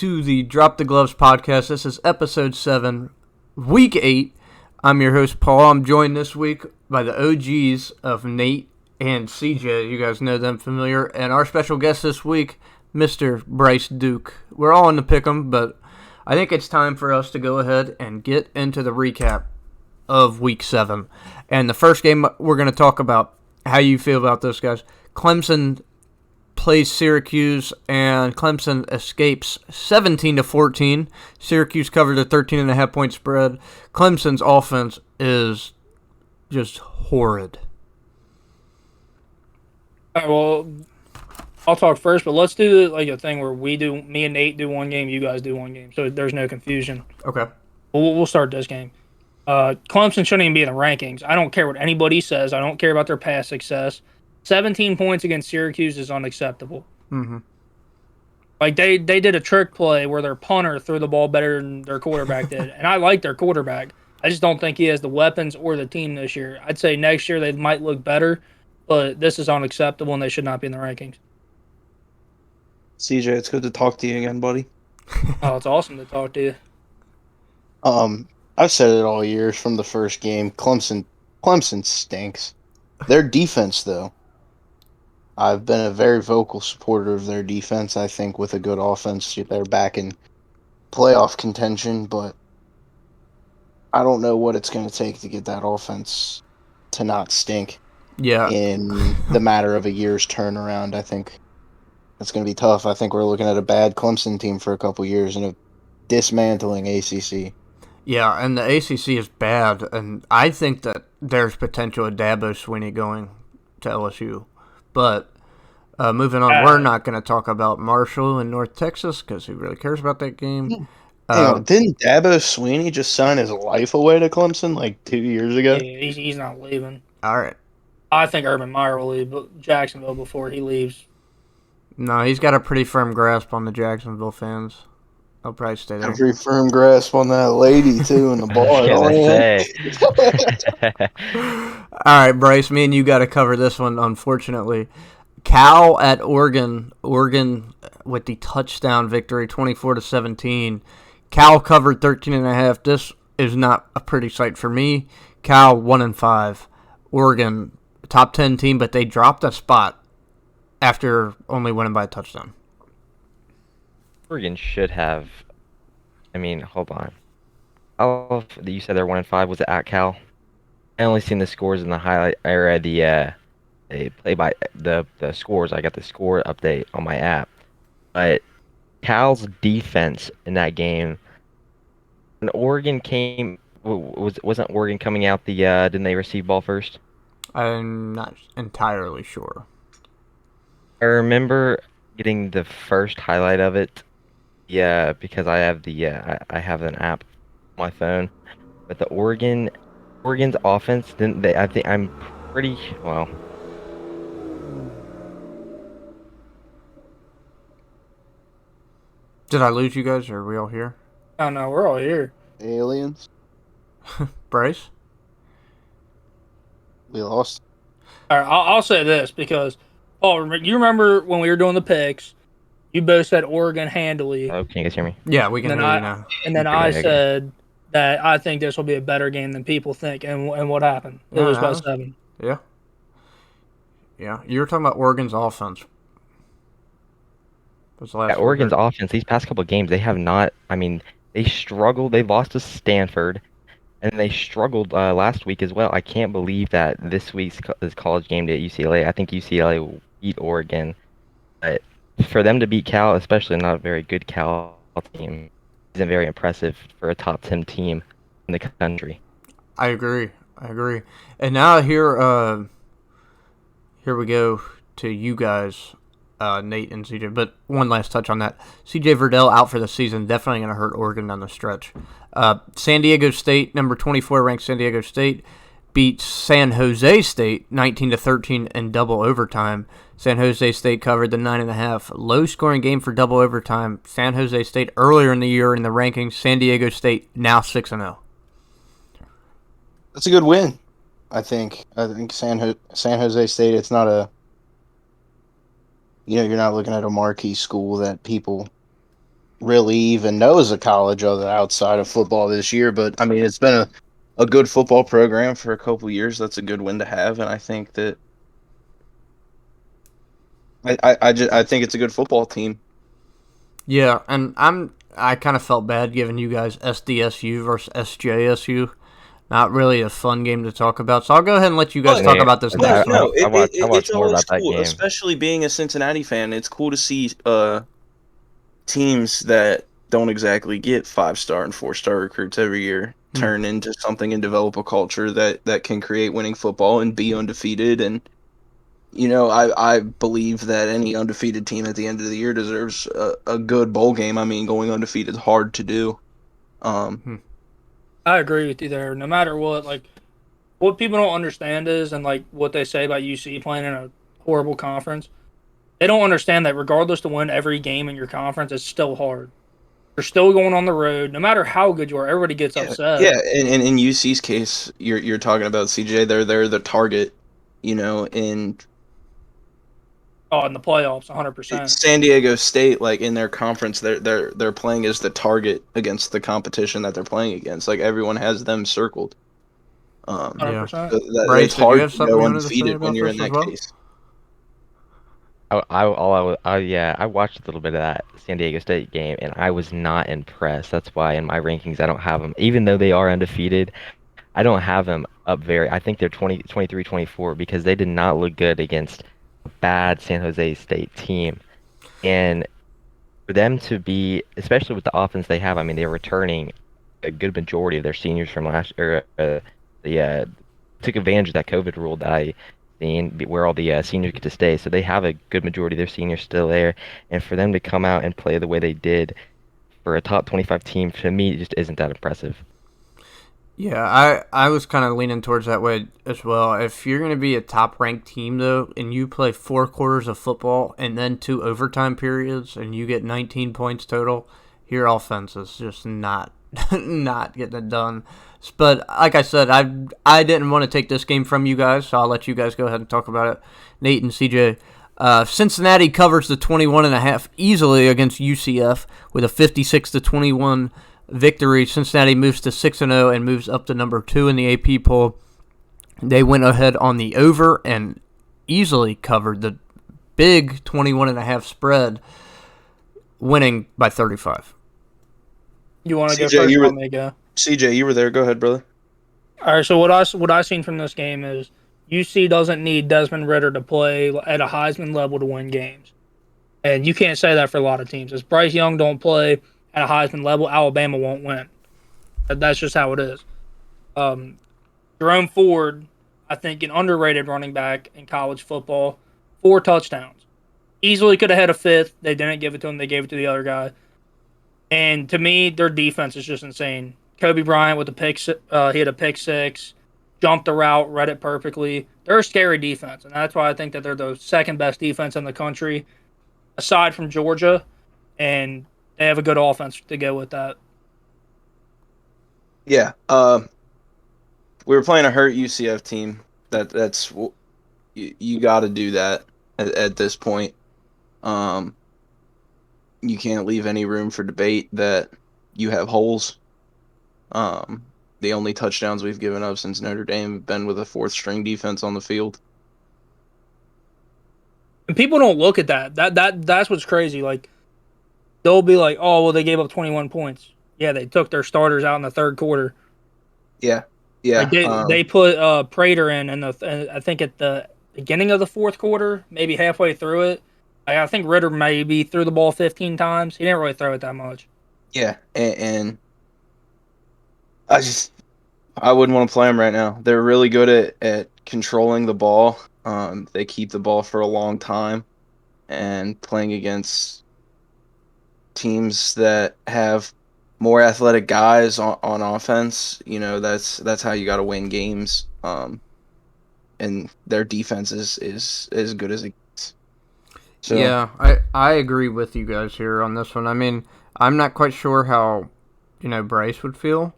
to the Drop the Gloves podcast. This is episode 7, week 8. I'm your host, Paul. I'm joined this week by the OGs of Nate and CJ. You guys know them familiar. And our special guest this week, Mr. Bryce Duke. We're all in the pick'em, but I think it's time for us to go ahead and get into the recap of week 7. And the first game we're going to talk about how you feel about this, guys. Clemson plays Syracuse, and Clemson escapes 17-14. Syracuse covered a 13.5 point spread. Clemson's offense is just horrid. All right, well, I'll talk first, but let's do like a thing where me and Nate do one game, you guys do one game, so there's no confusion. Okay. We'll start this game. Clemson shouldn't even be in the rankings. I don't care what anybody says. I don't care about their past success. 17 points against Syracuse is unacceptable. Mm-hmm. Like they did a trick play where their punter threw the ball better than their quarterback did, and I like their quarterback. I just don't think he has the weapons or the team this year. I'd say next year they might look better, but this is unacceptable and they should not be in the rankings. CJ, it's good to talk to you again, buddy. Oh, it's awesome to talk to you. I've said it all year from the first game. Clemson stinks. Their defense, though, I've been a very vocal supporter of their defense. I think with a good offense, they're back in playoff contention, but I don't know what it's going to take to get that offense to not stink. Yeah. In the matter of a year's turnaround, I think that's going to be tough. I think we're looking at a bad Clemson team for a couple years and a dismantling ACC. Yeah, and the ACC is bad, and I think that there's potential of Dabo Swinney going to LSU. But moving on, we're not going to talk about Marshall in North Texas because who really cares about that game? Didn't Dabo Swinney just sign his life away to Clemson like 2 years ago? Yeah, he's not leaving. All right. I think Urban Meyer will leave Jacksonville before he leaves. No, he's got a pretty firm grasp on the Jacksonville fans. I'll probably stay there. Every firm grasp on that lady, too, in the bar. All right, Bryce, me and you got to cover this one, unfortunately. Cal at Oregon. Oregon with the touchdown victory, 24-17. Cal covered 13.5. This is not a pretty sight for me. Cal 1-5. Oregon, top 10 team, but they dropped a spot after only winning by a touchdown. Oregon should have. I mean, hold on. You said they're 1-5. Was it at Cal? I only seen the scores in the highlight area. They play by the scores. I got the score update on my app. But Cal's defense in that game. When Oregon came, wasn't Oregon coming out the? Didn't they receive ball first? I'm not entirely sure. I remember getting the first highlight of it. Yeah, because I have I have an app on my phone. But the Oregon's offense didn't they? I think I'm pretty well. Did I lose you guys, or are we all here? Oh, no, we're all here. Aliens? Bryce? We lost. All right, I'll say this because, you remember when we were doing the picks, you both said Oregon handily. Oh, can you guys hear me? Yeah, we can hear you now. And then I said that I think this will be a better game than people think. And what happened? It was by 7. Yeah. Yeah, you were talking about Oregon's offense. Oregon's offense, these past couple of games, they have not. I mean, they struggled. They lost to Stanford, and they struggled last week as well. I can't believe that this college game day at UCLA. I think UCLA will beat Oregon. But for them to beat Cal, especially not a very good Cal team, isn't very impressive for a top 10 team in the country. I agree. And now here we go to you guys, Nate and CJ. But one last touch on that. CJ Verdell out for the season. Definitely going to hurt Oregon down the stretch. San Diego State, number 24 ranked San Diego State, beat San Jose State 19-13 in double overtime. San Jose State covered the 9.5. Low-scoring game for double overtime. San Jose State earlier in the year in the rankings. San Diego State now 6-0. That's a good win, I think. I think San Jose State, it's not a you know, you're not looking at a marquee school that people really even knows a college other outside of football this year. But I mean, it's been a good football program for a couple years. That's a good win to have, and I think that I think it's a good football team. Yeah, and I kind of felt bad giving you guys SDSU versus SJSU. Not really a fun game to talk about, so I'll go ahead and let you guys But talk about this but next one. no, I it's watched more always about that cool, game. especially being a Cincinnati fan. It's cool to see teams that don't exactly get 5-star and 4-star recruits every year turn into something and develop a culture that can create winning football and be undefeated. And I believe that any undefeated team at the end of the year deserves a good bowl game. I mean, going undefeated is hard to do. I agree with you there. No matter what, like what people don't understand is, and like what they say about UC playing in a horrible conference, they don't understand that regardless to win every game in your conference, it's still hard. You're still going on the road, no matter how good you are. Everybody gets upset. Yeah. And in UC's case, you're talking about CJ. They're the target, and Oh, in the playoffs, 100%. San Diego State, like in their conference, they're playing as the target against the competition that they're playing against. Like everyone has them circled. Yeah. 100%. So Bryce, it's did you hard have to something go you wanted to say undefeated when about you're in this as that well? case. Yeah, I watched a little bit of that San Diego State game, and I was not impressed. That's why in my rankings I don't have them, even though they are undefeated. I don't have them up very. I think they're 23, 24 because they did not look good against a bad San Jose State team. And for them to be, especially with the offense they have, I mean, they're returning a good majority of their seniors from last year. The took advantage of that COVID rule that I seen, where all the seniors get to stay. So they have a good majority of their seniors still there, and for them to come out and play the way they did for a top 25 team, to me, it just isn't that impressive. Yeah, I was kind of leaning towards that way as well. If you're going to be a top ranked team, though, and you play 4 quarters of football and then 2 overtime periods and you get 19 points total, your offense is just not not getting it done. But like I said, I didn't want to take this game from you guys, so I'll let you guys go ahead and talk about it. Nate and CJ. Cincinnati covers the 21.5 easily against UCF with a 56-21 victory. Cincinnati moves to 6-0 and moves up to number 2 in the AP poll. They went ahead on the over and easily covered the big 21.5 spread, winning by 35. You want to go CJ, first? you were I'll make go. CJ, you were there. Go ahead, brother. All right. So what I seen from this game is UC doesn't need Desmond Ritter to play at a Heisman level to win games, and you can't say that for a lot of teams. If Bryce Young don't play at a Heisman level, Alabama won't win. That's just how it is. Jerome Ford, I think, an underrated running back in college football, 4 touchdowns. Easily could have had a 5th. They didn't give it to him. They gave it to the other guy. And to me, their defense is just insane. Kobe Bryant with he had a pick 6, jumped the route, read it perfectly. They're a scary defense, and that's why I think that they're the second best defense in the country, aside from Georgia, and they have a good offense to go with that. Yeah. We were playing a hurt UCF team. That's you got to do that at this point. You can't leave any room for debate that you have holes. The only touchdowns we've given up since Notre Dame have been with a 4th-string defense on the field. And people don't look at that. That's what's crazy. Like they'll be like, "Oh, well, they gave up 21 points." Yeah, they took their starters out in the third quarter. Yeah, Like yeah. they put Prater in I think at the beginning of the fourth quarter, maybe halfway through it. I think Ritter maybe threw the ball 15 times. He didn't really throw it that much. Yeah, and I wouldn't want to play them right now. They're really good at controlling the ball. They keep the ball for a long time, and playing against teams that have more athletic guys on offense, that's how you got to win games. And their defense is as good as it gets. So, Yeah, I agree with you guys here on this one. I mean, I'm not quite sure how, Bryce would feel,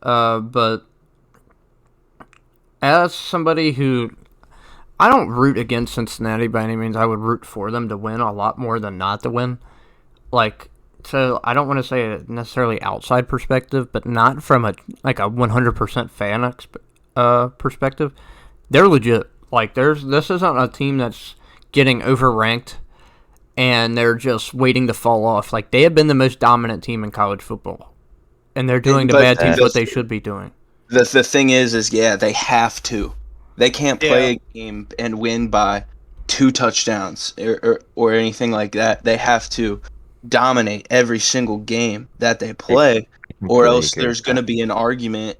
but as somebody who, I don't root against Cincinnati by any means. I would root for them to win a lot more than not to win. Like, so I don't want to say a necessarily outside perspective, but not from a 100% fan perspective. They're legit. Like this isn't a team that's getting overranked and they're just waiting to fall off. Like they have been the most dominant team in college football, and they're doing to But bad teams what they should be doing. the thing is yeah, they have to. They can't play a game and win by 2 touchdowns or anything like that. They have to dominate every single game that they play, or else there's going to be an argument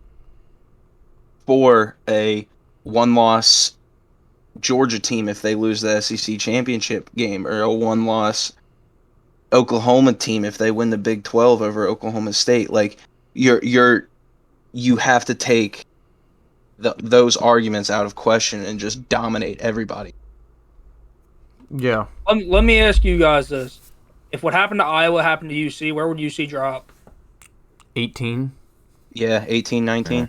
for a 1-loss Georgia team if they lose the SEC championship game, or a 1-loss Oklahoma team if they win the Big 12 over Oklahoma State. Like you have to take those arguments out of question and just dominate everybody. Yeah. Let me ask you guys this: if what happened to Iowa happened to UC, where would UC drop? 18. Yeah, 18, 19.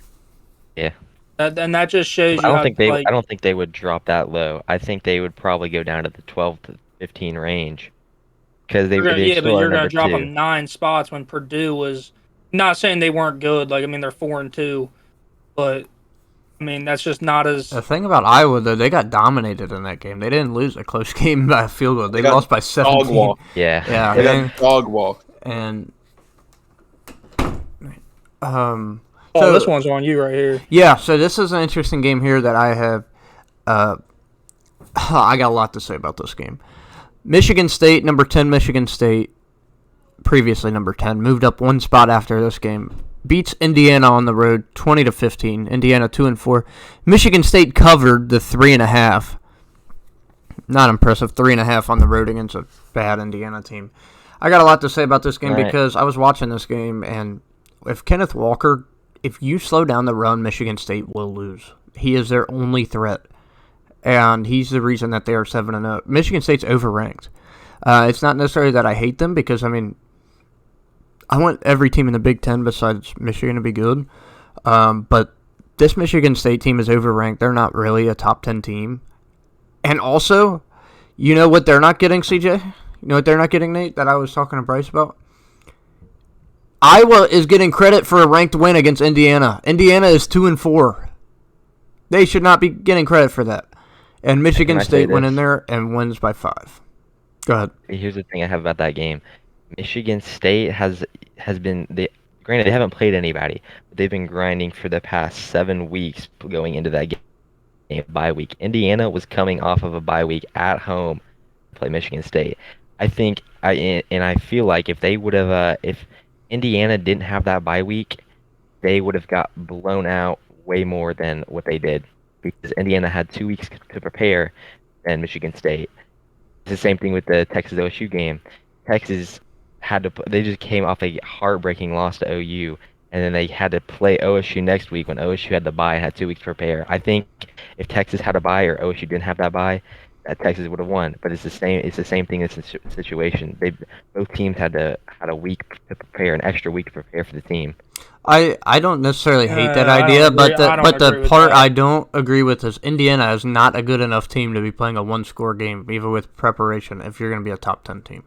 Yeah. And that just shows you. I don't think they would drop that low. I think they would probably go down to the 12 to 15 range. Because but you're going to drop them 9 spots when Purdue was. Not saying they weren't good. Like, I mean, they're 4-2, but I mean that's just not as. The thing about Iowa though, they got dominated in that game. They didn't lose a close game by a field goal. They lost by 17. Dog walk. Yeah. They got dog walk. And so this one's on you right here. Yeah. So this is an interesting game here that I have. I got a lot to say about this game. Michigan State, number 10, Michigan State, previously number 10, moved up 1 spot after this game. Beats Indiana on the road, 20-15. Indiana 2-4. Michigan State covered the 3.5. Not impressive, 3.5 on the road against a bad Indiana team. I got a lot to say about this game because I was watching this game, and if Kenneth Walker, if you slow down the run, Michigan State will lose. He is their only threat, and he's the reason that they are 7-0. Michigan State's overranked. It's not necessarily that I hate them because, I mean, I want every team in the Big Ten besides Michigan to be good. But this Michigan State team is overranked. They're not really a top 10 team. And also, you know what they're not getting, CJ? You know what they're not getting, Nate, that I was talking to Bryce about? Iowa is getting credit for a ranked win against Indiana. Indiana is 2-4. They should not be getting credit for that. And Michigan State went in there and wins by 5. Go ahead. Here's the thing I have about that game. Michigan State has been granted they haven't played anybody, but they've been grinding for the past 7 weeks going into that game bye week. Indiana was coming off of a bye week at home to play Michigan State. I feel like if they would have if Indiana didn't have that bye week, they would have got blown out way more than what they did because Indiana had 2 weeks to prepare than Michigan State. It's the same thing with the Texas OSU game. Texas they just came off a heartbreaking loss to OU, and then they had to play OSU next week when OSU had the bye and had 2 weeks to prepare. I think if Texas had a bye or OSU didn't have that bye, that Texas would have won. But it's the same. It's the same thing in this situation. Both teams had a week to prepare, an extra week to prepare for the team. I don't necessarily hate that idea, but the part I don't agree with is Indiana is not a good enough team to be playing a 1-score game, even with preparation, if you're going to be a top 10 team.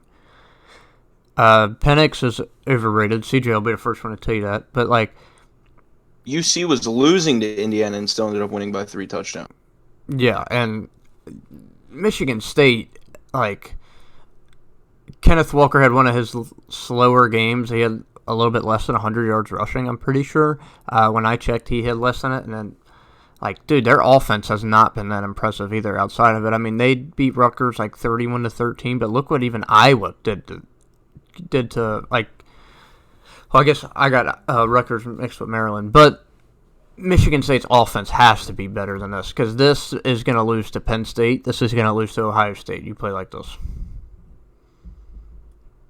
Penix is overrated. CJ will be the first one to tell you that. But, like, UC was losing to Indiana and still ended up winning by 3 touchdowns. Yeah, and Michigan State, like, Kenneth Walker had one of his slower games. He had a little bit less than 100 yards rushing, I'm pretty sure. When I checked, he had less than it. And then, like, dude, their offense has not been that impressive either outside of it. I mean, they beat Rutgers, like, 31-13, but look what even Iowa did to like, well, I guess I got Rutgers mixed with Maryland, but Michigan State's offense has to be better than this because this is going to lose to Penn State. This is going to lose to Ohio State. You play like this.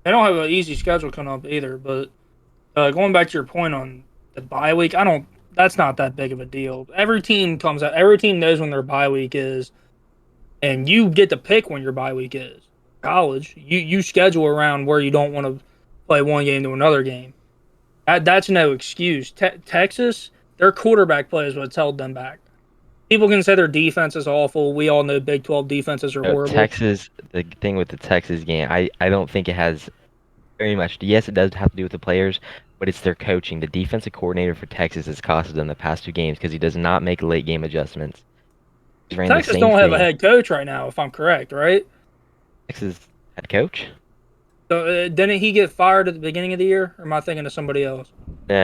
They don't have an easy schedule coming up either, but going back to your point on the bye week, that's not that big of a deal. Every team knows when their bye week is, and you get to pick when your bye week is. College, you schedule around where you don't want to play one game to another game. That's no excuse. Texas, their quarterback play is what's held them back. People can say their defense is awful. We all know Big 12 defenses are horrible. The thing with the Texas game, I don't think it has Very much. Yes, it does have to do with the players, but it's their coaching. The defensive coordinator for Texas has costed them the past 2 games because he does not make late game adjustments. He's ran the Texas same don't have a thing. head coach right now, if I'm correct, right? Texas head coach? So didn't he get fired at the beginning of the year? Or am I thinking of somebody else? No.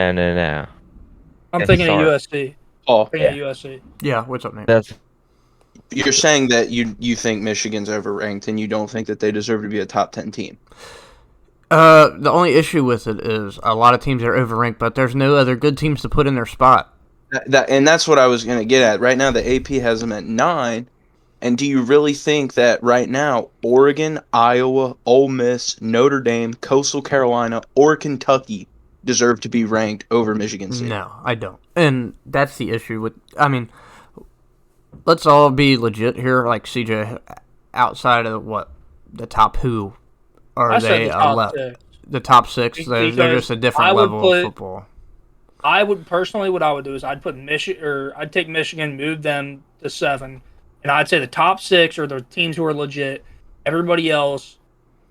I'm Yeah, thinking of sorry. USC. Paul, Thinking Yeah. of USC. Yeah, what's up, Nate? That's you're saying that you think Michigan's overranked and you don't think that they deserve to be a top 10 team. The only issue with it is a lot of teams are overranked, but there's no other good teams to put in their spot. And that's what I was going to get at. Right now, the AP has them at 9. And do you really think that right now, Oregon, Iowa, Ole Miss, Notre Dame, Coastal Carolina, or Kentucky deserve to be ranked over Michigan State? No, I don't. And that's the issue with. I mean, let's all be legit here. Like CJ, outside of what the top who are I said they? the top 6. The top 6. They're just a different level of football. I would personally, what I would do is I'd put I'd take Michigan, move them to 7, and I'd say the top 6 are the teams who are legit. Everybody else,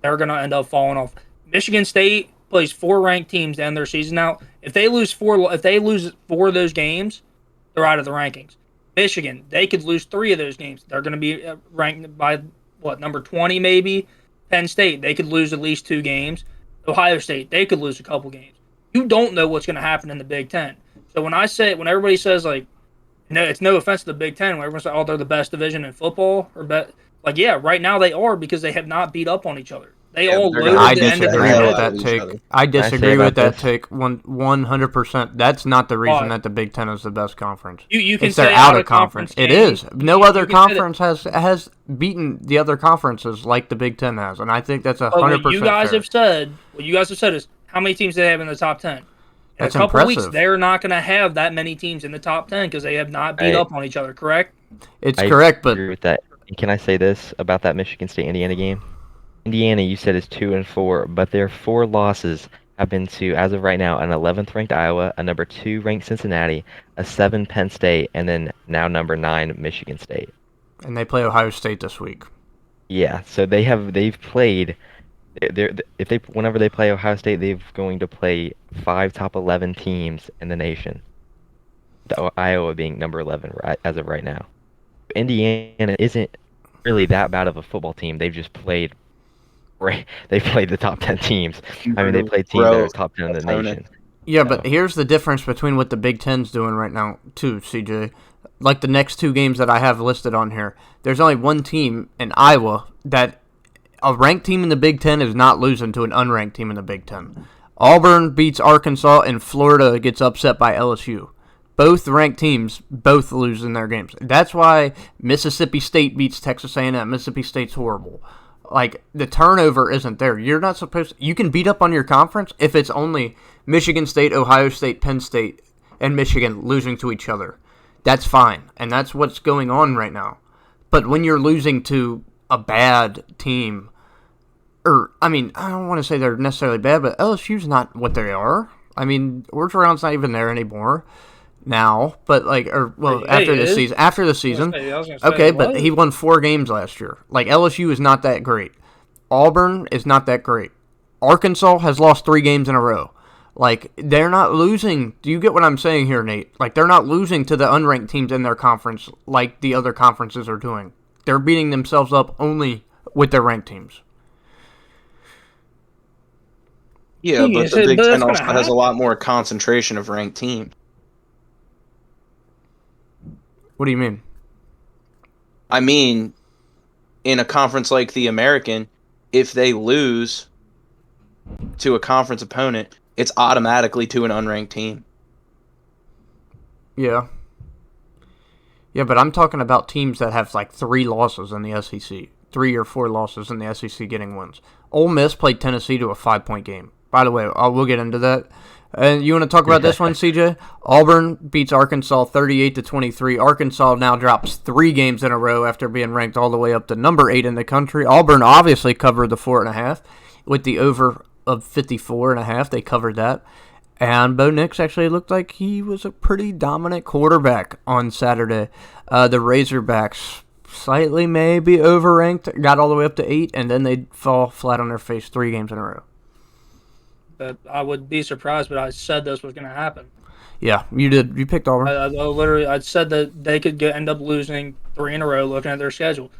they're gonna end up falling off. Michigan State plays 4 ranked teams to end their season out. If they lose 4 of those games, they're out of the rankings. Michigan, they could lose 3 of those games. They're gonna be ranked by number 20 maybe. Penn State, they could lose at least 2 games. Ohio State, they could lose a couple games. You don't know what's going to happen in the Big Ten. So when everybody says, like, no, it's no offense to the Big Ten, when everyone says, oh, they're the best division in football, yeah, right now they are because they have not beat up on each other. They all loaded I the end of the disagree year. with that take. I disagree with that take 100%. That's not the reason that the Big Ten is the best conference. You can it's their say out of conference. It is. No other conference has beaten the other conferences like the Big Ten has, and I think that's 100% What you guys fair. have said is how many teams do they have in the top 10? In That's a couple impressive. weeks, they're not going to have that many teams in the top 10 because they have not beat up on each other, correct? It's correct, but I agree with that. Can I say this about that Michigan State Indiana game? Indiana, you said, is 2-4, but their 4 losses have been to, as of right now, an 11th ranked Iowa, a number 2 ranked Cincinnati, a 7 Penn State, and then now number 9 Michigan State. and they play Ohio State this week. Yeah, so they've played. Whenever they play Ohio State, they're going to play 5 top 11 teams in the nation. Iowa being number 11 as of right now. Indiana isn't really that bad of a football team. They've just played. They played the top 10 teams. I mean, they played teams that are top 10 in the nation. Yeah, but here's the difference between what the Big Ten's doing right now, too, CJ. Like the next 2 games that I have listed on here, there's only one team in Iowa that a ranked team in the Big Ten is not losing to an unranked team in the Big Ten. Auburn beats Arkansas, and Florida gets upset by LSU. Both ranked teams both lose in their games. That's why Mississippi State beats Texas A&M. Mississippi State's horrible. Like, the turnover isn't there. You're not supposed to, you can beat up on your conference if it's only Michigan State, Ohio State, Penn State, and Michigan losing to each other. That's fine, and that's what's going on right now. But when you're losing to a bad team, or, I mean, I don't want to say they're necessarily bad, but LSU's not what they are. I mean, Orgeron's not even there anymore now, but, like, after the season. Okay, but he won 4 games last year. Like, LSU is not that great. Auburn is not that great. Arkansas has lost 3 games in a row. Like, they're not losing. Do you get what I'm saying here, Nate? Like, they're not losing to the unranked teams in their conference like the other conferences are doing. They're beating themselves up only with their ranked teams. Yeah, but the Big Ten also has a lot more concentration of ranked teams. What do you mean? I mean, in a conference like the American, if they lose to a conference opponent, it's automatically to an unranked team. Yeah. Yeah, but I'm talking about teams that have like 3 losses in the SEC. 3 or 4 losses in the SEC getting wins. Ole Miss played Tennessee to a 5-point game. By the way, we'll get into that. And you want to talk about this one, CJ? Auburn beats Arkansas 38-23. Arkansas now drops 3 games in a row after being ranked all the way up to number 8 in the country. Auburn obviously covered the 4.5 with the over of 54.5. They covered that. And Bo Nix actually looked like he was a pretty dominant quarterback on Saturday. The Razorbacks slightly maybe overranked, got all the way up to 8, and then they fall flat on their face 3 games in a row. that I would be surprised, but I said this was going to happen. Yeah, you did. You picked Auburn. I said that they could end up losing 3 in a row looking at their schedule.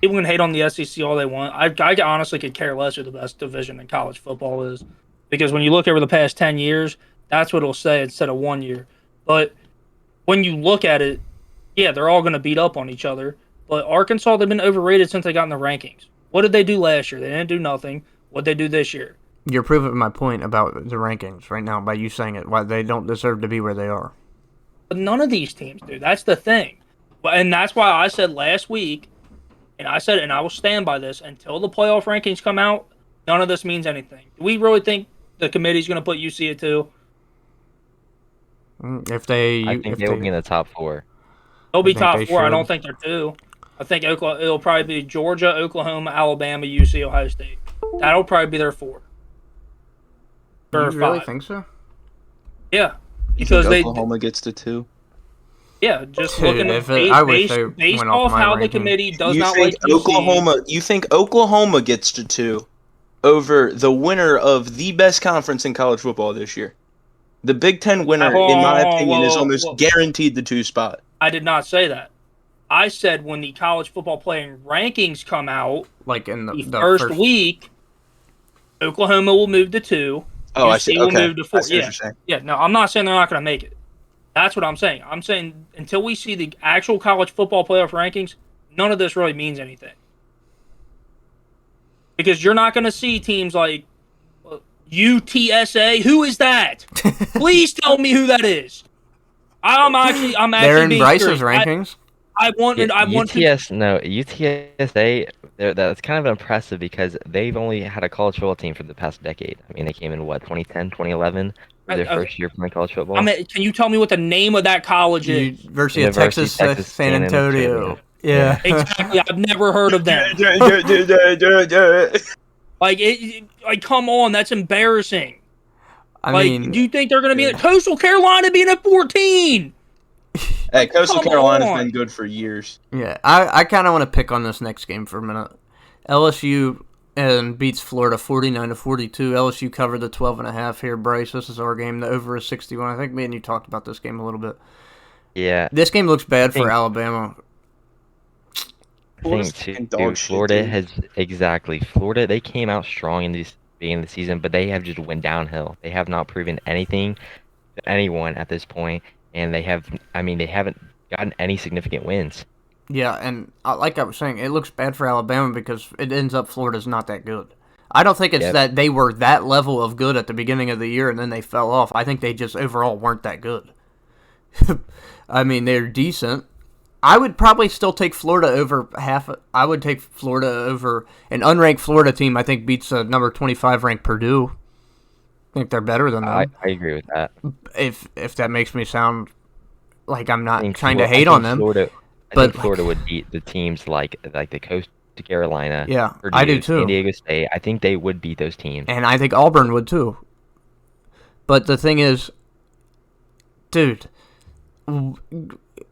People can hate on the SEC all they want. I honestly could care less who the best division in college football is, because when you look over the past 10 years, that's what it'll say instead of 1 year. But when you look at it, yeah, they're all going to beat up on each other. But Arkansas, they've been overrated since they got in the rankings. What did they do last year? They didn't do nothing. What did they do this year? You're proving my point about the rankings right now by you saying it. Why they don't deserve to be where they are. But none of these teams do. That's the thing. And that's why I said last week, and I said, and I will stand by this, until the playoff rankings come out, none of this means anything. Do we really think the committee's going to put UC at 2? If they, I think they will be in the top 4. They'll be top they 4. I should. don't think they're 2. I think it'll probably be Georgia, Oklahoma, Alabama, UC, Ohio State. That'll probably be their 4. You Or really 5. think so? Yeah, You because think Oklahoma gets to 2? Yeah, just Dude, looking at I wish they based went off off my how the ranking. committee does You not think like UC. You think Oklahoma gets to 2 over the winner of the best conference in college football this year? The Big Ten winner, in my opinion, is almost guaranteed the 2 spot. I did not say that. I said when the college football playing rankings come out, Like in the the first week, Oklahoma will move to 2. Oh, UC I see. will Okay. move to 4. I see what you're saying. Yeah. No, I'm not saying they're not going to make it. That's what I'm saying. I'm saying until we see the actual college football playoff rankings, none of this really means anything. Because you're not going to see teams like UTSA. Who is that? Please tell me who that is. I'm actually they're in being Bryce's serious. rankings. UTSA, that's kind of impressive because they've only had a college football team for the past decade. I mean, they came in, 2010, 2011, their first year playing college football. Can you tell me what the name of that college is? University of Texas, San Antonio. Yeah. Exactly. I've never heard of them. Like, come on, that's embarrassing. I mean, do you think they're going to be at Coastal Carolina being at 14? Hey, Coastal Carolina's on. been good for years. Yeah, I kind of want to pick on this next game for a minute. LSU beats Florida 49-42. LSU covered the 12.5 here. Bryce, this is our game. The over is 61. I think me and you talked about this game a little bit. Yeah. This game looks bad for Alabama. I think too, Florida has Florida. They came out strong in the beginning of the season, but they have just went downhill. They have not proven anything to anyone at this point, and they haven't gotten any significant wins. Yeah, and like I was saying, it looks bad for Alabama because it ends up Florida's not that good. I don't think it's that they were that level of good at the beginning of the year and then they fell off. I think they just overall weren't that good. I mean, they're decent. I would probably still take Florida over half. I would take Florida over an unranked Florida team. I think beats a number 25 ranked Purdue. I think they're better than them. I agree with that. If that makes me sound like I'm not trying to hate on them. I think Florida would beat the teams like the Coastal Carolina. Yeah, Purdue, I do too. San Diego State. I think they would beat those teams. And I think Auburn would too. But the thing is, dude,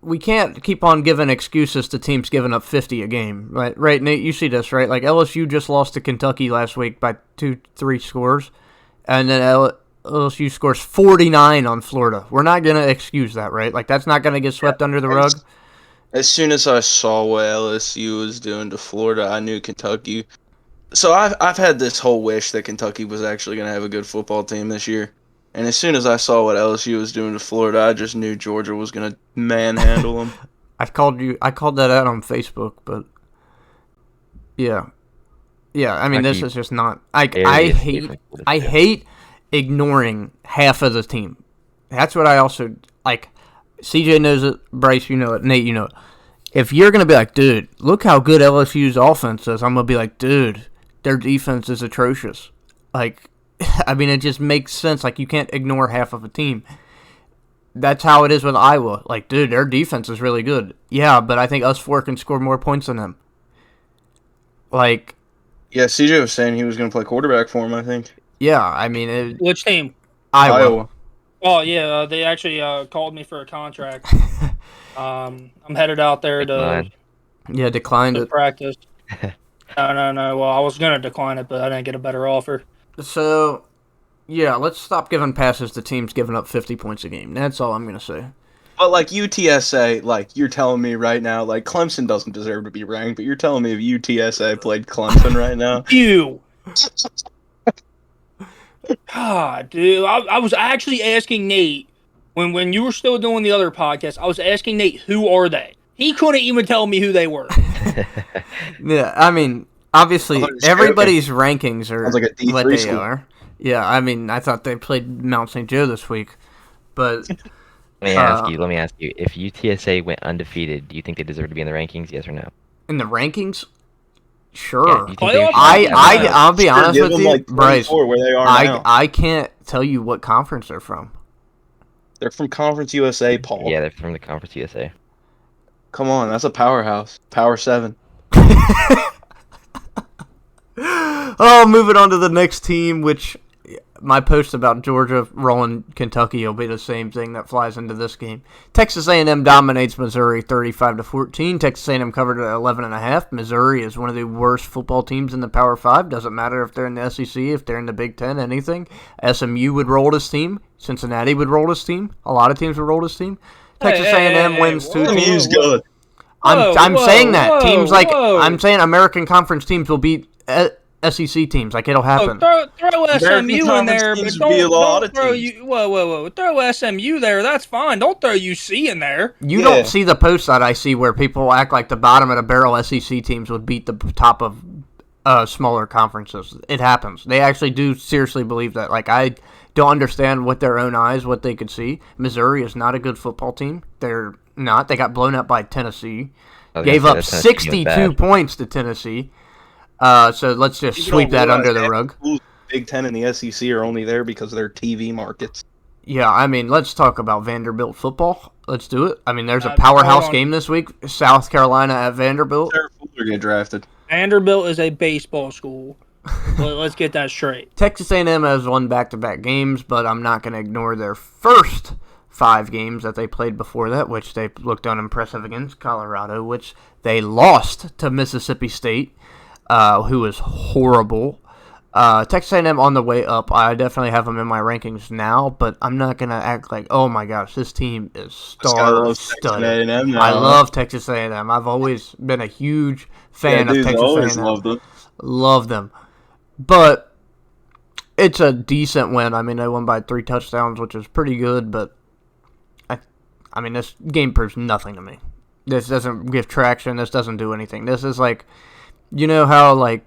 we can't keep on giving excuses to teams giving up 50 a game. Right, Nate? You see this, right? Like LSU just lost to Kentucky last week by 2-3 scores. And then LSU scores 49 on Florida. We're not going to excuse that, right? Like, that's not going to get swept under the rug. As soon as I saw what LSU was doing to Florida, I knew Kentucky. So I've had this whole wish that Kentucky was actually going to have a good football team this year. And as soon as I saw what LSU was doing to Florida, I just knew Georgia was going to manhandle them. I called that out on Facebook, but yeah. I mean, this is just not. I hate ignoring half of the team. That's what I also like. CJ knows it. Bryce, you know it. Nate, you know it. If you're gonna be like, dude, look how good LSU's offense is, I'm gonna be like, dude, their defense is atrocious. Like, I mean, it just makes sense. Like, you can't ignore half of a team. That's how it is with Iowa. Like, dude, their defense is really good. Yeah, but I think us four can score more points than them. Like. Yeah, CJ was saying he was going to play quarterback for him, I think. Yeah, I mean... Which team? Iowa. Oh, yeah, they actually called me for a contract. I'm headed out there to... Yeah, declined it. Practice. No. Well, I was going to decline it, but I didn't get a better offer. So, Yeah, let's stop giving passes to teams giving up 50 points a game. That's all I'm going to say. But like UTSA, like you're telling me right now, like Clemson doesn't deserve to be ranked, but you're telling me if UTSA played Clemson right now. You. God, dude. I was actually asking Nate when you were still doing the other podcast. I was asking Nate, who are they? He couldn't even tell me who they were. Yeah, I mean, obviously, everybody's rankings are like a D3 what they school. are. Yeah, I mean, I thought they played Mount St. Joe this week, but Let me ask you. If UTSA went undefeated, do you think they deserve to be in the rankings? Yes or no? in the rankings, Yeah, sure. do you think they should I'll be honest give with them you, like Bryce. 24 where they are now. I can't tell you what conference they're from. They're from Conference USA, Paul. Yeah, they're from the Conference USA. Come on, that's a powerhouse. Power 7. Oh, moving on to the next team, which my post about Georgia rolling Kentucky will be the same thing that flies into this game. Texas A&M dominates Missouri 35-14. Texas A&M covered at 11.5. Missouri is one of the worst football teams in the Power 5. Doesn't matter if they're in the SEC, if they're in the Big Ten, anything. SMU would roll this team. Cincinnati would roll this team. A lot of teams would roll this team. Texas A&M wins 2 teams. SMU's good. I'm saying that teams like whoa. I'm saying American Conference teams will beat SEC teams. Like it'll happen. Throw SMU in there, but teams would be a lot don't of throw teams. you. Whoa! Throw SMU there. That's fine. Don't throw UC in there. You Yeah. don't see the posts that I see where people act like the bottom of the barrel SEC teams would beat the top of smaller conferences. It happens. They actually do seriously believe that. Like I don't understand with their own eyes what they could see. Missouri is not a good football team. They're not. They got blown up by Tennessee. Gave up 62 points to Tennessee. So let's just sweep that under the rug. Big Ten and the SEC are only there because of their TV markets. Yeah, I mean, let's talk about Vanderbilt football. Let's do it. I mean, there's a powerhouse game this week. South Carolina at Vanderbilt. They're going to get drafted. Vanderbilt is a baseball school. Let's get that straight. Texas A&M has won back-to-back games, but I'm not going to ignore their first 5 games that they played before that, which they looked unimpressive against Colorado, which they lost to Mississippi State, who is horrible. Texas A&M on the way up. I definitely have them in my rankings now, but I'm not going to act like, oh my gosh, this team is star-studded. I love Texas A&M. I've always been a huge fan of Texas A&M. Love them. But it's a decent win. I mean, they won by 3 touchdowns, which is pretty good, but I mean, this game proves nothing to me. This doesn't give traction. This doesn't do anything. This is like, you know how, like,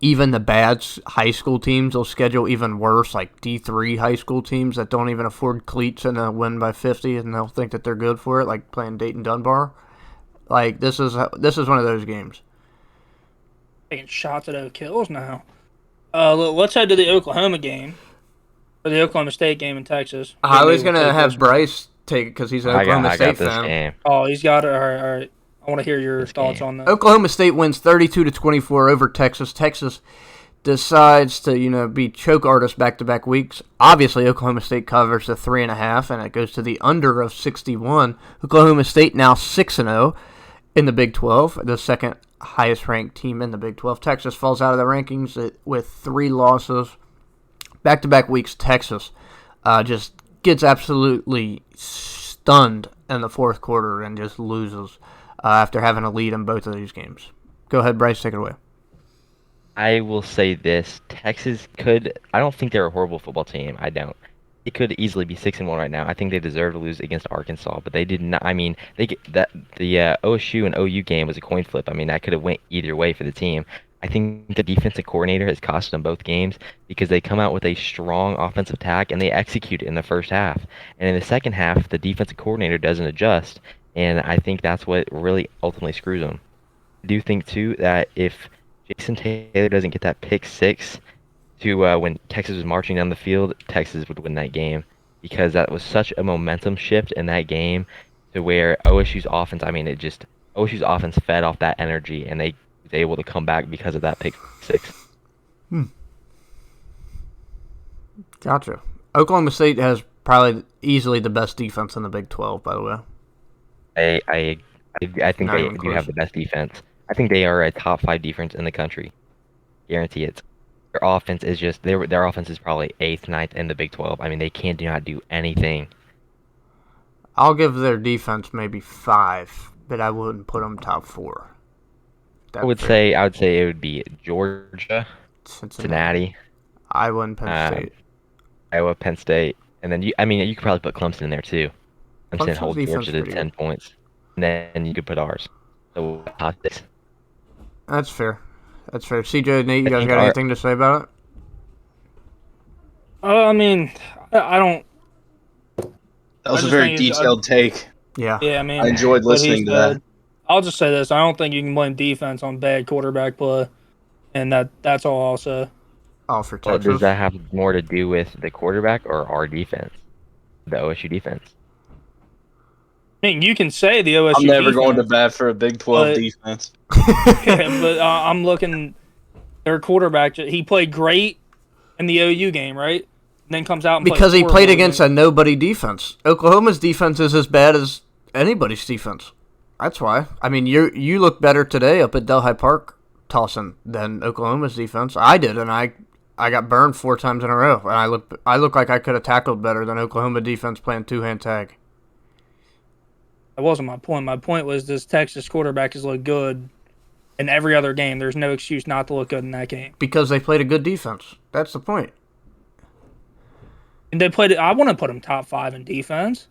even the bad high school teams will schedule even worse, like D3 high school teams that don't even afford cleats and they'll win by 50 and they'll think that they're good for it, like playing Dayton Dunbar. Like, this is one of those games. Taking shots at Oak Hills now. Let's head to the Oklahoma game. Or the Oklahoma State game in Texas. I was going to have Bryce take it because he's an Oklahoma State fan. Game. Oh, he's got it. All right. I want to hear your thoughts on that. Oklahoma State wins 32-24 over Texas. Texas decides to, be choke artists back-to-back weeks. Obviously, Oklahoma State covers the 3.5, and it goes to the under of 61. Oklahoma State now 6-0 in the Big 12, the second highest-ranked team in the Big 12. Texas falls out of the rankings with 3 losses. Back-to-back weeks, Texas just gets absolutely stunned in the fourth quarter and just loses after having a lead in both of these games. Go ahead, Bryce, take it away. I will say this: Texas I don't think they're a horrible football team. I don't. It could easily be 6-1 right now. I think they deserve to lose against Arkansas, but they did not. I mean, the OSU and OU game was a coin flip. I mean, that could have went either way for the team. I think the defensive coordinator has cost them both games because they come out with a strong offensive attack and they execute it in the first half. And in the second half, the defensive coordinator doesn't adjust, and I think that's what really ultimately screws them. I do think, too, that if Jason Taylor doesn't get that pick 6 to when Texas was marching down the field, Texas would win that game because that was such a momentum shift in that game to where OSU's offense, OSU's offense fed off that energy, and they was able to come back because of that pick 6. Gotcha. Oklahoma State has probably easily the best defense in the Big 12, by the way. I think they do have the best defense. I think they are a top 5 defense in the country. Guarantee it. their offense is just their offense is probably 8th, ninth in the Big 12. I mean, they can't do not do anything. I'll give their defense maybe 5, but I wouldn't put them top 4. I would say it would be Georgia, Cincinnati, Iowa, and Penn State. Iowa, Penn State, and then you could probably put Clemson in there too. Clemson holds Georgia to 10 points, and then you could put ours. So that's fair. That's fair. CJ, Nate, you guys got anything to say about it? I mean, I don't. That was a very detailed take. Yeah. Yeah, I mean, I enjoyed listening to that. I'll just say this: I don't think you can blame defense on bad quarterback play, and that's all I'll say. Oh, for Texas. Does that have more to do with the quarterback or our defense, the OSU defense? I mean, you can say the OSU. I'm never defense, going to bat for a Big 12 defense. Yeah, but I'm looking. Their quarterback, he played great in the OU game, right? And then comes out and because he played against a nobody defense. Oklahoma's defense is as bad as anybody's defense. That's why. I mean, you look better today up at Delhi Park tossing than Oklahoma's defense. I did, and I got burned 4 times in a row, and I look like I could have tackled better than Oklahoma defense playing 2-hand tag. That wasn't my point. My point was this Texas quarterback has looked good in every other game. There's no excuse not to look good in that game. Because they played a good defense. That's the point. And they played. I want to put them top 5 in defense.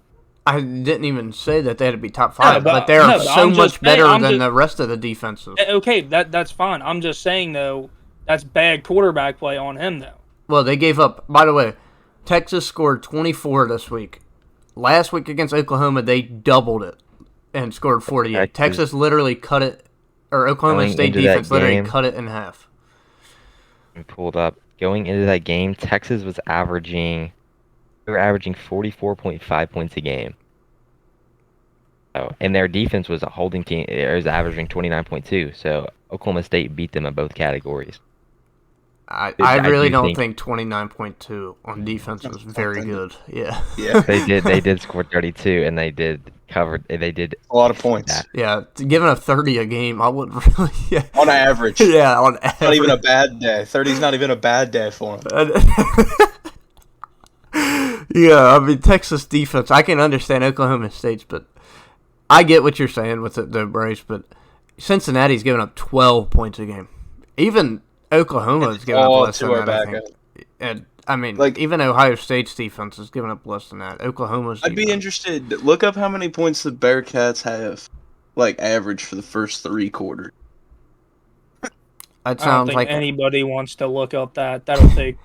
I didn't even say that they had to be top 5, No, but they're so much better than the rest of the defenses. Okay, that's fine. I'm just saying, though, that's bad quarterback play on him, though. Well, they gave up. By the way, Texas scored 24 this week. Last week against Oklahoma, they doubled it and scored 48. Texas literally cut it, or Oklahoma State defense literally cut it in half. Pulled up. Going into that game, Texas was averaging 44.5 points a game. So, and their defense was averaging 29.2. So Oklahoma State beat them in both categories. I really don't think 29.2 on defense was very good. Yeah. They did score 32, and they did a lot of points. Yeah, given a 30 a game, I wouldn't really. Yeah. On average. Yeah, on average. Not even a bad day. 30's not even a bad day for them. Yeah, I mean, Texas defense, I can understand Oklahoma State's, but I get what you're saying with the Bryce, but Cincinnati's giving up 12 points a game. Even Oklahoma is giving up less than that, I think. And, I mean, even Ohio State's defense is giving up less than that. Oklahoma's defense. I'd be interested. Look up how many points the Bearcats have, average for the first 3 quarters. That sounds like anybody wants to look up that. That'll take...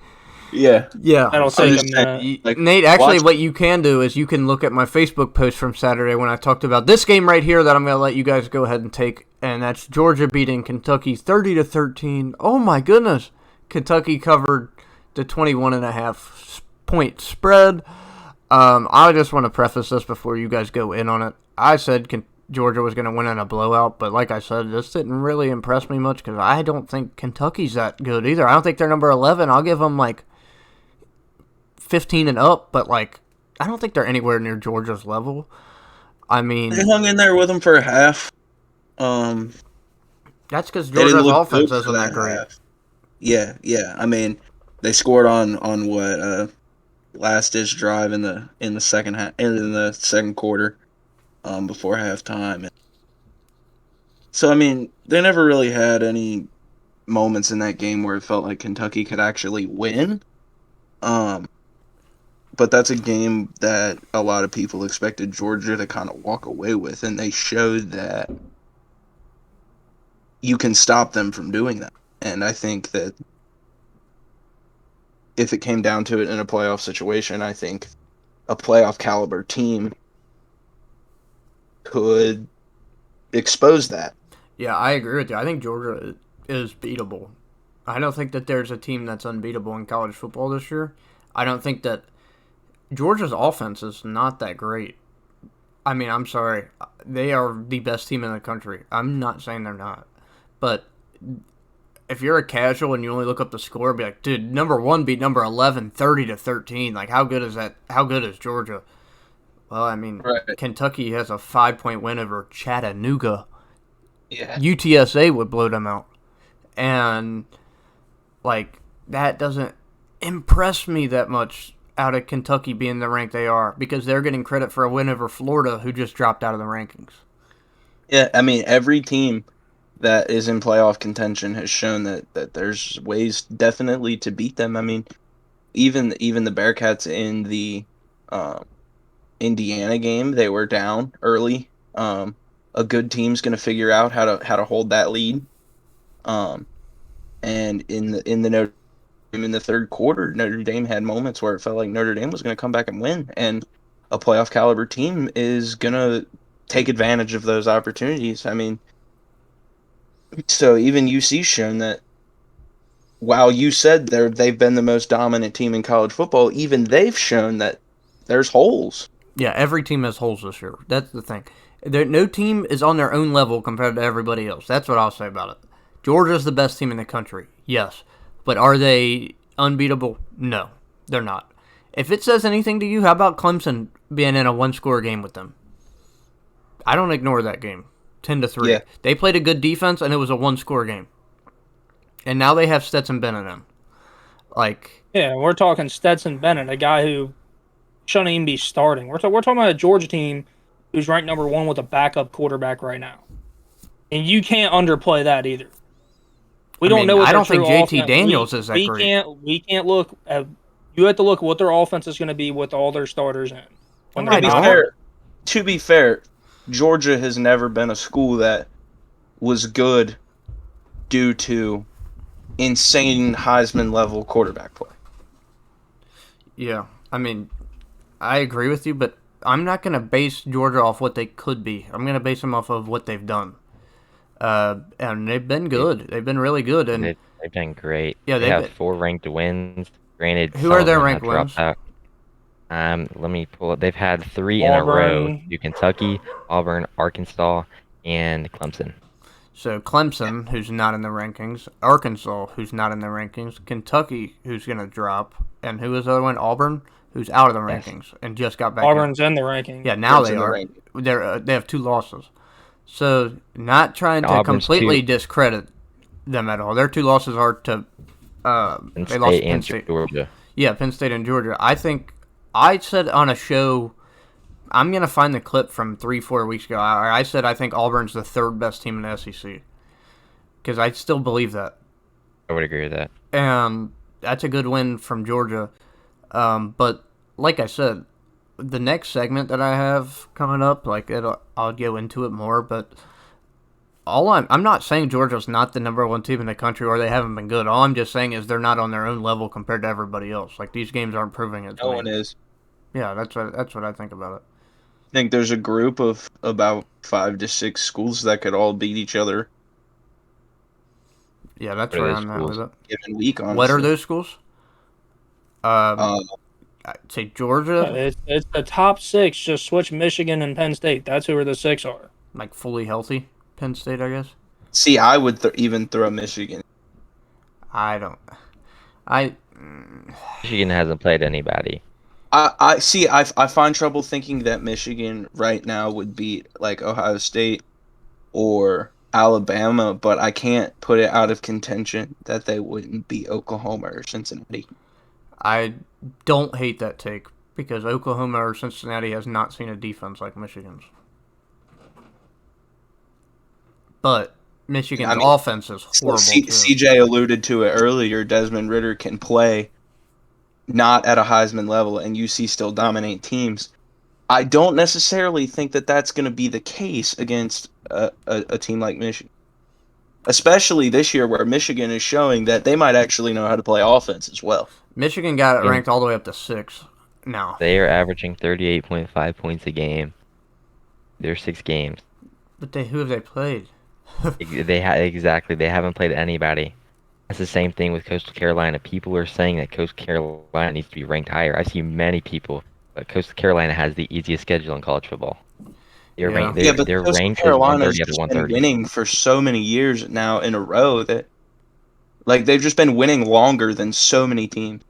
Yeah. That'll take a minute. Nate, actually, what you can do is you can look at my Facebook post from Saturday when I talked about this game right here that I'm going to let you guys go ahead and take, and that's Georgia beating Kentucky 30-13. Oh, my goodness. Kentucky covered the 21.5 point spread. I just want to preface this before you guys go in on it. I said Georgia was going to win in a blowout, but like I said, this didn't really impress me much because I don't think Kentucky's that good either. I don't think they're number 11. I'll give them 15 and up, but I don't think they're anywhere near Georgia's level. I mean, they hung in there with them for a half. That's because Georgia's offense isn't that great. Half. Yeah. I mean, they scored on what last-ditch drive in the second half, in the second quarter, before halftime. So I mean, they never really had any moments in that game where it felt like Kentucky could actually win. But that's a game that a lot of people expected Georgia to kind of walk away with, and they showed that you can stop them from doing that. And I think that if it came down to it in a playoff situation, I think a playoff caliber team could expose that. Yeah, I agree with you. I think Georgia is beatable. I don't think that there's a team that's unbeatable in college football this year. I don't think that Georgia's offense is not that great. I mean, I'm sorry. They are the best team in the country. I'm not saying they're not. But if you're a casual and you only look up the score and be like, dude, number 1 beat number 11 30-13. How good is that? How good is Georgia? Well, I mean, right. Kentucky has a 5-point win over Chattanooga. Yeah. UTSA would blow them out. And, that doesn't impress me that much out of Kentucky being the rank they are, because they're getting credit for a win over Florida, who just dropped out of the rankings. Yeah, I mean, every team that is in playoff contention has shown that there's ways definitely to beat them. I mean, even the Bearcats in the Indiana game, they were down early. A good team's going to figure out how to hold that lead. And in the Notre Dame in the third quarter, Notre Dame had moments where it felt like Notre Dame was going to come back and win, and a playoff caliber team is going to take advantage of those opportunities. I mean, so even UC's shown that while you said they've been the most dominant team in college football, even they've shown that there's holes. Yeah, every team has holes this year. That's the thing. No team is on their own level compared to everybody else. That's what I'll say about it. Georgia's the best team in the country, yes. But are they unbeatable? No, they're not. If it says anything to you, how about Clemson being in a one-score game with them? I don't ignore that game. 10-3. Yeah. They played a good defense, and it was a one-score game. And now they have Stetson Bennett in. Yeah, we're talking Stetson Bennett, a guy who shouldn't even be starting. We're talking about a Georgia team who's ranked number 1 with a backup quarterback right now. And you can't underplay that either. We don't know what I don't think their JT Daniels is that great. We can't look at. You have to look at what their offense is going to be with all their starters in. To be fair, Georgia has never been a school that was good due to insane Heisman level quarterback play. Yeah, I mean, I agree with you, but I'm not going to base Georgia off what they could be. I'm going to base them off of what they've done. And they've been good. They've been really good. And they've done great. Yeah, they have 4 ranked wins. Granted, who are their ranked wins? Let me pull up. They've had 3 Auburn. in a row: to Kentucky, Auburn, Arkansas, and Clemson. So Clemson, who's not in the rankings, Arkansas, who's not in the rankings, Kentucky, who's going to drop, and who is the other one? Auburn, who's out of the rankings and just got back. Auburn's in the rankings. Yeah, now they are. They have 2 losses. So not trying to Auburn's completely discredit them at all. Their 2 losses are to they lost to Penn State. Georgia. Yeah, Penn State and Georgia. I think I said on a show, I'm going to find the clip from 3-4 weeks ago. I said I think Auburn's the 3rd best team in the SEC. Because I still believe that. I would agree with that. And that's a good win from Georgia. But like I said, the next segment that I have coming up, I'll go into it more, but I'm not saying Georgia's not the number 1 team in the country or they haven't been good. All I'm just saying is they're not on their own level compared to everybody else. Like, these games aren't proving it. No one is. Yeah, that's what I think about it. I think there's a group of about 5 to 6 schools that could all beat each other. Yeah, that's where I'm at with it. Given week, honestly. What are those schools? I'd say Georgia. It's the top 6. Just switch Michigan and Penn State. That's who the 6 are. Like fully healthy Penn State, I guess. See, I would even throw Michigan. I don't. Michigan hasn't played anybody. I see. I find trouble thinking that Michigan right now would beat like Ohio State or Alabama, but I can't put it out of contention that they wouldn't beat Oklahoma or Cincinnati. I don't hate that take because Oklahoma or Cincinnati has not seen a defense like Michigan's. But Michigan's offense is horrible. CJ alluded to it earlier. Desmond Ridder can play not at a Heisman level, and UC still dominate teams. I don't necessarily think that that's going to be the case against a team like Michigan. Especially this year where Michigan is showing that they might actually know how to play offense as well. Michigan got it ranked all the way up to 6 now. They are averaging 38.5 points a game. They're 6 games. But who have they played? They haven't played anybody. That's the same thing with Coastal Carolina. People are saying that Coastal Carolina needs to be ranked higher. I see many people, but Coastal Carolina has the easiest schedule in college football. They're ranked as 130 out of 130. Been winning for so many years now in a row that, like, they've just been winning longer than so many teams.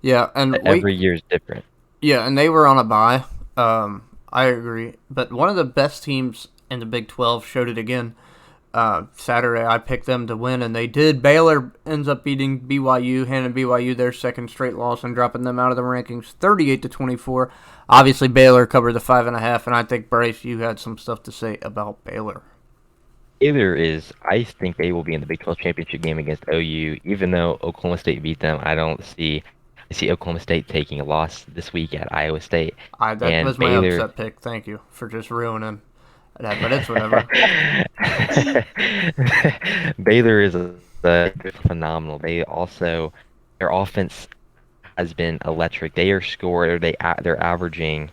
Yeah, and every year is different. Yeah, and they were on a bye. I agree, but one of the best teams in the Big 12 showed it again. Saturday, I picked them to win, and they did. Baylor ends up beating BYU, handing BYU their second straight loss and dropping them out of the rankings 38-24. Obviously, Baylor covered the 5.5, and I think, Bryce, you had some stuff to say about Baylor. I think they will be in the Big 12 championship game against OU, even though Oklahoma State beat them. I see Oklahoma State taking a loss this week at Iowa State. That was my upset pick. Thank you for just ruining that, but it's whatever. Baylor is phenomenal. Their offense has been electric. They're averaging,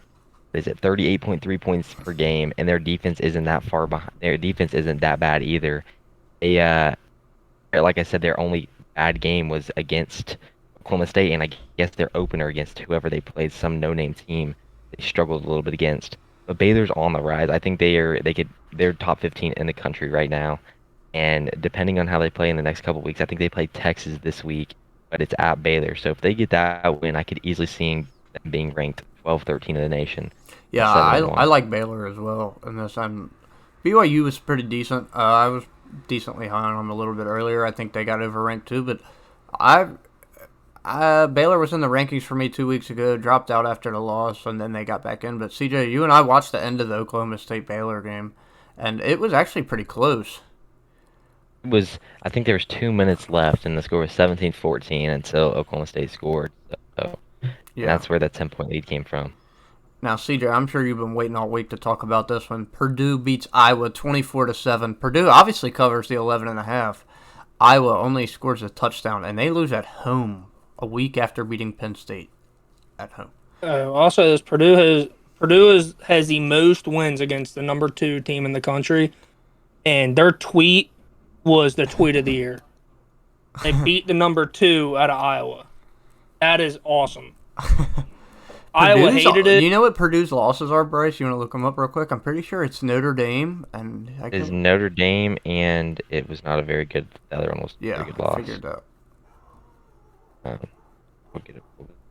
is it 38.3 points per game, and their defense isn't that far behind. Their defense isn't that bad either. Like I said, their only bad game was against Oklahoma State, and I guess their opener against whoever they played, some no-name team, they struggled a little bit against. But Baylor's on the rise. I think they're top 15 in the country right now, and depending on how they play in the next couple weeks, I think they play Texas this week, but it's at Baylor. So if they get that win, I could easily see them being ranked 12-13 in the nation. Yeah, I like Baylor as well in this. BYU was pretty decent. I was decently high on them a little bit earlier. I think they got overranked too, but Baylor was in the rankings for me 2 weeks ago, dropped out after the loss, and then they got back in. But CJ, you and I watched the end of the Oklahoma State-Baylor game, and it was actually pretty close. I think there was 2 minutes left, and the score was 17-14 until Oklahoma State scored. So Yeah. that's where that 10-point lead came from. Now, CJ, I'm sure you've been waiting all week to talk about this one. Purdue beats Iowa 24-7. Purdue obviously covers the 11.5. Iowa only scores a touchdown, and they lose at home a week after beating Penn State at home. Also, Purdue has the most wins against the number 2 team in the country, and their tweet was the tweet of the year. They beat the number 2 out of Iowa. That is awesome. Iowa hated it. You know what Purdue's losses are, Bryce? You want to look them up real quick? I'm pretty sure it's Notre Dame. It is Notre Dame, and it was not a very good. The other one was a very good loss. I figured that. We'll get it.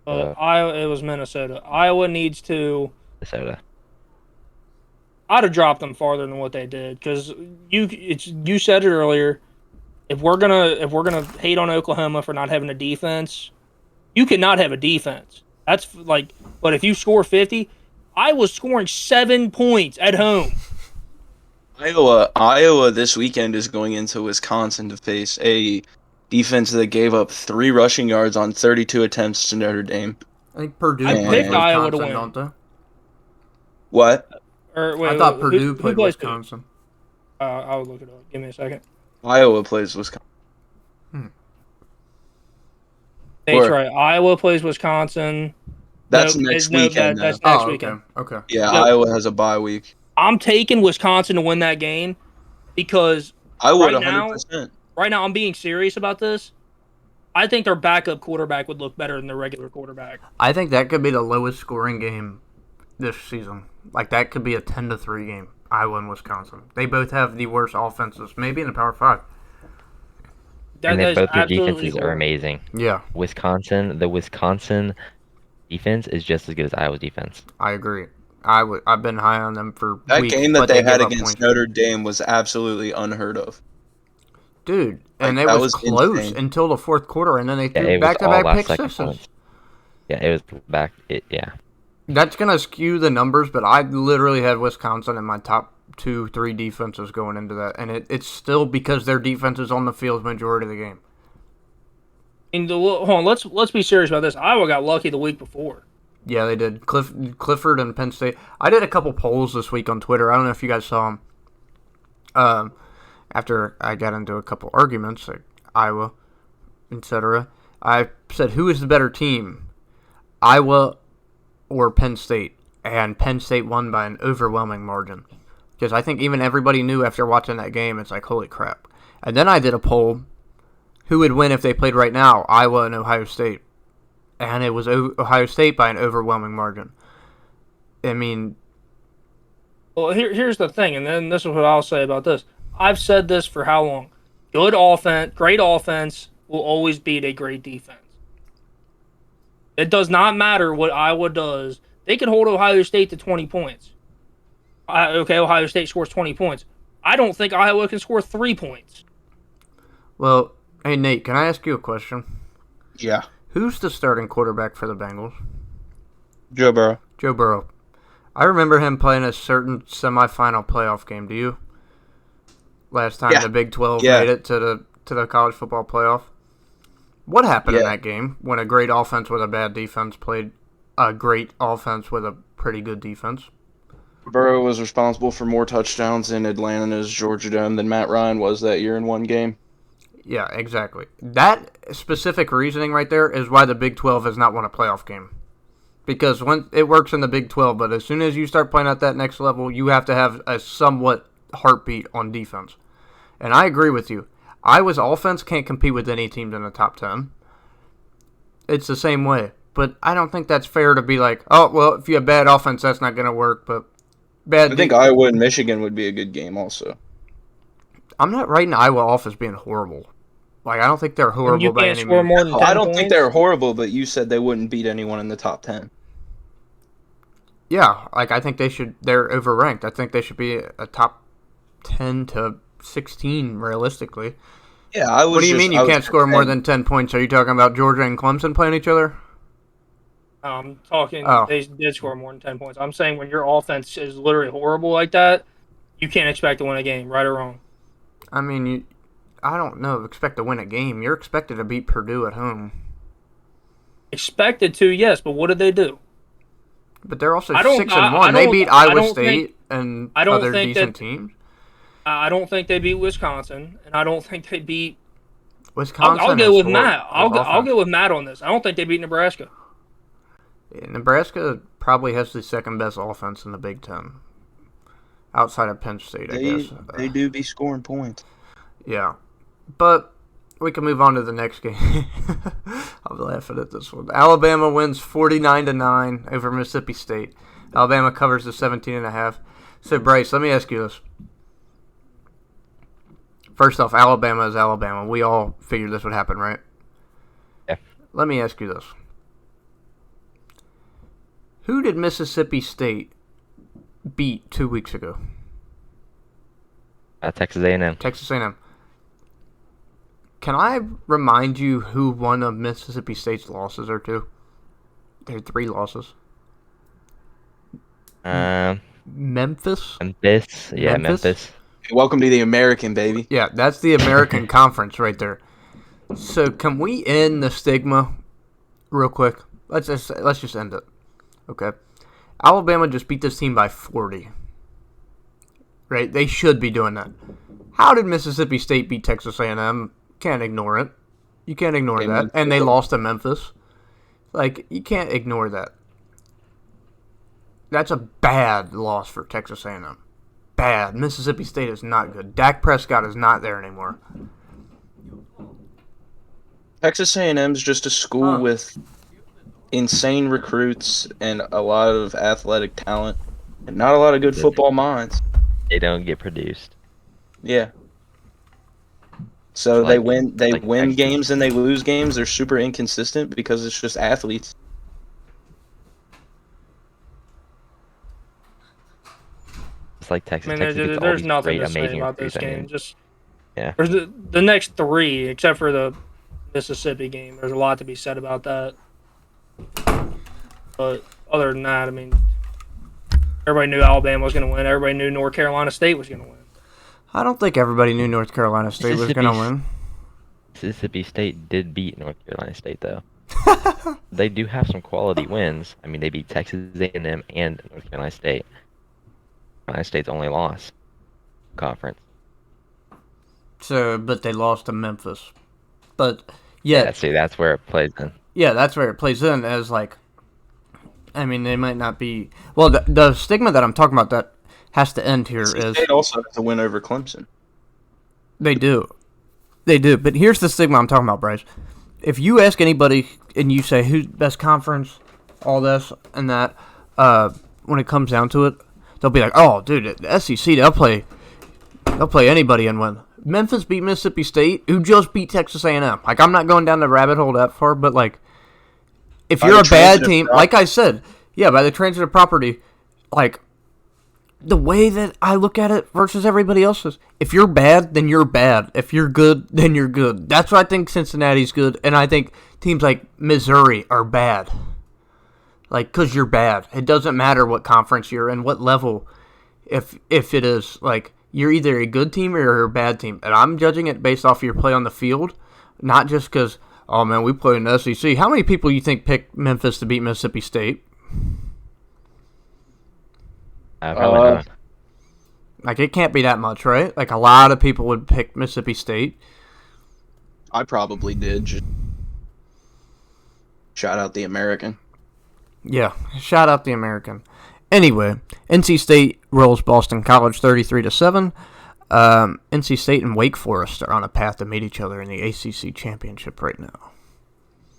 Iowa, it was Minnesota. Iowa needs to. Minnesota. I'd have dropped them farther than what they did because you said it earlier. If we're gonna hate on Oklahoma for not having a defense, you cannot have a defense. That's like, but if you score 50, I was scoring 7 points at home. Iowa this weekend is going into Wisconsin to face a defense that gave up 3 rushing yards on 32 attempts to Notre Dame. I think Purdue picked Iowa to win. Don't they? What? I thought Purdue played Wisconsin. I'll look it up. Give me a second. Iowa plays Wisconsin. That's right. Iowa plays Wisconsin. That's next weekend. That's next weekend. Okay. Yeah, Iowa has a bye week. I'm taking Wisconsin to win that game because I would 100%. Right now, I'm being serious about this. I think their backup quarterback would look better than their regular quarterback. I think that could be the lowest scoring game this season. Like, that could be a 10-3 game, Iowa and Wisconsin. They both have the worst offenses, maybe in the Power 5. And both their defenses are amazing. Yeah. The Wisconsin defense is just as good as Iowa's defense. I agree. I've been high on them for that weeks, game that they had against Notre Dame was absolutely unheard of. Dude, and it was close insane. Until the fourth quarter, and then they threw back-to-back pick sixes. Yeah, it was back. Yeah. That's going to skew the numbers, but I literally had Wisconsin in my top 2-3 defenses going into that, and it's still because their defense is on the field majority of the game. And hold on, let's be serious about this. Iowa got lucky the week before. Yeah, they did. Clifford and Penn State. I did a couple polls this week on Twitter. I don't know if you guys saw them. After I got into a couple arguments, like Iowa, etc., I said, who is the better team, Iowa or Penn State? And Penn State won by an overwhelming margin. Because I think even everybody knew after watching that game, it's like, holy crap. And then I did a poll, who would win if they played right now, Iowa and Ohio State? And it was Ohio State by an overwhelming margin. I mean... Well, here's the thing, and then this is what I'll say about this. I've said this for how long? Good offense, great offense will always beat a great defense. It does not matter what Iowa does. They could hold Ohio State to 20 points. Okay, Ohio State scores 20 points. I don't think Iowa can score 3 points. Well, hey, Nate, can I ask you a question? Yeah. Who's the starting quarterback for the Bengals? Joe Burrow. Joe Burrow. I remember him playing a certain semifinal playoff game. Do you? Last time the Big 12 made it to the college football playoff. What happened in that game when a great offense with a bad defense played a great offense with a pretty good defense? Burrow was responsible for more touchdowns in Atlanta's Georgia Dome than Matt Ryan was that year in one game. Yeah, exactly. That specific reasoning right there is why the Big 12 has not won a playoff game. Because when it works in the Big 12, but as soon as you start playing at that next level, you have to have a somewhat heartbeat on defense. And I agree with you. Iowa's offense can't compete with any teams in the top 10. It's the same way. But I don't think that's fair to be like, oh, well, if you have bad offense, that's not going to work. But I think Iowa and Michigan would be a good game also. I'm not writing Iowa off as being horrible. Like, I don't think they're horrible by any score means. more than 10 I don't points? think they're horrible, but you said they wouldn't beat anyone in the top 10. Yeah, like I think they're overranked. I think they should be a top 10 to 16 realistically. Yeah, What do you mean you can't score more than 10 points? Are you talking about Georgia and Clemson playing each other? I'm talking they did score more than 10 points. I'm saying when your offense is literally horrible like that, you can't expect to win a game, right or wrong. I mean, I don't know. Expect to win a game. You're expected to beat Purdue at home. Expected to, yes, but what did they do? But they're also 6-1. They beat Iowa State and other decent teams. I don't think they beat Wisconsin, and I don't think they beat Wisconsin. I'll go with Matt. I'll go with Matt on this. I don't think they beat Nebraska. Yeah, Nebraska probably has the second best offense in the Big Ten, outside of Penn State. I guess they do be scoring points. Yeah, but we can move on to the next game. I'm laughing at this one. Alabama wins 49-9 over Mississippi State. Alabama covers the 17.5. So Bryce, let me ask you this. First off, Alabama is Alabama. We all figured this would happen, right? Yeah. Let me ask you this. Who did Mississippi State beat 2 weeks ago? Texas A&M. Texas A&M. Can I remind you who one of Mississippi State's losses are to? There are 3 losses. Memphis? Memphis. Yeah, Memphis. Welcome to the American, baby. Yeah, that's the American Conference right there. So can we end the stigma real quick? Let's just end it. Okay. Alabama just beat this team by 40. Right? They should be doing that. How did Mississippi State beat Texas A&M? Can't ignore it. You can't ignore that. And they lost to Memphis. Like, you can't ignore that. That's a bad loss for Texas A&M. Bad. Mississippi State is not good. Dak Prescott is not there anymore. Texas A&M is just a school with insane recruits and a lot of athletic talent and not a lot of good football minds. They don't get produced. Yeah. So they win games and they lose games. They're super inconsistent because it's just athletes. It's like Texas. I mean, Texas there's nothing to say about this game. There's the next 3, except for the Mississippi game. There's a lot to be said about that. But other than that, I mean, everybody knew Alabama was going to win. Everybody knew North Carolina State was going to win. I don't think everybody knew North Carolina State was going to win. Mississippi State did beat North Carolina State, though. They do have some quality wins. I mean, they beat Texas A&M and North Carolina State. Carolina State's only loss conference. So, but they lost to Memphis. But yeah, see, that's where it plays in. Yeah, that's where it plays in as like. I mean, they might not be. Well, the stigma that I'm talking about that has to end here is. State also has to win over Clemson. They do. But here's the stigma I'm talking about, Bryce. If you ask anybody and you say who's best conference, all this and that, when it comes down to it, they'll be like, "Oh, dude, the SEC, they'll play anybody and win." Memphis beat Mississippi State, who just beat Texas A&M. Like, I'm not going down the rabbit hole that far, but like, if you're a bad team, like I said, yeah, by the transitive property, like, the way that I look at it versus everybody else's, if you're bad, then you're bad. If you're good, then you're good. That's why I think Cincinnati's good, and I think teams like Missouri are bad. Like, because you're bad. It doesn't matter what conference you're in, what level. If it is, like, you're either a good team or you're a bad team. And I'm judging it based off your play on the field, not just because, oh, man, we play in the SEC. How many people you think picked Memphis to beat Mississippi State? Probably not. Like, it can't be that much, right? Like, a lot of people would pick Mississippi State. I probably did. Just shout out the American. Yeah, shout out the American. Anyway, NC State rolls Boston College 33-7. NC State and Wake Forest are on a path to meet each other in the ACC championship right now.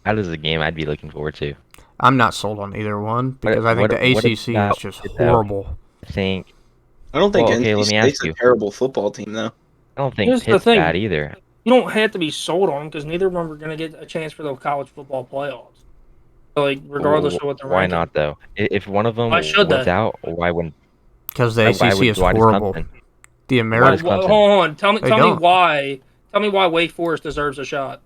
That is a game I'd be looking forward to. I'm not sold on either one because I think the ACC is just horrible. I think. I don't think Well, okay, NC let me State's ask you. a terrible football team, though. I don't think Here's the Pitt's thing. bad either. You don't have to be sold on them because neither of them are going to get a chance for the college football playoffs. So, like, regardless of what they're Why ranking. not though? If one of them Why was should they? out, why wouldn't? Because the Why ACC is why does horrible. Clemson- The Why American. does Clemson? Hold on. Tell me don't. why. Tell me why Wake Forest deserves a shot.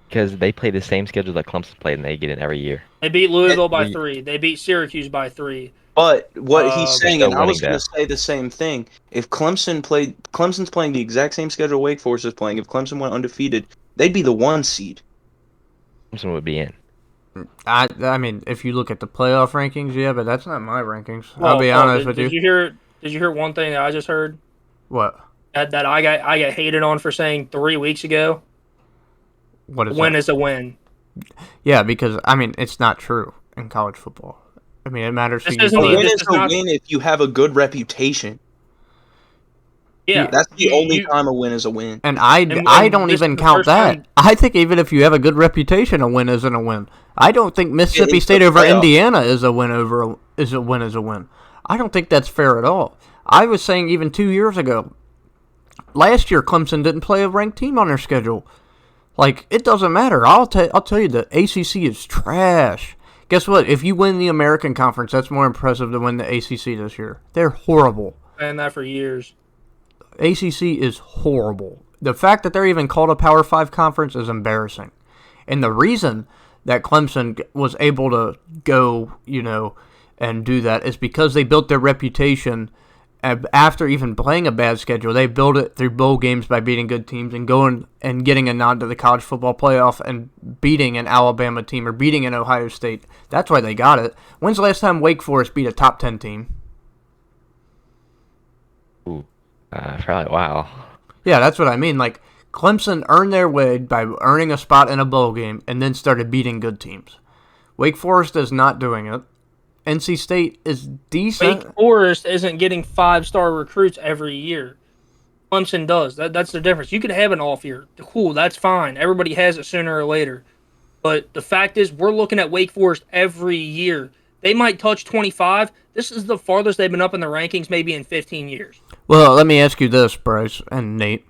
Because they play the same schedule that Clemson played, and they get in every year. They beat Louisville by we- 3. They beat Syracuse by 3. But what he's saying, still and I was winning, going to say the same thing. If Clemson's playing the exact same schedule Wake Forest is playing. If Clemson went undefeated, they'd be the 1 seed. Clemson would be in. I mean, if you look at the playoff rankings, yeah, but that's not my rankings. I'll be honest with you. Did you hear one thing that I just heard? What? That I got hated on for saying 3 weeks ago. What is A win that? is a win. Yeah, because, I mean, it's not true in college football. I mean, it matters who This you isn't A play. the- win this is is a not- win if you have a good reputation. Yeah, That's the only you- time a win is a win. And I And don't this even is the count first that. time- I think even if you have a good reputation, a win isn't a win. I don't think Mississippi it's State the over playoffs. Indiana is a win is a win. I don't think that's fair at all. I was saying even 2 years ago. Last year, Clemson didn't play a ranked team on their schedule. Like, it doesn't matter. I'll tell you, the ACC is trash. Guess what? If you win the American Conference, that's more impressive than win the ACC this year. They're horrible. and that for years. ACC is horrible. The fact that they're even called a Power 5 conference is embarrassing. And the reason that Clemson was able to go, and do that is because they built their reputation after even playing a bad schedule. They built it through bowl games by beating good teams and going and getting a nod to the college football playoff and beating an Alabama team or beating an Ohio State. That's why they got it. When's the last time Wake Forest beat a top 10 team? Ooh, probably wow. Yeah, that's what I mean. Like, Clemson earned their way by earning a spot in a bowl game and then started beating good teams. Wake Forest is not doing it. NC State is decent. Wake Forest isn't getting 5-star recruits every year. Clemson does. That's the difference. You could have an off year. Cool, that's fine. Everybody has it sooner or later. But the fact is, we're looking at Wake Forest every year. They might touch 25. This is the farthest they've been up in the rankings maybe in 15 years. Well, let me ask you this, Bryce and Nate.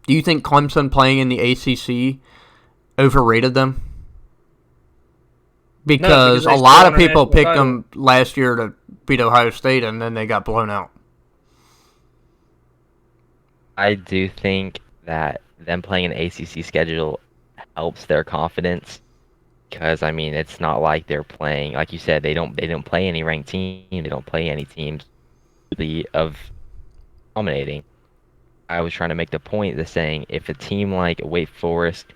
Do you think Clemson playing in the ACC overrated them? Because they a lot still of won a people national picked title. them last year to beat Ohio State, and then they got blown out. I do think that them playing an ACC schedule helps their confidence because I mean it's not like they're playing like you said they don't play any ranked team, they don't play any teams of dominating. I was trying to make the point that saying if a team like Wake Forest,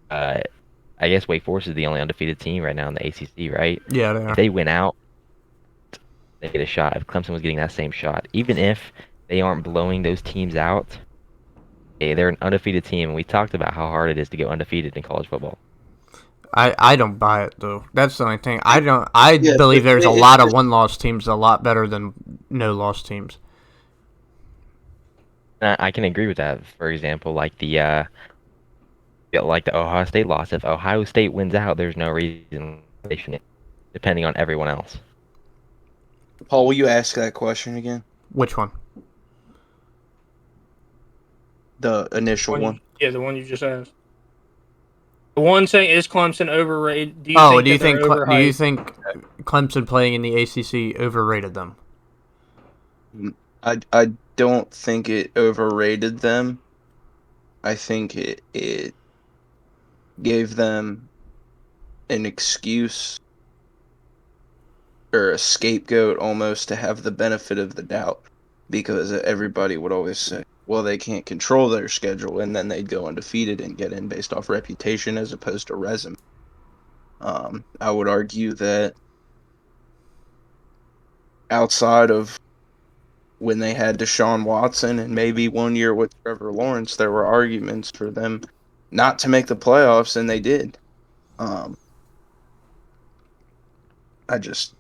I guess Wake Forest is the only undefeated team right now in the ACC, right? Yeah, they are. If they win out, they get a shot. If Clemson was getting that same shot, even if they aren't blowing those teams out, they're an undefeated team, and we talked about how hard it is to go undefeated in college football. I don't buy it though. That's the only thing. I Yeah, believe but there's a it's lot of just- one-loss teams a lot better than no-loss teams. I can agree with that. For example, like the Ohio State loss. If Ohio State wins out, there's no reason they shouldn't, depending on everyone else. Paul, will you ask that question again? Which one? The initial one. Yeah, the one you just asked. The one saying is Clemson overrated. Do you think that they're do you overhyped? think Clemson playing in the ACC overrated them? I don't think it overrated them. I think it gave them an excuse or a scapegoat almost to have the benefit of the doubt, because everybody would always say, well, they can't control their schedule, and then they'd go undefeated and get in based off reputation as opposed to resume. I would argue that outside of when they had Deshaun Watson and maybe one year with Trevor Lawrence, there were arguments for them not to make the playoffs, and they did. I just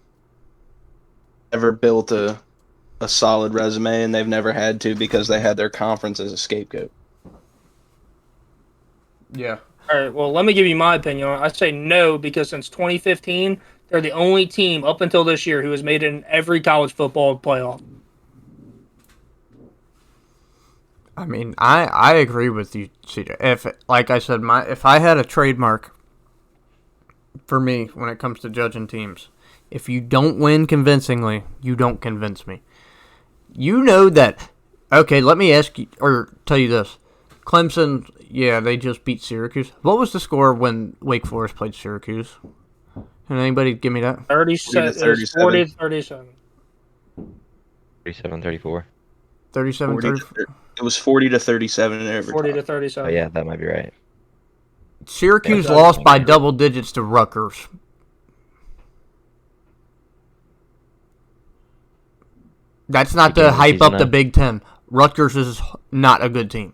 never built a solid resume, and they've never had to because they had their conference as a scapegoat. Yeah. All right, well, let me give you my opinion on it. I say no because since 2015, they're the only team up until this year who has made it in every college football playoff. I mean, I agree with you, CJ. If, like I said, if I had a trademark for me when it comes to judging teams, if you don't win convincingly, you don't convince me. You know that. Okay, let me ask you or tell you this: Clemson, yeah, they just beat Syracuse. What was the score when Wake Forest played Syracuse? Can anybody give me that? 37. 40 to 37. 37-34. 37 It was 40 to 37 in overtime. 40 to Oh 37. yeah, that might be right. Syracuse Yeah, lost by double digits to Rutgers. That's not to hype up the Big Ten. Rutgers is not a good team.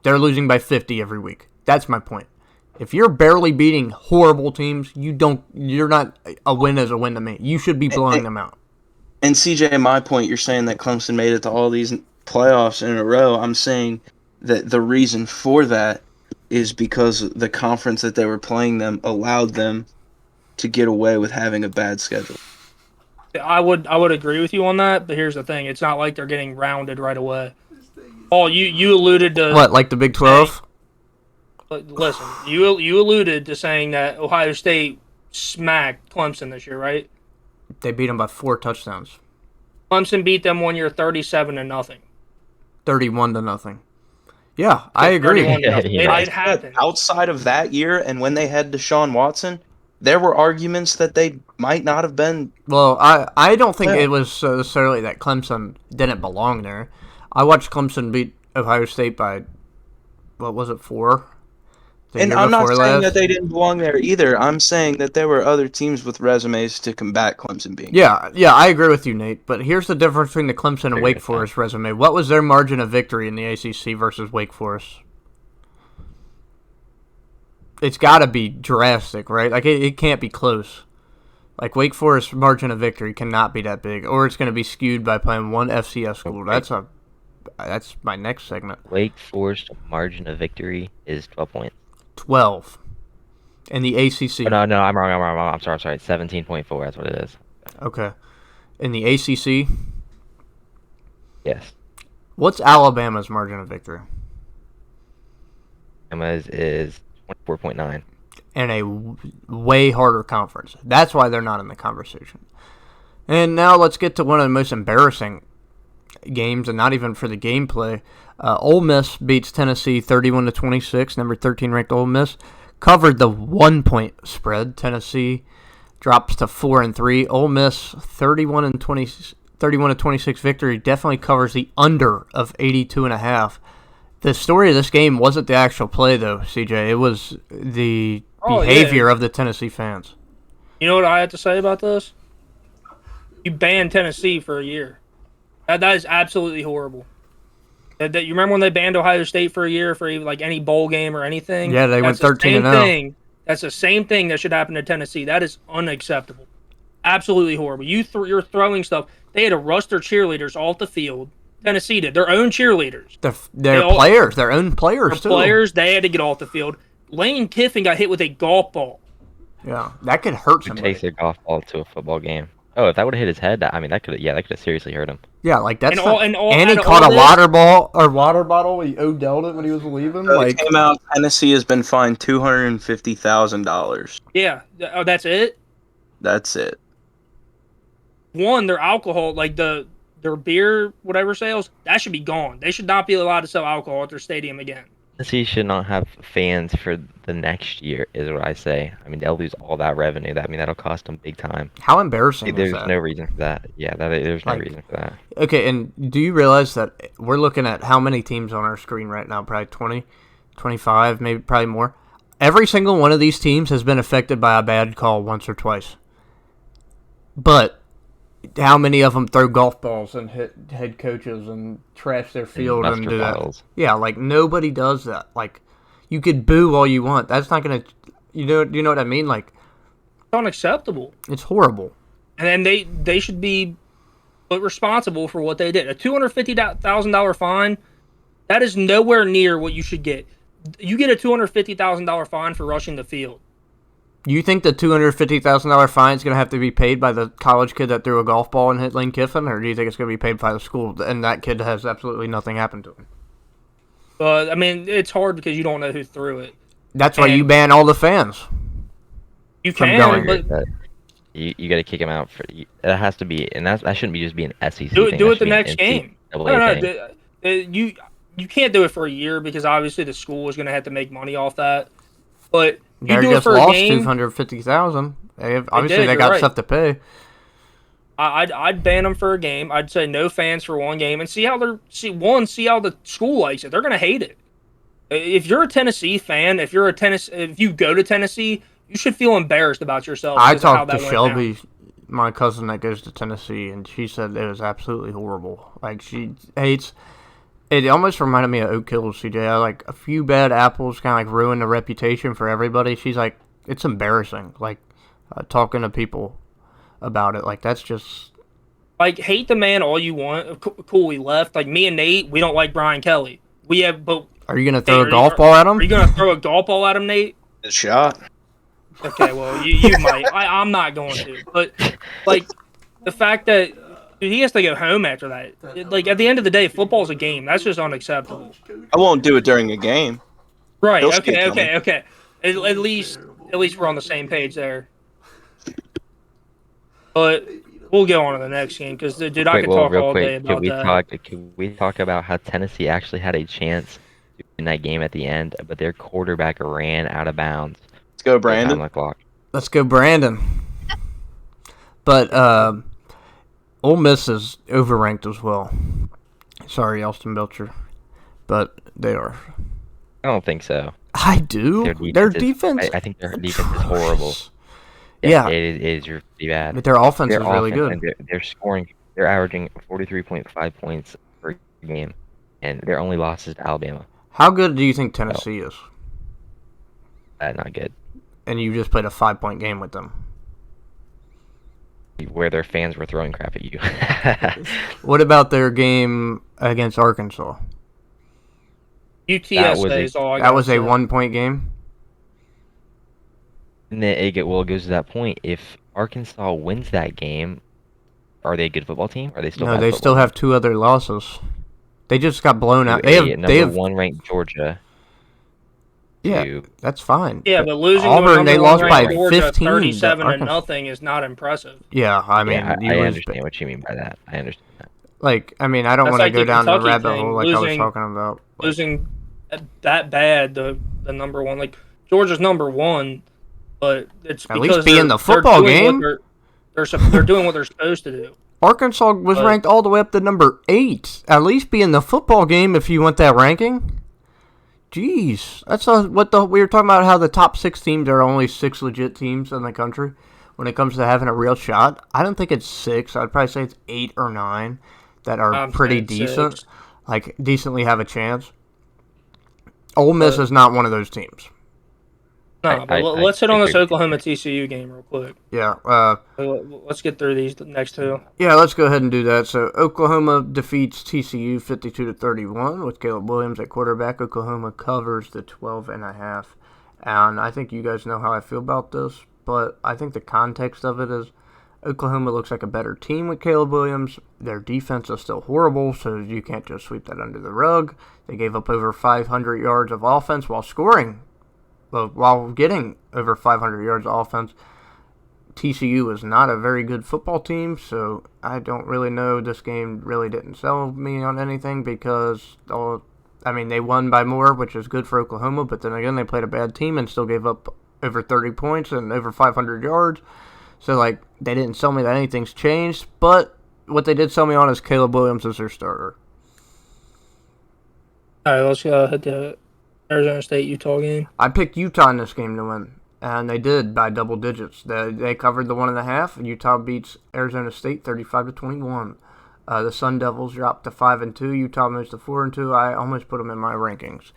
They're losing by 50 every week. That's my point. If you're barely beating horrible teams, you're not a win as a win to me. You should be blowing them out. And CJ, my point, you're saying that Clemson made it to all these playoffs in a row. I'm saying that the reason for that is because the conference that they were playing them allowed them to get away with having a bad schedule. I would agree with you on that, but here's the thing: it's not like they're getting rounded right away. Paul, you alluded to What, like the Big 12? Listen, you alluded to saying that Ohio State smacked Clemson this year, right? They beat them by 4 touchdowns. Clemson beat them 1 year 37-0. 31-0. Yeah, I agree. 31-0. It happened. Outside of that year and when they had Deshaun Watson, there were arguments that they might not have been. Well, I don't think it was necessarily that Clemson didn't belong there. I watched Clemson beat Ohio State by, what was it, 4? And I'm not saying that they didn't belong there either. I'm saying that there were other teams with resumes to combat Clemson being. Yeah, I agree with you, Nate. But here's the difference between the Clemson and Wake Forest resume. What was their margin of victory in the ACC versus Wake Forest? It's got to be drastic, right? Like, it can't be close. Like, Wake Forest's margin of victory cannot be that big, or it's going to be skewed by playing one FCS school. That's my next segment. Wake Forest margin of victory is 12 points. 12. In the ACC. Oh, no, I'm wrong. I'm sorry. 17.4, that's what it is. Okay. In the ACC? Yes. What's Alabama's margin of victory? Alabama's is 24.9. And a way harder conference. That's why they're not in the conversation. And now let's get to one of the most embarrassing games, and not even for the gameplay. Ole Miss beats Tennessee 31-26. Number 13 ranked Ole Miss covered the 1-point spread. Tennessee drops to 4-3. Ole Miss 31-26 victory definitely covers the under of 82.5. The story of this game wasn't the actual play, though, CJ. It was the behavior of the Tennessee fans. You know what I have to say about this? You banned Tennessee for a year. That is absolutely horrible. You remember when they banned Ohio State for a year for like any bowl game or anything? Yeah, they went 13-0. That's the same thing that should happen to Tennessee. That is unacceptable. Absolutely horrible. You're throwing stuff. They had to rush their cheerleaders off the field. Tennessee did. Their own cheerleaders. Their players. Their own players, too. Players, they had to get off the field. Lane Kiffin got hit with a golf ball. Yeah, that could hurt somebody. Who takes their golf ball to a football game? Oh, if that would have hit his head, that could have seriously hurt him. Yeah, like that's and he caught a water bottle. He Odell'd it when he was leaving. It came out. Tennessee has been fined $250,000. Yeah, that's it. That's it. One, their alcohol, like the their beer, whatever sales, that should be gone. They should not be allowed to sell alcohol at their stadium again. Tennessee should not have fans for the next year, is what I say. I mean, they'll lose all that revenue. That'll cost them big time. How embarrassing is There's that? no reason for that. Yeah, there's no Like- reason for that. Okay, and do you realize that we're looking at how many teams on our screen right now? Probably 20, 25, maybe probably more. Every single one of these teams has been affected by a bad call once or twice. But how many of them throw golf balls and hit head coaches and trash their field and Duster do that? bottles. Yeah, like nobody does that. Like you could boo all you want. That's not gonna. You know what I mean? Like It's unacceptable. it's horrible. And then they should be put responsible for what they did. A $250,000 fine, that is nowhere near what you should get. You get a $250,000 fine for rushing the field. You think the $250,000 fine is going to have to be paid by the college kid that threw a golf ball and hit Lane Kiffin, or do you think it's going to be paid by the school and that kid has absolutely nothing happen to him? But I mean, it's hard because you don't know who threw it. That's why And- you ban all the fans. You From can, going. but But you got to kick him out. It has to be, and that shouldn't be just be an SEC do thing. it That the should be an next game. NCAA thing. You can't do it for a year because obviously the school is going to have to make money off that. But you They do it just for a lost game. $250,000. Obviously, did, they you're got right. stuff to pay. I'd ban them for a game. I'd say no fans for one game and see how the school likes it. They're gonna hate it. If you're a Tennessee fan, if you go to Tennessee, you should feel embarrassed about yourself. I because of how talked to that went Shelby, down. my cousin that goes to Tennessee, and she said it was absolutely horrible. Like, she hates... It almost reminded me of Oak Hill, CJ. Like, a few bad apples kind of like ruin the reputation for everybody. She's like, it's embarrassing. Like, talking to people about it. Like, that's just... Like, hate the man all you want. Cool, we left. Like, me and Nate, we don't like Brian Kelly. But Are you going to throw Nate, a golf ball at him? Are you gonna throw a golf ball at him, Nate? It's shot. Okay, well, you might. I'm not going to. But, like, the fact that he has to go home after that. Like, at the end of the day, football's a game. That's just unacceptable. I won't do it during a game. Right, He'll skip okay. At least we're on the same page there. But we'll go on to the next game, because, dude, I Wait, could well, talk real all quick, day about that. Can we talk about how Tennessee actually had a chance to win that game at the end, but their quarterback ran out of bounds? Let's go, Time Brandon. the clock. Let's go, Brandon. But Ole Miss is overranked as well. Sorry, Austin Belcher, but they are. I don't think so. I do. Their defense. I think their defense is horrible. Yeah. It is pretty bad. But their offense Their is really offense, good. and they're scoring. They're averaging 43.5 points per game, and their only loss is to Alabama. How good do you think Tennessee is? Not good. And you just played a 5-point game with them. Where their fans were throwing crap at you. What about their game against Arkansas? UTSA is all I got. That was to a say. 1-point game? And then it goes to that point. If Arkansas wins that game, are they a good football team? Are they still? No, bad they football still team? have 2 other losses. They just got blown out. They Number have one ranked Georgia. Yeah, to- that's fine. Yeah, but losing Auburn, to a they number lost one by ranked Georgia 15 to 37 to Arkansas. nothing is not impressive. Yeah, I mean, yeah, you I lose- understand what you mean by that. I understand that. Like, I mean, I don't That's want to like go the down the Kentucky rabbit thing, hole like I was losing- talking about. Losing that bad, the number one, like Georgia's number one, but it's At because least be in the they're football doing what game. They're doing what they're supposed to do. Arkansas was But- ranked all the way up to number 8. At least be in the football game if you want that ranking. Jeez, that's we were talking about how the top 6 teams are only 6 legit teams in the country when it comes to having a real shot. I don't think it's 6. I'd probably say it's 8 or 9 that are I'm pretty saying decent, 6. like decently have a chance. Ole Miss is not one of those teams. No, but let's hit on this Oklahoma TCU game real quick. Yeah, Let's get through these next 2. Yeah, let's go ahead and do that. So Oklahoma defeats TCU 52-31 with Caleb Williams at quarterback. Oklahoma covers the 12.5. And I think you guys know how I feel about this, but I think the context of it is Oklahoma looks like a better team with Caleb Williams. Their defense is still horrible, so you can't just sweep that under the rug. They gave up over 500 yards of offense while getting over 500 yards of offense. TCU is not a very good football team, so I don't really know. This game really didn't sell me on anything because, they won by more, which is good for Oklahoma, but then again, they played a bad team and still gave up over 30 points and over 500 yards. So, they didn't sell me that anything's changed, but what they did sell me on is Caleb Williams as their starter. All right, let's go hit the Arizona State-Utah game. I picked Utah in this game to win, and they did by double digits. They covered the 1.5. Utah beats Arizona State 35-21. The Sun Devils dropped to 5-2. Utah moves to 4-2. I almost put them in my rankings.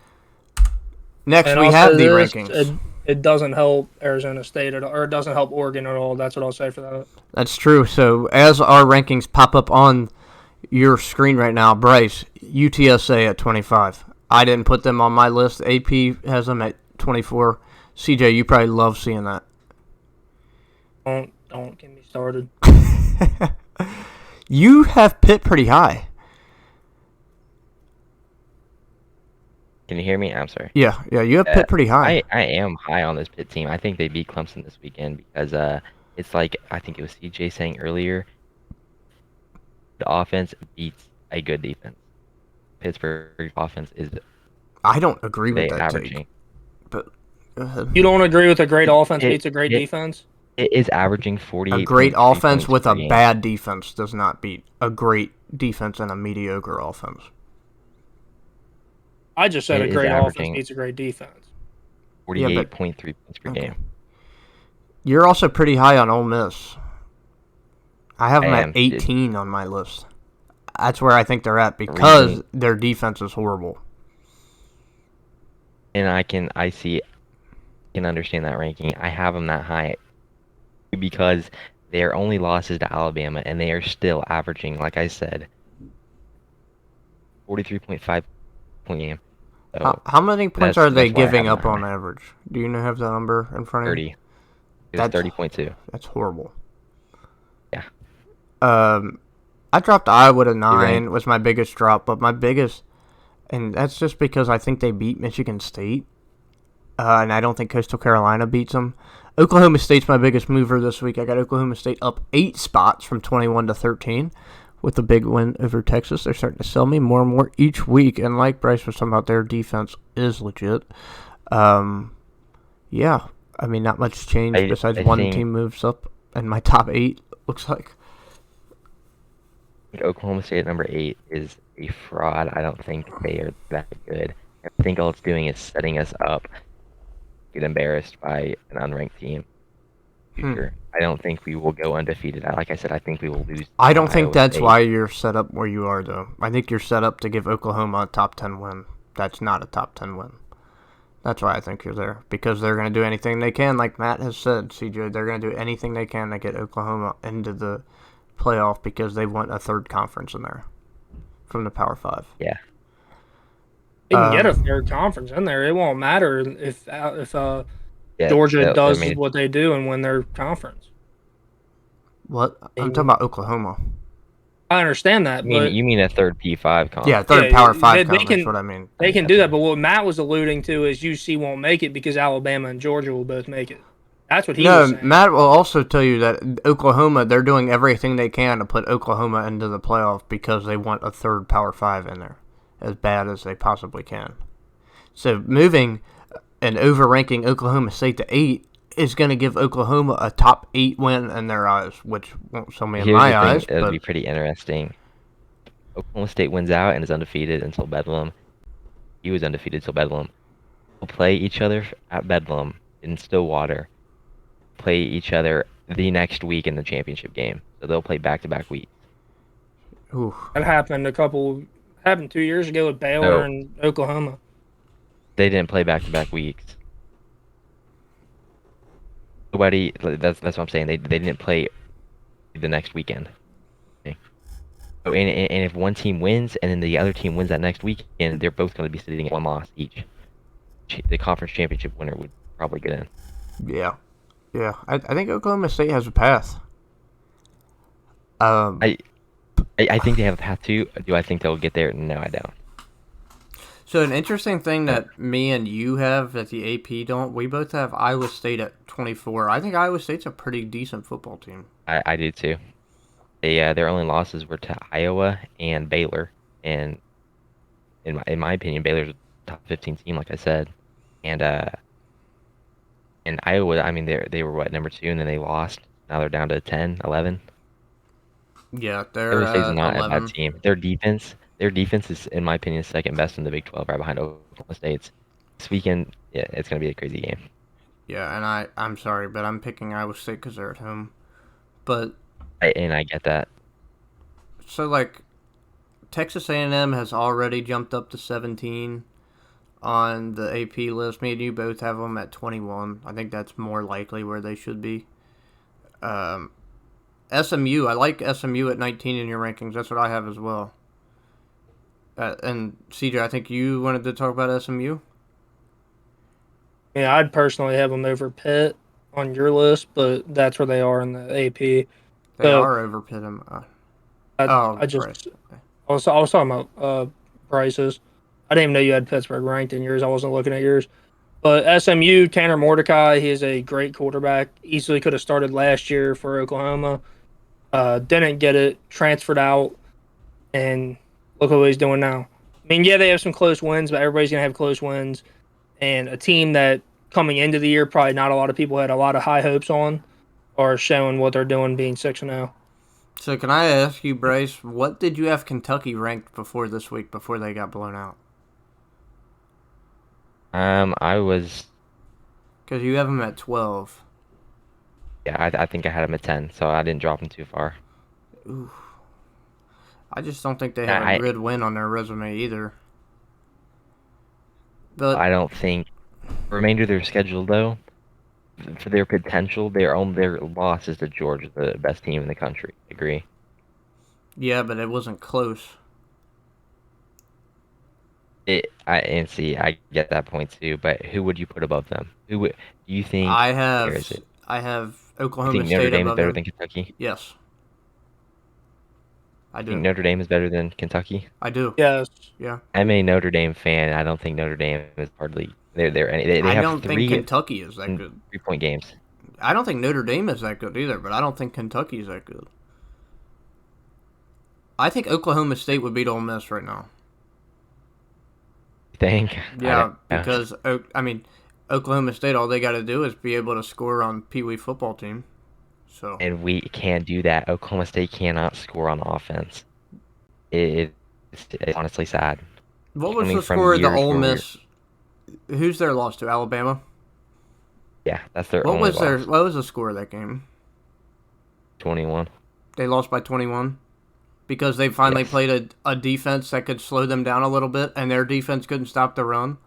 Next, And we also have the rankings. It doesn't help Arizona State at all, or it doesn't help Oregon at all. That's what I'll say for that. That's true. So as our rankings pop up on your screen right now, Bryce, UTSA at 25. I didn't put them on my list. AP has them at 24. CJ, you probably love seeing that. Don't get me started. You have Pitt pretty high. Can you hear me? I'm sorry. Yeah, you have Pitt pretty high. I am high on this Pitt team. I think they beat Clemson this weekend because it's like I think it was CJ saying earlier. The offense beats a good defense. Pittsburgh offense is. I don't agree with that averaging. Take, but go ahead. You don't agree with a great offense beats a great defense? It is averaging 48. A great offense with a bad defense does not beat a great defense and a mediocre offense. I just said a great offense beats a great defense. 48.3 points per game. You're also pretty high on Ole Miss. I have them at 18 on my list. That's where I think they're at because their defense is horrible. And I can understand that ranking. I have them that high because their only losses to Alabama, and they are still averaging, like I said, 43.5 point game. So how many points are they giving up on average? Do you have the number in front of you? 30. That's 30.2. That's horrible. Yeah. I dropped Iowa to 9 was my biggest drop, but my biggest, and that's just because I think they beat Michigan State, and I don't think Coastal Carolina beats them. Oklahoma State's my biggest mover this week. I got Oklahoma State up 8 spots from 21 to 13 with a big win over Texas. They're starting to sell me more and more each week, and like Bryce was talking about, their defense is legit. Yeah, not much change besides one team moves up, and my top 8 looks like. Oklahoma State at number 8 is a fraud. I don't think they are that good. I think all it's doing is setting us up to get embarrassed by an unranked team. I don't think we will go undefeated. Like I said, I think we will lose. I don't think that's why you're set up where you are, though. I think you're set up to give Oklahoma a top 10 win. That's not a top 10 win. That's why I think you're there. Because they're going to do anything they can, like Matt has said, CJ. They're going to do anything they can to get Oklahoma into the playoff because they want a third conference in there from the Power 5. Yeah. They can get a third conference in there. It won't matter if Georgia does what they do and win their conference. What? I'm talking about Oklahoma. I understand that. You mean a third P5 conference? Yeah, third Power 5 conference, that's what I mean. They can do that, but what Matt was alluding to is UC won't make it because Alabama and Georgia will both make it. That's what he was saying. Matt will also tell you that Oklahoma, they're doing everything they can to put Oklahoma into the playoff because they want a third Power 5 in there as bad as they possibly can. So moving and overranking Oklahoma State to 8 is going to give Oklahoma a top 8 win in their eyes, which won't sell me in my eyes. It would be pretty interesting. Oklahoma State wins out and is undefeated until Bedlam. He was undefeated until Bedlam. They'll play each other at Bedlam in Stillwater. Play each other the next week in the championship game. So they'll play back-to-back weeks. Ooh. That happened 2 years ago with Baylor and Oklahoma. They didn't play back-to-back weeks. That's what I'm saying. They didn't play the next weekend. Okay. So, and if one team wins and then the other team wins that next weekend, they're both going to be sitting at 1 loss each. The conference championship winner would probably get in. Yeah. Yeah. I think Oklahoma State has a path. I think they have a path too. Do I think they'll get there? No, I don't. So an interesting thing that me and you have that the AP don't, we both have Iowa State at 24. I think Iowa State's a pretty decent football team. I do too. Their only losses were to Iowa and Baylor, and in my opinion, Baylor's a top 15 team, like I said, and Iowa, I mean, they were what, number 2, and then they lost. Now they're down to 10, 11. Yeah, they're Iowa State's at not a 11. bad team. Their defense is, in my opinion, second best in the Big 12, right behind Oklahoma State's. This weekend, yeah, it's gonna be a crazy game. Yeah, and I'm sorry, but I'm picking Iowa State because they're at home. But I get that. so like Texas A&M has already jumped up to 17 on the AP list. Me and you both have them at 21. I think that's more likely where they should be. SMU, I like SMU at 19 in your rankings. That's what I have as well. And CJ, I think you wanted to talk about SMU. Yeah, I'd personally have them over Pitt on your list, but that's where they are in the AP. They are over Pitt. I Bryce. I was talking about Bryce's. I didn't even know you had Pittsburgh ranked in yours. I wasn't looking at yours. But SMU, Tanner Mordecai, he is a great quarterback. Easily could have started last year for Oklahoma. Didn't get it, transferred out, and look what he's doing now. I mean, yeah, they have some close wins, but everybody's going to have close wins. And a team that coming into the year, probably not a lot of people had a lot of high hopes on, are showing what they're doing being 6-0. So can I ask you, Bryce, what did you have Kentucky ranked before this week, before they got blown out? I was, Because you have them at 12. yeah, I think I had them at 10, so I didn't drop them too far. Ooh. I just don't think they have a good win on their resume either. But I don't think the remainder of their schedule, though, for their potential, their loss is to Georgia, the best team in the country. Agree. yeah, but it wasn't close. I get that point too, but who would you put above them? Who would do you think? I Where have is it? You Oklahoma think Notre State Dame is above better them. than Kentucky? Yes, I Think do. Notre Dame is better than Kentucky? I do. Yes. Yeah. I'm a Notre Dame fan. I don't think Notre Dame is hardly. They I have don't think three Kentucky is that good. 3-point games. I don't think Notre Dame is that good either, but I don't think Kentucky is that good. I think Oklahoma State would beat Ole Miss right now. You think? Yeah, because Oklahoma State, all they got to do is be able to score on Pee Wee football team. So And we can't do that. Oklahoma State cannot score on offense. It's honestly sad. what was Coming the from score of the years Ole where Miss? Who's their loss to? Alabama. Yeah, that's their What only was loss. What was the score of that game? 21. They lost by 21 because they finally Yes. played a defense that could slow them down a little bit, and their defense couldn't stop the run.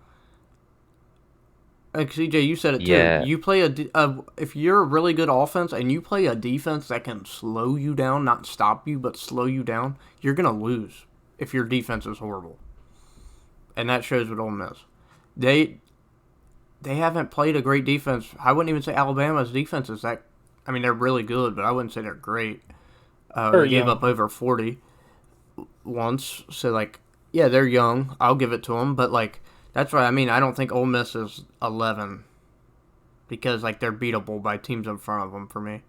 Like CJ, you said it too. Yeah. You play if you're a really good offense and you play a defense that can slow you down, not stop you, but slow you down, you're gonna lose if your defense is horrible. And that shows with Ole Miss. They haven't played a great defense. I wouldn't even say Alabama's defense is that. I mean, they're really good, but I wouldn't say they're great. They gave up over 40 once, so like, yeah, they're young. I'll give it to them, but like, that's what I mean. I don't think Ole Miss is 11 because like they're beatable by teams in front of them for me.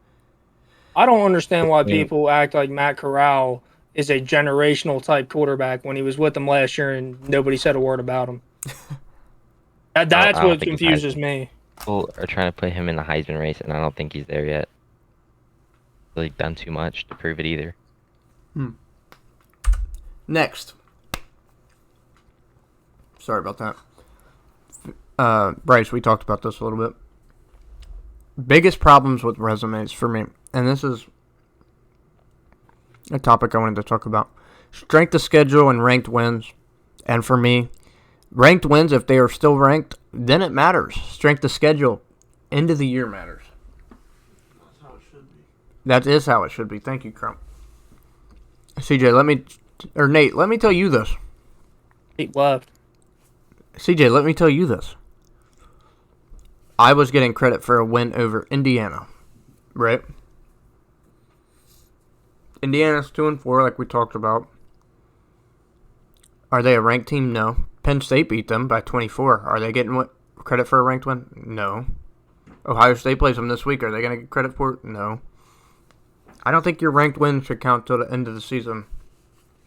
I don't understand why Yeah. people act like Matt Corral is a generational type quarterback when he was with them last year and nobody said a word about him. That's I don't what think he's confuses me. People are trying to put him in the Heisman race, and I don't think he's there yet. Really done too much to prove it either. Next. Sorry about that. Bryce, we talked about this a little bit. Biggest problems with resumes for me, and this is a topic I wanted to talk about. Strength of schedule and ranked wins. And for me, ranked wins, if they are still ranked, then it matters. Strength of schedule, end of the year matters. That's how it should be. That is how it should be. Thank you, Crump. CJ, Nate, let me tell you this. He left. CJ, let me tell you this. I was getting credit for a win over Indiana, right? Indiana's 2-4, like we talked about. Are they a ranked team? No. Penn State beat them by 24. Are they getting credit for a ranked win? No. Ohio State plays them this week. Are they going to get credit for it? No. I don't think your ranked win should count till the end of the season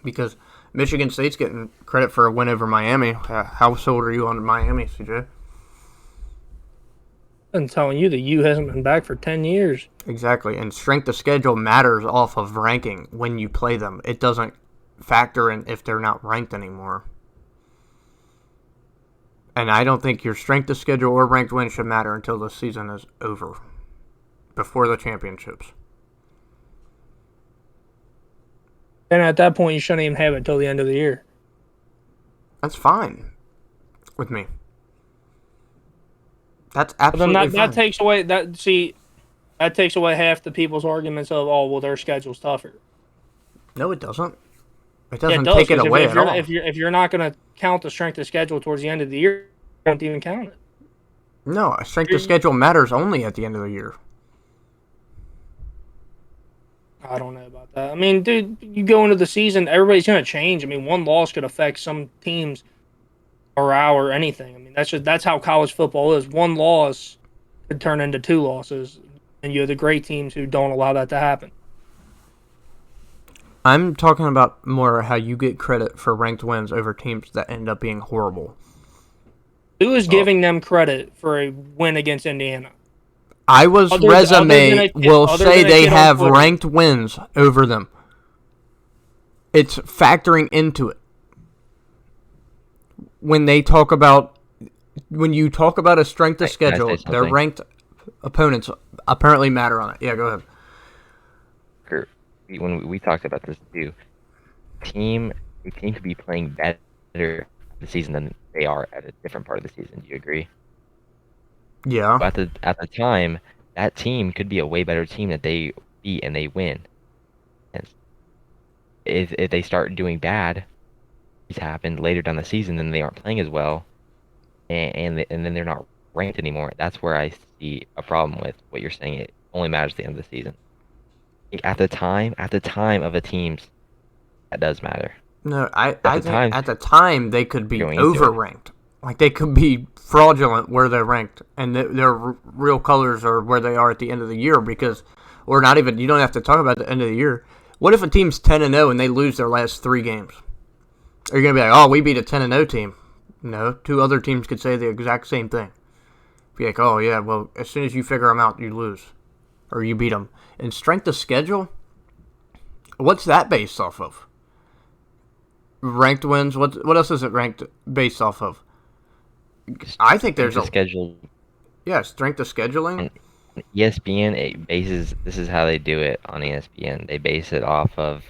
because Michigan State's getting credit for a win over Miami. How sold are you on Miami, CJ? I'm telling you, the U hasn't been back for 10 years. Exactly, and strength of schedule matters off of ranking when you play them. It doesn't factor in if they're not ranked anymore. And I don't think your strength of schedule or ranked win should matter until the season is over, before the championships. And at that point, you shouldn't even have it until the end of the year. That's fine with me. That's absolutely fine. That takes away that takes away half the people's arguments of, oh, well, their schedule's tougher. No, it doesn't. It doesn't does, take it away if at all. If you're not going to count the strength of schedule towards the end of the year, you don't even count it. No, strength of schedule matters only at the end of the year. I don't know about that. I mean, dude, you go into the season, everybody's going to change. I mean, one loss could affect some teams' morale or anything. I mean, that's how college football is. One loss could turn into 2 losses, and you have the great teams who don't allow that to happen. I'm talking about more how you get credit for ranked wins over teams that end up being horrible. Who is giving them credit for a win against Indiana? Iowa's resume will say they have ranked wins over them. It's factoring into it. When you talk about a strength of schedule, their ranked opponents apparently matter on it. Yeah, go ahead. When we talked about this too, a team could be playing better this season than they are at a different part of the season. Do you agree? Yeah. But at the time, that team could be a way better team that they beat and they win. And if they start doing bad, it's happened later down the season, then they aren't playing as well, and then they're not ranked anymore. That's where I see a problem with what you're saying. It only matters at the end of the season. At the time of a team's, that does matter. No, I think at the time they could be overranked. Like they could be fraudulent where they're ranked, and their real colors are where they are at the end of the year. Or not even. You don't have to talk about the end of the year. What if a team's 10-0 and they lose their last 3 games? Are you gonna be like, oh, we beat a 10-0 team? No, 2 other teams could say the exact same thing. Be like, oh yeah, well, as soon as you figure them out, you lose, or you beat them. And strength of schedule, what's that based off of? Ranked wins. What else is it ranked based off of? I think there's a schedule. Yeah, strength of scheduling. And ESPN this is how they do it on ESPN. They base it off of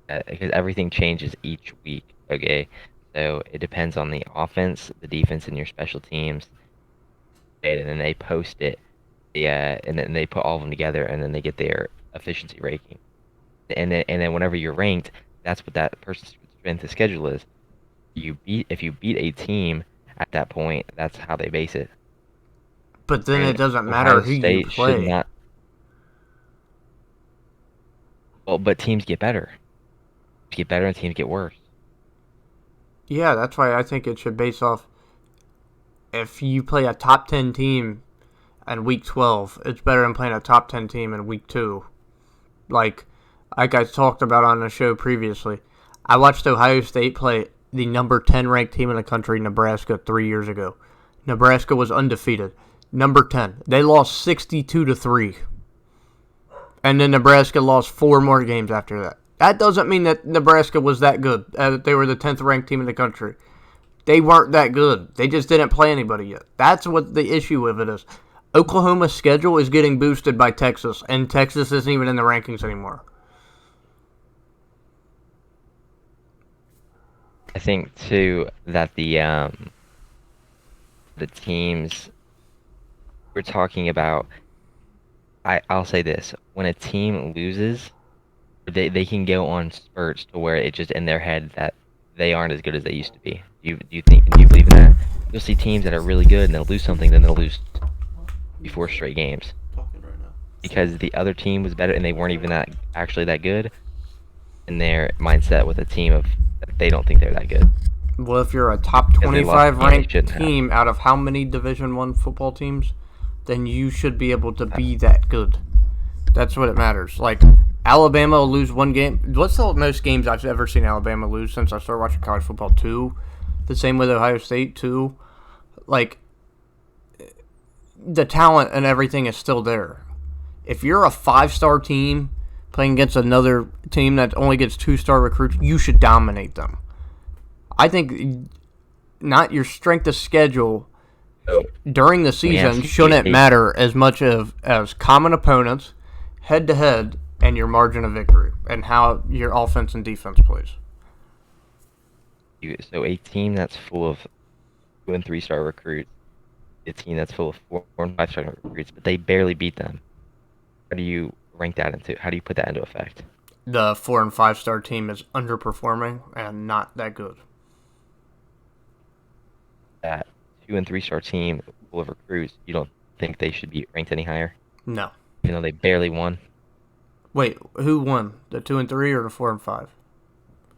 because everything changes each week. Okay, so it depends on the offense, the defense, and your special teams. And then they post it. Yeah, and then they put all of them together, and then they get their efficiency ranking. And then whenever you're ranked, that's what that person's strength of schedule is. If you beat a team at that point, that's how they base it. But then it doesn't matter who you play. Well, but teams get better. Teams get better and teams get worse. Yeah, that's why I think it should base off. If you play a top 10 team in week 12, it's better than playing a top 10 team in week 2. Like I talked about on the show previously, I watched Ohio State play the number 10 ranked team in the country, Nebraska, 3 years ago. Nebraska was undefeated. Number 10. They lost 62-3. And then Nebraska lost 4 more games after that. That doesn't mean that Nebraska was that good. They were the 10th ranked team in the country. They weren't that good. They just didn't play anybody yet. That's what the issue with it is. Oklahoma's schedule is getting boosted by Texas, and Texas isn't even in the rankings anymore. I think too that the teams we're talking about. I'll say this: when a team loses, they can go on spurts to where it just in their head that they aren't as good as they used to be. Do you believe in that? You'll see teams that are really good and they'll lose something, then they'll lose 4 straight games because the other team was better and they weren't even actually that good. And their mindset with a team of they don't think they're that good. Well, if you're a top Because they lost 25 a game they ranked shouldn't have. team out of how many Division I football teams, then you should be able to be that good. That's what it matters. Like, Alabama will lose one game. What's the most games I've ever seen Alabama lose since I started watching college football? 2. The same with Ohio State, 2. Like, the talent and everything is still there. If you're a 5-star team playing against another team that only gets 2-star recruits, you should dominate them. I think not your strength of schedule during the season shouldn't matter as much as common opponents, head-to-head, and your margin of victory, and how your offense and defense plays. So a team that's full of 2 and 3-star recruits, a team that's full of 4 and 5-star recruits, but they barely beat them. How do you rank that into? How do you put that into effect? The 4 and 5-star team is underperforming and not that good. That 2 and 3-star team full of recruits, you don't think they should be ranked any higher? No. Even though they barely won? Wait, who won? The 2 and 3 or the 4 and 5?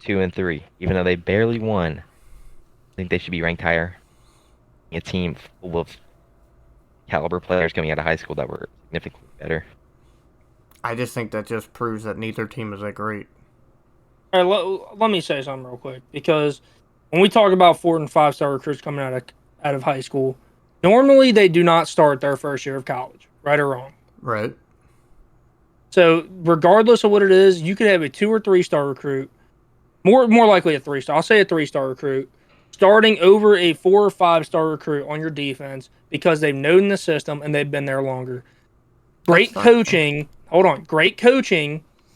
2 and 3. Even though they barely won, I think they should be ranked higher. A team full of caliber players coming out of high school that were significantly better. I just think that just proves that neither team is that great. All right, let me say something real quick, because when we talk about 4 and 5-star recruits coming out of high school, normally they do not start their first year of college, right or wrong. Right. So regardless of what it is, you could have a 2 or 3-star recruit, more likely a 3-star. I'll say a 3-star recruit, starting over a 4 or 5-star recruit on your defense because they've known the system and they've been there longer. Great coaching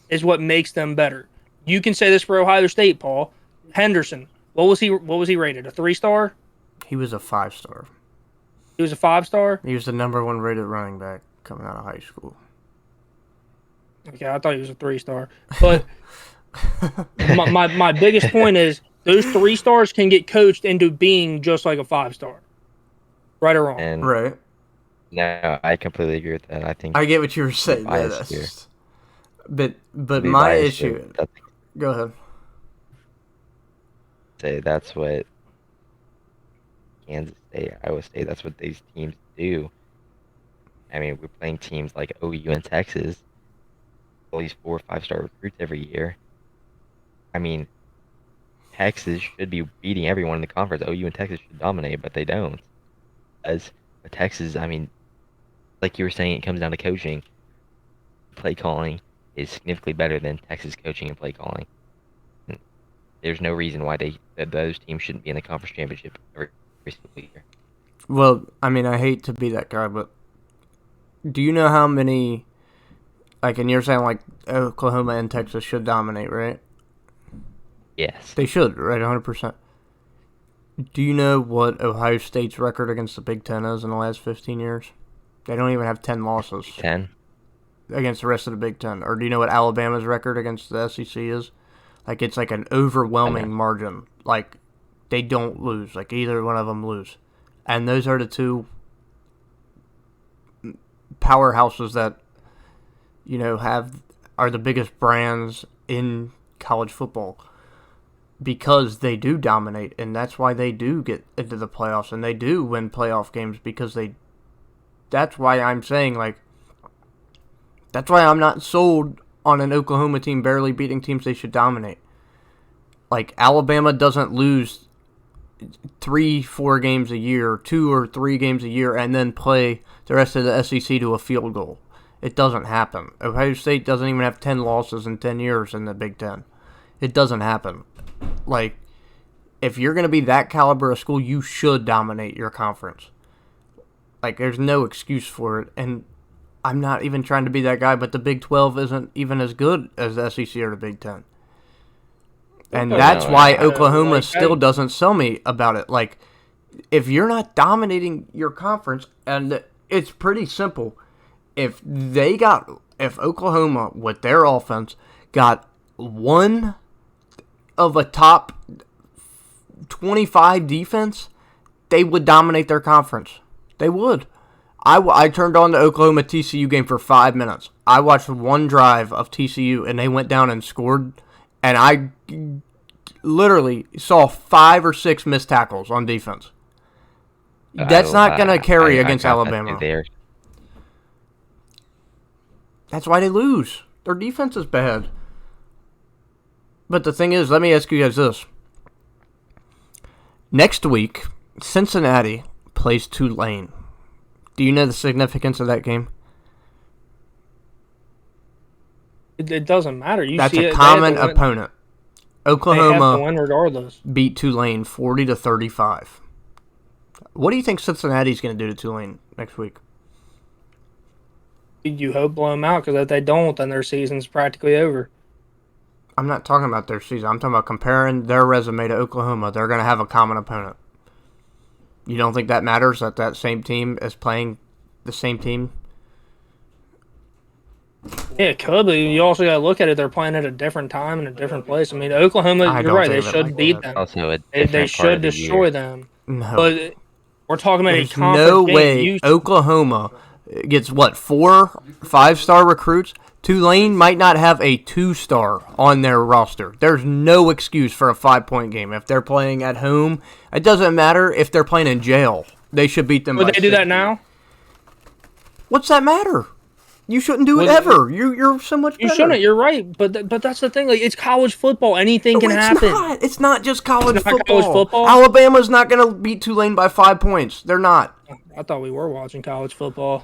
is what makes them better. You can say this for Ohio State, Paul. Henderson, what was he rated? A 3-star? He was a 5-star. He was a 5-star? He was the number 1 rated running back coming out of high school. Okay, I thought he was a 3-star. But my biggest point is those 3-stars can get coached into being just like a 5-star. Right or wrong? And Right. no, I completely agree with that. I think I get what you were saying. Yeah, biased here. But my issue. Go ahead. Say that's what Kansas State, Iowa State, that's what these teams do. I mean, we're playing teams like OU and Texas, all these 4 or 5-star recruits every year. I mean, Texas should be beating everyone in the conference. OU and Texas should dominate, but they don't. As Texas, I mean, like you were saying, it comes down to coaching. Play calling is significantly better than Texas coaching and play calling. And there's no reason why those teams shouldn't be in the conference championship every single year. Well, I mean, I hate to be that guy, but do you know how many, like, and you're saying, like, Oklahoma and Texas should dominate, right? Yes. They should, right? 100%. Do you know what Ohio State's record against the Big Ten is in the last 15 years? They don't even have 10 losses. 10? Against the rest of the Big Ten. Or do you know what Alabama's record against the SEC is? Like, it's like an overwhelming margin. Like, they don't lose. Like, either one of them lose. And those are the 2 powerhouses that, you know, are the biggest brands in college football. Because they do dominate, and that's why they do get into the playoffs, and they do win playoff games, because that's why I'm saying, like, that's why I'm not sold on an Oklahoma team barely beating teams they should dominate. Like, Alabama doesn't lose 3-4 games a year, 2 or 3 games a year, and then play the rest of the SEC to a field goal. It doesn't happen. Ohio State doesn't even have 10 losses in 10 years in the Big Ten. It doesn't happen. Like, if you're going to be that caliber of school, you should dominate your conference. Like, there's no excuse for it. And I'm not even trying to be that guy, but the Big 12 isn't even as good as the SEC or the Big 10. And that's why Oklahoma still doesn't sell me about it. Like, if you're not dominating your conference, and it's pretty simple. If Oklahoma, with their offense, got one of a top 25 defense, they would dominate their conference. They would. I turned on the Oklahoma TCU game for 5 minutes. I watched one drive of TCU, and they went down and scored. And literally saw 5 or 6 missed tackles on defense. That's not going to carry against Alabama. That's why they lose. Their defense is bad. But the thing is, let me ask you guys this. Next week, Cincinnati plays Tulane. Do you know the significance of that game? It doesn't matter. That's a common opponent. Oklahoma they have to win regardless. Beat Tulane 40-35. What do you think Cincinnati's going to do to Tulane next week? You hope blow them out, because if they don't, then their season's practically over. I'm not talking about their season. I'm talking about comparing their resume to Oklahoma. They're going to have a common opponent. You don't think that matters, that that same team is playing the same team? Yeah, it could be. You also got to look at it. They're playing at a different time and a different place. I mean, Oklahoma, you're right. They should beat them. Also, they should destroy them. No. But we're talking about There's a conference no game. way Oklahoma gets, 4 5-star recruits? Tulane might not have a 2-star on their roster. There's no excuse for a 5-point game. If they're playing at home, it doesn't matter if they're playing in jail. They should beat them. Would they do that now? What's that matter? You shouldn't do it ever. You're so much better. You shouldn't. You're right. But that's the thing. Like, it's college football. Anything can happen. It's not just college It's not football. college football? Alabama's not going to beat Tulane by 5 points. They're not. I thought we were watching college football.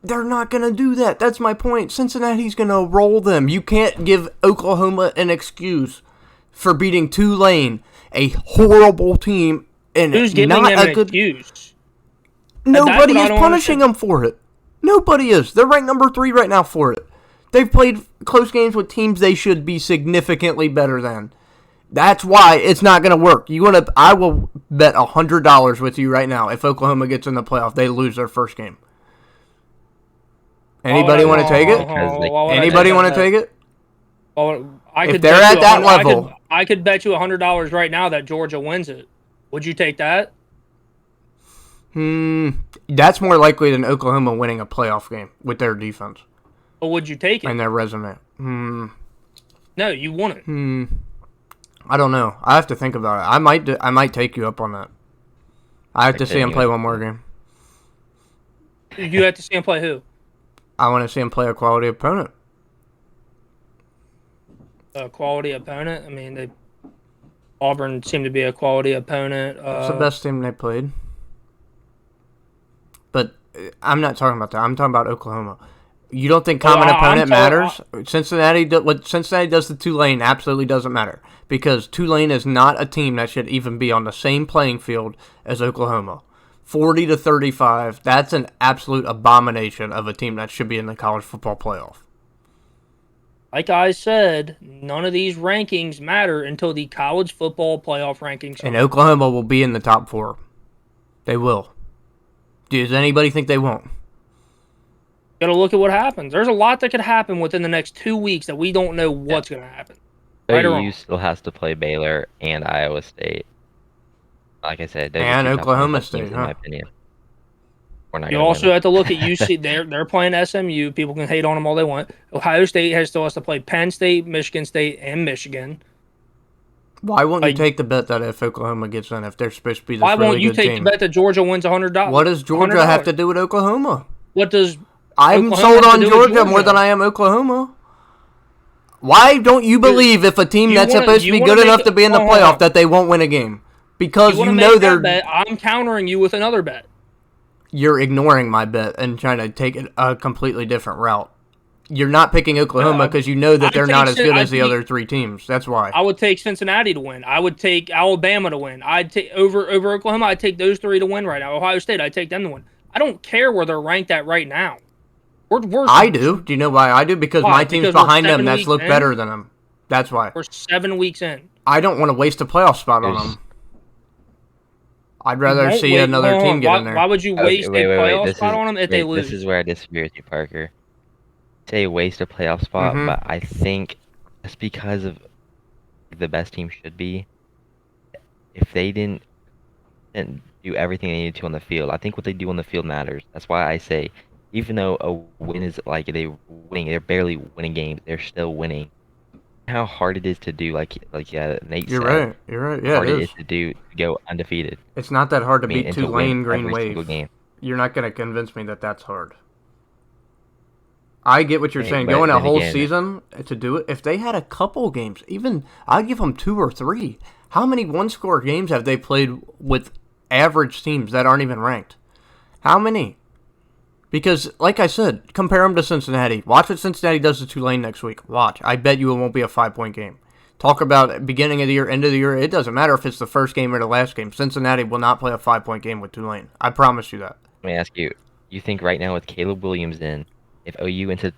They're not going to do that. That's my point. Cincinnati's going to roll them. You can't give Oklahoma an excuse for beating Tulane, a horrible team, and Who's giving not them a good excuse? Nobody is punishing them for it. Nobody is. They're ranked number 3 right now for it. They've played close games with teams they should be significantly better than. That's why it's not going to work. I will bet $100 with you right now. If Oklahoma gets in the playoff, they lose their first game. Anybody want to take it? Anybody want to take it? Well, if they're at that level, I could bet you $100 right now that Georgia wins it. Would you take that? That's more likely than Oklahoma winning a playoff game with their defense. But would you take it? And their resume. No, you wouldn't. I don't know. I have to think about it. I might take you up on that. I have to see him play one more game. You have to see him play who? I want to see him play a quality opponent. A quality opponent? I mean, Auburn seemed to be a quality opponent. It's the best team they played. But I'm not talking about that. I'm talking about Oklahoma. You don't think common opponent matters? Cincinnati, what Cincinnati does to Tulane absolutely doesn't matter, because Tulane is not a team that should even be on the same playing field as Oklahoma. 40-35, that's an absolute abomination of a team that should be in the college football playoff. Like I said, none of these rankings matter until the college football playoff rankings. And Oklahoma will be in the top 4. They will. Does anybody think they won't? Got to look at what happens. There's a lot that could happen within the next 2 weeks that we don't know what's going to happen. Right or wrong? OU still has to play Baylor and Iowa State. Like I said, and Oklahoma State, in my opinion. You also have to look at UC. They're playing SMU. People can hate on them all they want. Ohio State still has to play Penn State, Michigan State, and Michigan. Why won't you take the bet that if Oklahoma gets in, if they're supposed to be this really good team? Why won't you take the bet that Georgia wins $100? What does Georgia have to do with Oklahoma? What does I'm sold on Georgia more than I am Oklahoma. Why don't you believe if a team that's supposed to be good enough to be in the playoff that they won't win a game? Because you know they're. Bet, I'm countering you with another bet. You're ignoring my bet and trying to take it a completely different route. You're not picking Oklahoma because you know that they're not as good as the other 3 teams. That's why. I would take Cincinnati to win. I would take Alabama to win. I'd take over Oklahoma. I'd take those 3 to win right now. Ohio State, I'd take them to win. I don't care where they're ranked at right now. I do. Do you know why I do? Because my team's behind them that's looked better than them. That's why. We're 7 weeks in. I don't want to waste a playoff spot on them. I'd rather see another team get in there. Why would you waste a playoff spot on them if they lose? This is where I disagree with you, Parker. Say waste a playoff spot, but I think it's because of the best team should be. If they didn't do everything they needed to on the field, I think what they do on the field matters. That's why I say, even though a win is like they're barely winning games, they're still winning. how hard it is to do, like Nate You're said. right. You're right. How Yeah, hard it it is. is to do to go undefeated. It's not that hard to I mean, beat and to win Tulane Green every single Wave. game. You're not going to convince me that that's hard. I get what you're Hey, saying. but Going a then whole again, season to do it, if they had a couple games, even I'd give them 2 or 3. How many one-score games have they played with average teams that aren't even ranked? How many? Because, like I said, compare them to Cincinnati. Watch what Cincinnati does to Tulane next week. Watch. I bet you it won't be a 5-point game. Talk about beginning of the year, end of the year. It doesn't matter if it's the first game or the last game. Cincinnati will not play a 5-point game with Tulane. I promise you that. let me ask you: you think right now with Caleb Williams in, if OU went to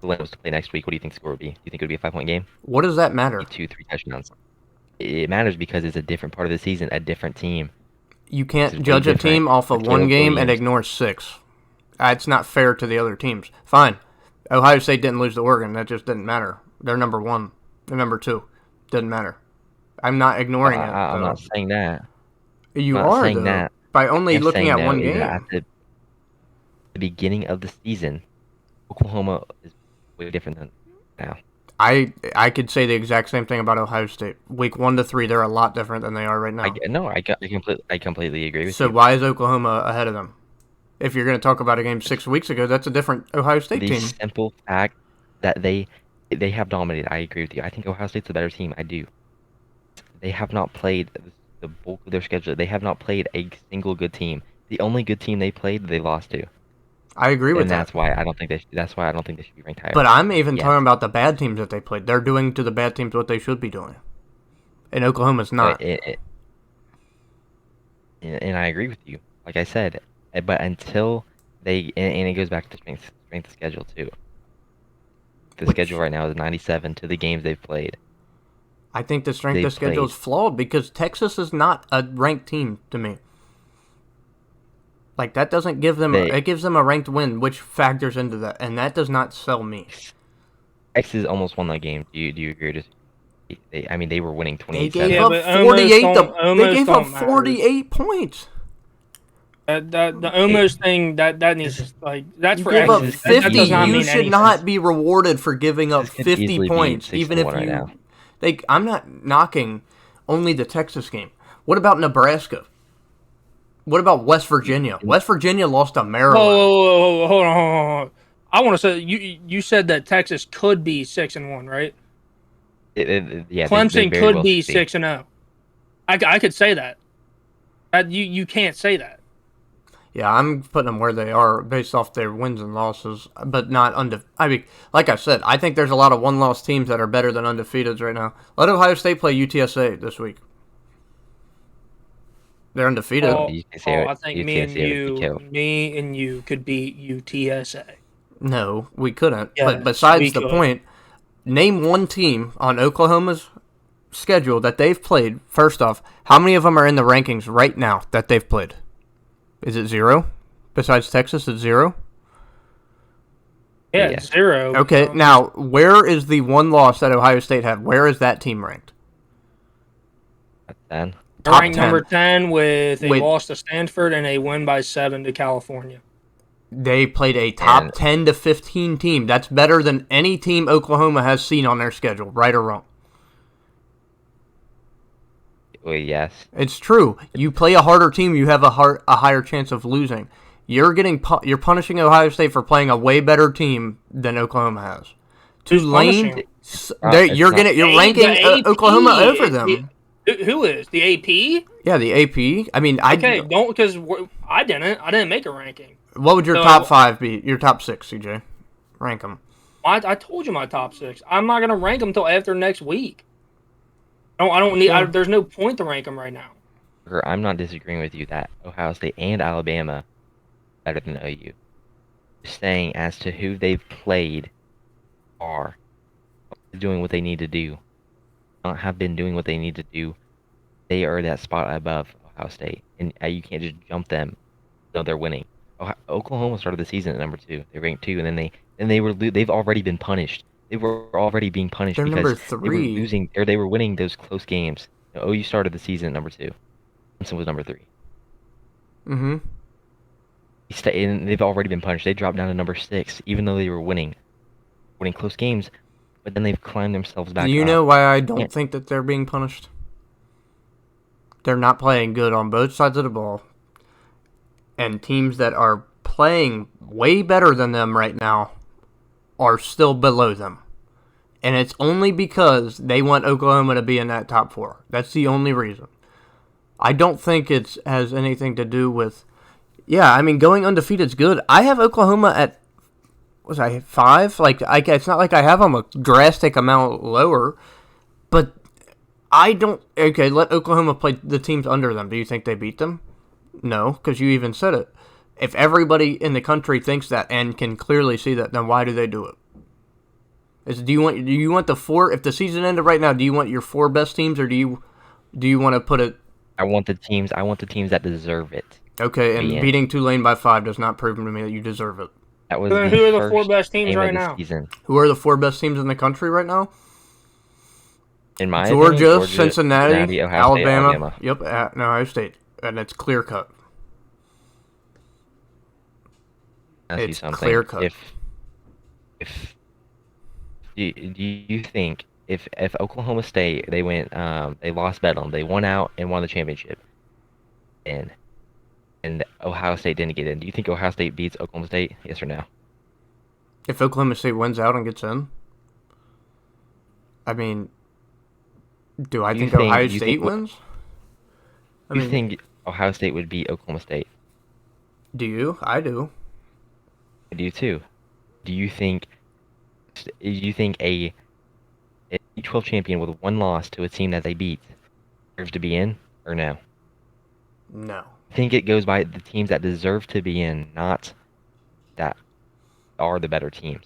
Tulane was to play next week, what do you think the score would be? Do you think it would be a 5-point game? What does that matter? 2, 3 touchdowns. It matters because it's a different part of the season, a different team. You This can't is way judge a different team off of with one Caleb game and Williams. ignore 6. It's not fair to the other teams. Fine. Ohio State didn't lose to Oregon. That just didn't matter. They're number 1. They're number 2. Didn't matter. I'm not ignoring it. I'm Though. not saying that. You I'm not are, saying though. that. By only I'm looking saying, at though, one is that game. at the beginning of the season, Oklahoma is way different than now. I could say the exact same thing about Ohio State. Week 1 to 3, they're a lot different than they are right now. I completely agree with So you. why is Oklahoma ahead of them? If you're going to talk about a game 6 weeks ago, that's a different Ohio State The team. simple fact that they have dominated, I agree with you. I think Ohio State's a better team. I do. They have not played the bulk of their schedule. They have not played a single good team. The only good team they played, they lost to. I agree with And that. that's why I don't think they should be ranked higher. But I'm even Yes. talking about the bad teams that they played. They're doing to the bad teams what they should be doing. And Oklahoma's not. And I agree with you. Like I said, but until they and it goes back to strength of schedule too. The schedule right now is 97 to the games they've played. I think the strength They of schedule is played. flawed because Texas is not a ranked team to me. Like, that doesn't give them... They- it gives them a ranked win, which factors into that. And that does not sell me. Texas almost won that game. Do you agree? They were winning They 28-7. gave Yeah, up but 48. almost They gave up don't matter. 48 points. The almost thing that needs to, like, that's You for gave up X's. That 50. does not You mean should anything. not be rewarded for giving up Texas could 50 easily be points, even if 6-1 right now. I'm not knocking only the Texas game. What about Nebraska? What about West Virginia? West Virginia lost to Maryland. Whoa, hold on. I want to say you said that Texas could be 6-1, right? Yeah, they Clemson very could well be should 6-0. I could say that. You can't say that. Yeah, I'm putting them where they are based off their wins and losses, but not I mean, like I said, I think there's a lot of one-loss teams that are better than undefeateds right now. Let Ohio State play UTSA this week. They're undefeated. I think me and you could beat UTSA. No, we couldn't. Yes, but besides we the could. point, name one team on Oklahoma's schedule that they've played. First off, how many of them are in the rankings right now that they've played? Is it 0? Besides Texas, it's 0? Yeah, Yeah. 0. Okay, now, where is the one loss that Ohio State had? Where is that team ranked? Then They're top ranked 10. number 10 with a Wait. loss to Stanford and a win by 7 to California. They played a top And- 10 to 15 team. That's better than any team Oklahoma has seen on their schedule, right or wrong. well, yes. It's true. You play a harder team, you have a higher chance of losing. You're punishing Ohio State for playing a way better team than Oklahoma has. Who's Tulane, punishing? you're ranking The AP. Oklahoma over them. Who is the AP? Yeah, the AP. I mean, Okay, don't because I didn't make a ranking. What would your So- top 5 be? Your top 6, CJ. Rank them. I told you my top 6. I'm not gonna rank them until after next week. I don't need. There's no point to rank them right now. I'm not disagreeing with you that Ohio State and Alabama are better than OU. Just saying as to who they've played are doing what they need to do. Not have been doing what they need to do. They are that spot above Ohio State, and you can't just jump them. No, they're winning. Oklahoma started the season at number 2. They ranked 2, and then they've already been punished. They were already being punished They're number because they were 3. losing or they were winning those close games. OU started the season at number 2. Clemson was number 3. Mm-hmm. And they've already been punished. They dropped down to number 6, even though they were winning close games. but then they've climbed themselves back Do you up. know why I don't Yeah. think that they're being punished? They're not playing good on both sides of the ball. And teams that are playing way better than them right now are still below them. And it's only because they want Oklahoma to be in that top 4. That's the only reason. I don't think it has anything to do with... Yeah, I mean, going undefeated is good. I have Oklahoma at... Was I 5? It's not like I have them a drastic amount lower. But I don't... Okay, let Oklahoma play the teams under them. Do you think they beat them? No, because you even said it. If everybody in the country thinks that and can clearly see that, then why do they do it? Do you want the 4? If the season ended right now, do you want your 4 best teams, or do you want to put it? I want the teams that deserve it. Okay, and Yeah. beating Tulane by 5 does not prove to me that you deserve it. That was Then the who are the first 4 best teams game right of the now? season. Who are the 4 best teams in the country right now? In my Georgia, opinion, Cincinnati, Ohio State, Alabama. Alabama. Yep, and Ohio State, and it's clear cut. Ask you It's something. clear cut. If do you think if Oklahoma State they lost Bedlam, they won out and won the championship, and Ohio State didn't get in, do you think Ohio State beats Oklahoma State? Yes or no? If Oklahoma State wins out and gets in, I mean, do I think Ohio State wins? Do you think Ohio State would beat Oklahoma State? Do you? I do. I do too. Do you think a Big 12 champion with 1 loss to a team that they beat deserves to be in, or no? No. I think it goes by the teams that deserve to be in, not that are the better teams.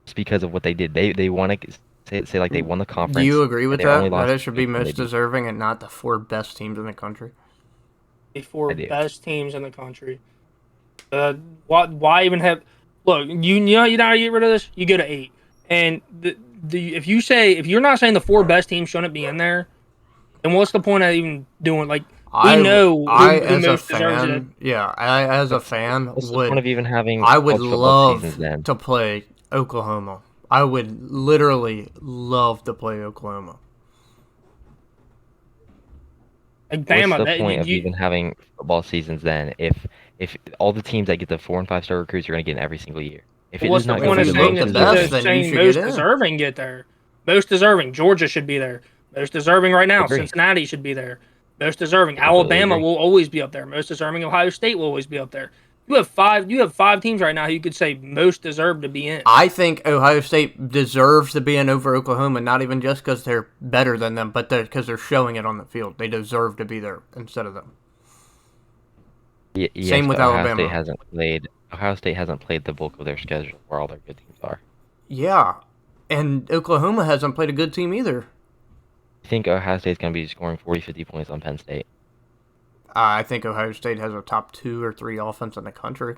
Just because of what they did. They want to say like they won the conference. Do you agree with and they only that? lost That it should be to the team most they beat. deserving and not the 4 best teams in the country? The 4 I do. best teams in the country. Why even have? Look, you know how to get rid of this. You go to 8, and if you're not saying the 4 best teams shouldn't be in there, then what's the point of even doing like? We know who as a most deserves it. fan, yeah, I as a fan What's the point of even having I would college football love seasons then? to play Oklahoma. I would literally love to play Oklahoma. Like What's Bama, the point of even having football seasons then if all the teams that get the 4 and 5 star recruits are going to get in every single year? If it what's does the not point go of you through saying look the the that best, motions, then you should most get in. deserving get there? Most deserving, Georgia should be there. Most deserving right now, Agree. Cincinnati should be there. Most deserving, I completely Alabama agree. will always be up there. Most deserving, Ohio State will always be up there. You have 5 teams right now who you could say most deserve to be in. I think Ohio State deserves to be in over Oklahoma, not even just because they're better than them, but because they're showing it on the field. They deserve to be there instead of them. Yes, Same with but Alabama. Ohio State hasn't played the bulk of their schedule where all their good teams are. Yeah, and Oklahoma hasn't played a good team either. I think Ohio State's going to be scoring 40, 50 points on Penn State. I think Ohio State has a top 2 or 3 offense in the country,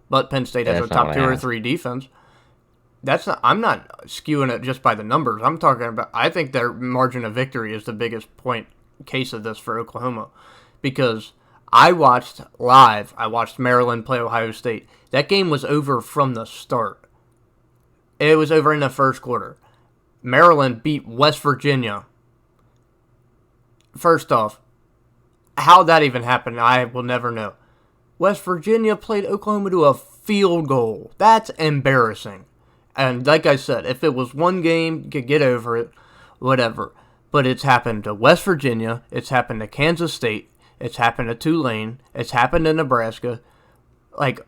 but Penn State has a That's not top what 2 I or asked. 3 defense. I'm not skewing it just by the numbers. I'm talking about. I think their margin of victory is the biggest case of this for Oklahoma, because I watched live. I watched Maryland play Ohio State. That game was over from the start. It was over in the first quarter. Maryland beat West Virginia. First off, how that even happened, I will never know. West Virginia played Oklahoma to a field goal. That's embarrassing. And like I said, if it was one game, you could get over it, whatever. But it's happened to West Virginia. It's happened to Kansas State. It's happened to Tulane. It's happened to Nebraska. Like,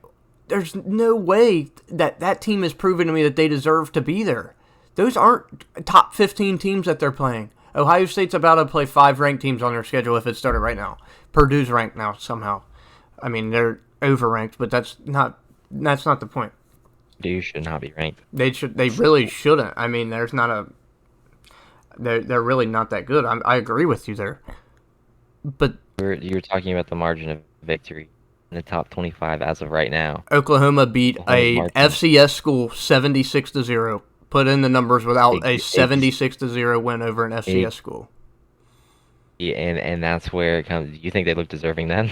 there's no way that team has proven to me that they deserve to be there. Those aren't top 15 teams that they're playing. Ohio State's about to play 5 ranked teams on their schedule if it started right now. Purdue's ranked now somehow. I mean, they're overranked, but that's not the point. Purdue should not be ranked. They really shouldn't. I mean, they're really not that good. I agree with you there. But You're talking about the margin of victory in the top 25 as of right now. Oklahoma beat a Martin. FCS school 76-0. Put in the numbers without a Ex- 76-0 win over an FCS school. Yeah, and that's where it comes. You think they look deserving then?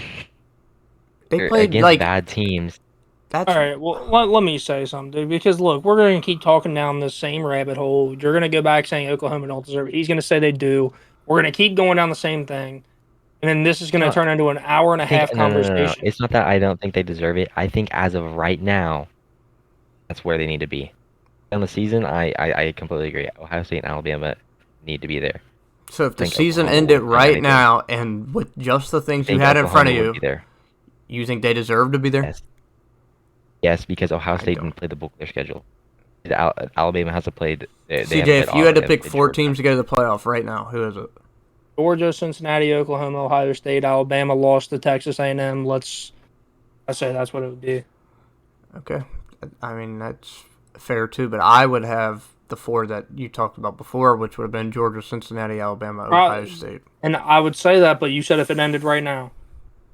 They They're played against like bad teams. That's All right, well, let me say something, dude, because look, we're going to keep talking down the same rabbit hole. You're going to go back saying Oklahoma don't deserve it. He's going to say they do. We're going to keep going down the same thing. And then this is going to turn into an hour and a half no, conversation. It's not that I don't think they deserve it. I think as of right now, that's where they need to be. On the season, I completely agree. Ohio State and Alabama need to be there. so. If the think season Oklahoma ended would win right anything. now, and with just the things you think had in front of Oklahoma would you, be there. you think they deserve to be there? Yes, because Ohio State don't. didn't play the bulk of their schedule. Alabama hasn't played. They CJ, haven't if played you had to Auburn, pick they played 4 Georgia. teams to go to the playoff right now, who is it? Georgia, Cincinnati, Oklahoma, Ohio State, Alabama lost to Texas A&M. I say that's what it would be. Okay, I mean that's fair too, but I would have the 4 that you talked about before, which would have been Georgia, Cincinnati, Alabama, Ohio State. And I would say that, but you said if it ended right now.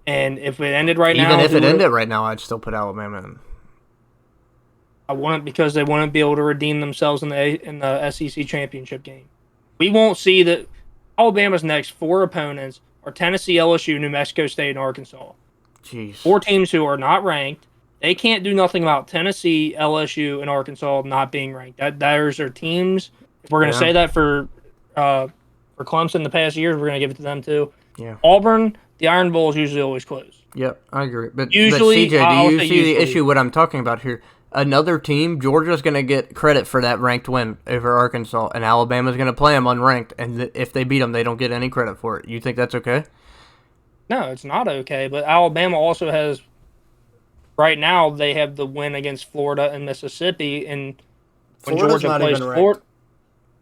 And if it ended right now... Even if it ended right now, I'd still put Alabama in. I wouldn't, because they wouldn't be able to redeem themselves in the SEC championship game. We won't see that. Alabama's next 4 opponents are Tennessee, LSU, New Mexico State, and Arkansas. Jeez. 4 teams who are not ranked. They can't do nothing about Tennessee, LSU, and Arkansas not being ranked. Those are teams. If we're going to say that for Clemson the past years, we're going to give it to them too. Yeah. Auburn, the Iron Bowl is usually always closed. Yep, I agree. But Usually, CJ, I'll do you say see usually. the issue? What I'm talking about here? Another team, Georgia's going to get credit for that ranked win over Arkansas, and Alabama's going to play them unranked. And if they beat them, they don't get any credit for it. You think that's okay? No, it's not okay. But Alabama also has, right now, they have the win against Florida and Mississippi, and when Florida's Georgia not plays even Florida,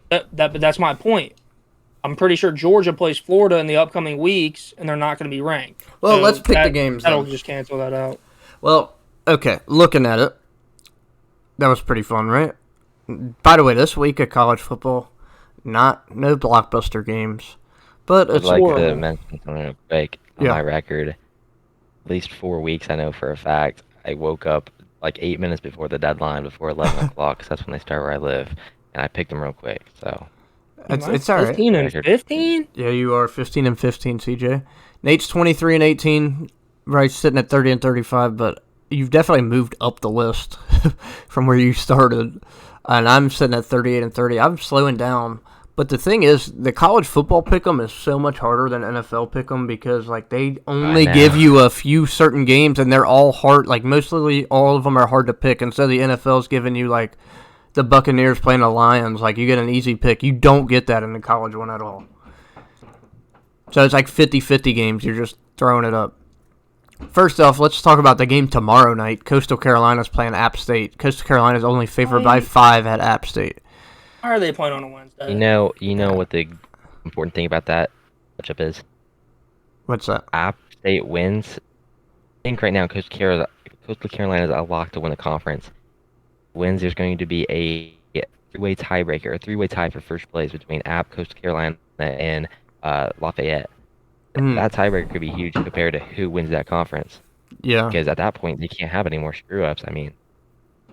but that's my point. I'm pretty sure Georgia plays Florida in the upcoming weeks, and they're not going to be ranked. Well, So let's pick the games. That'll Then. just cancel that out. Well, okay. Looking at it, that was pretty fun, right? By the way, this week of college football, no blockbuster games, but I'd it's like horrible. to mention something real quick. On Yeah. my record, at least 4 weeks, I know for a fact, I woke up like 8 minutes before the deadline, before 11 o'clock, because that's when they start where I live, and I picked them real quick. So it's all right. 15 and 15? Yeah, you are 15 and 15, CJ. Nate's 23 and 18. Bryce sitting at 30 and 35, but you've definitely moved up the list from where you started. And I'm sitting at 38 and 30. I'm slowing down. But the thing is, the college football pick'em is so much harder than NFL pick'em because like they only give you a few certain games and they're all hard. Like mostly all of them are hard to pick. And so the NFL's giving you like the Buccaneers playing the Lions. Like you get an easy pick. You don't get that in the college one at all. So it's like 50-50 games. You're just throwing it up. First off, let's talk about the game tomorrow night. Coastal Carolina's playing App State. Coastal Carolina's only favored by 5 at App State. Why are they playing on a Wednesday? you know what the important thing about that matchup is? What's that? App State wins. I think right now Coastal Carolina is a lock to win the conference. Wins, there's going to be a 3-way tiebreaker, a 3-way tie for first place between App, Coastal Carolina, and Lafayette. That tiebreaker could be huge compared to who wins that conference. Yeah. Because at that point, they can't have any more screw-ups. I mean,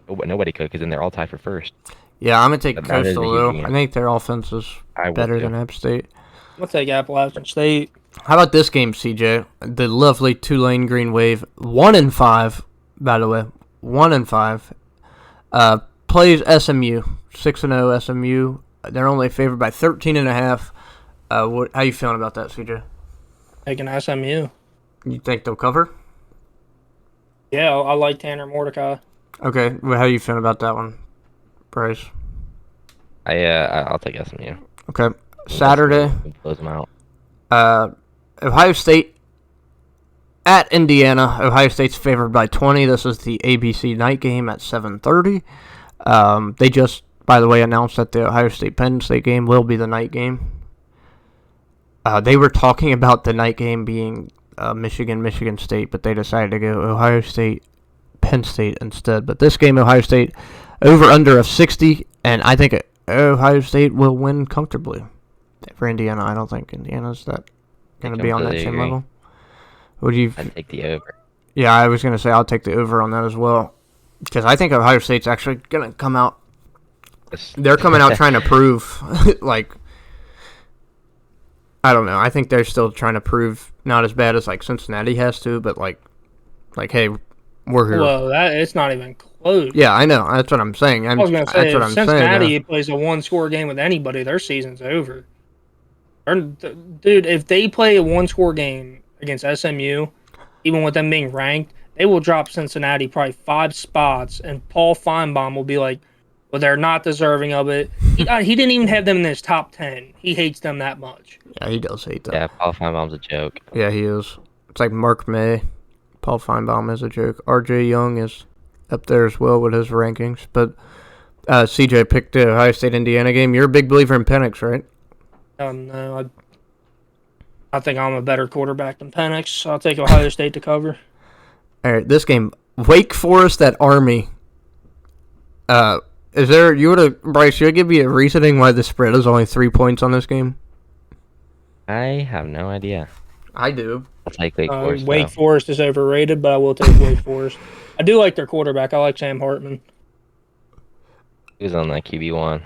nobody could, because then they're all tied for first. Yeah, I'm going to take But that is a Coastal, huge though. game. I think their offense is I would better too. than App State. I'll take Appalachian State. How about this game, CJ? The lovely Tulane Green Wave, 1-5, by the way, 1-5. Plays SMU, 6-0 SMU. They're only favored by 13.5. How you feeling about that, CJ? Taking SMU. You think they'll cover? Yeah, I like Tanner Mordecai. Okay, well, how you feeling about that one, Bryce? I'll take SMU. Okay, Saturday, Close them out. Ohio State at Indiana. Ohio State's favored by 20. This is the ABC night game at 7:30. They just, by the way, announced that the Ohio State-Penn State game will be the night game. They were talking about the night game being Michigan State, but they decided to go Ohio State, Penn State instead. But this game, Ohio State, over under of 60, and I think Ohio State will win comfortably. For Indiana, I don't think Indiana's that going to be on that same level. Would you? I'd take the over. Yeah, I was going to say I'll take the over on that as well, because I think Ohio State's actually going to come out. They're coming out trying to prove, like, I don't know. I think they're still trying to prove not as bad as like Cincinnati has to, but like, hey, We're here. Well, it's not even close. Yeah, I know. That's what I'm saying. I was going to say, that's what if I'm Cincinnati saying. plays a one-score game with anybody, their season's over. Dude, if they play a one-score game against SMU, even with them being ranked, they will drop Cincinnati probably 5 spots, and Paul Feinbaum will be like, well, they're not deserving of it. He didn't even have them in his top 10. He hates them that much. Yeah, he does hate them. Yeah, Paul Feinbaum's a joke. Yeah, he is. It's like Mark May. Paul Feinbaum is a joke. R.J. Young is up there as well with his rankings. But CJ picked the Ohio State-Indiana game. You're a big believer in Penix, right? No, I think I'm a better quarterback than Penix. I'll take Ohio State to cover. All right, this game, Wake Forest at Army. Bryce, you would give me a reasoning why the spread is only 3 points on this game? I have no idea. I do. I'll take Wake Forest. Wake Forest is overrated, but I will take Wake Forest. I do like their quarterback. I like Sam Hartman. He was on that QB1.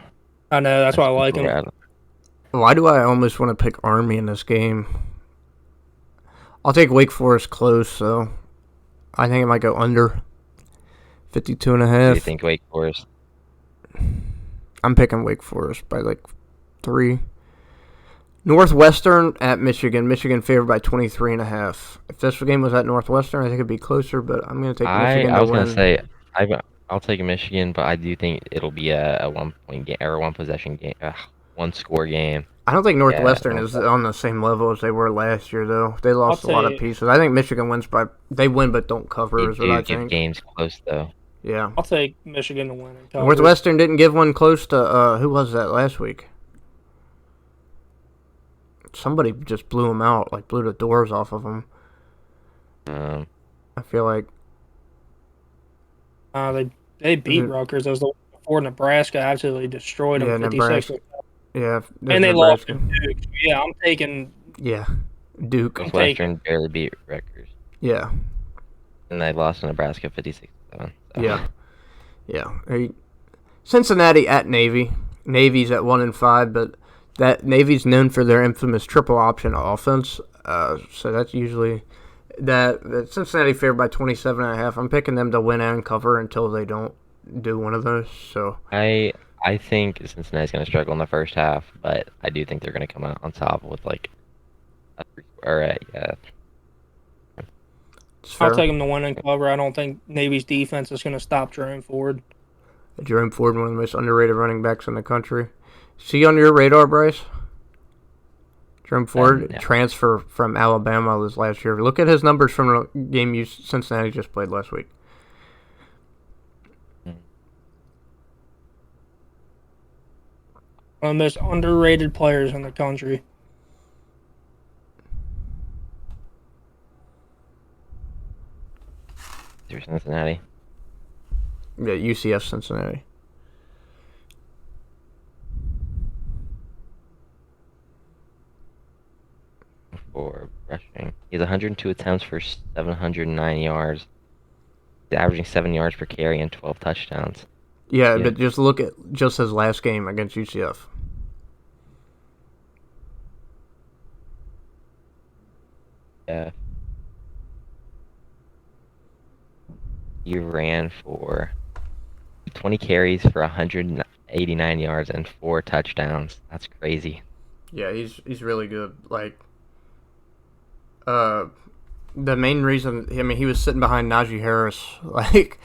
I know, that's why I like him. Why do I almost want to pick Army in this game? I'll take Wake Forest close, so I think it might go under 52.5. Do you think Wake Forest? I'm picking Wake Forest by like 3. Northwestern at Michigan. Michigan favored by 23.5. If this game was at Northwestern, I think it'd be closer, but I'm going to take Michigan I was to going win. to say, I'll take Michigan, but I do think it'll be a 1-point game or a 1-possession game, 1-score game. I don't think Northwestern is on the same level as they were last year, though. They lost a lot of pieces. I think Michigan wins they win but don't cover, is what I think. Games close, though. Yeah. I'll take Michigan to win and cover. Northwestern didn't give one close to, who was that last week? Somebody just blew them out, like blew the doors off of them. I feel like they beat Rutgers. That was the one before Nebraska absolutely destroyed them. Yeah, 56. Yeah, and they lost to Duke. Yeah, I'm taking. Yeah, Duke. Northwestern barely beat Rutgers. Yeah. And they lost to Nebraska 56-7. So. Yeah. Cincinnati at Navy. Navy's at 1-5, but that Navy's known for their infamous triple option offense. So that's usually that Cincinnati favored by 27.5. I'm picking them to win and cover until they don't do one of those. So I think Cincinnati's going to struggle in the first half, but I do think they're going to come out on top with like I'll take them to win and cover. I don't think Navy's defense is going to stop Jerome Ford. Jerome Ford, one of the most underrated running backs in the country. See on your radar, Bryce? Jerome Ford, transfer from Alabama this last year. Look at his numbers from the game Cincinnati just played last week. One of the most underrated players in the country. Through Cincinnati. Yeah, UCF Cincinnati. For rushing. He has 102 attempts for 709 yards. He's averaging 7 yards per carry and 12 touchdowns. Yeah, but just look at just his last game against UCF. Yeah. He ran for 20 carries for 189 yards and 4 touchdowns. That's crazy. Yeah, he's really good. Like, the main reason, he was sitting behind Najee Harris, like,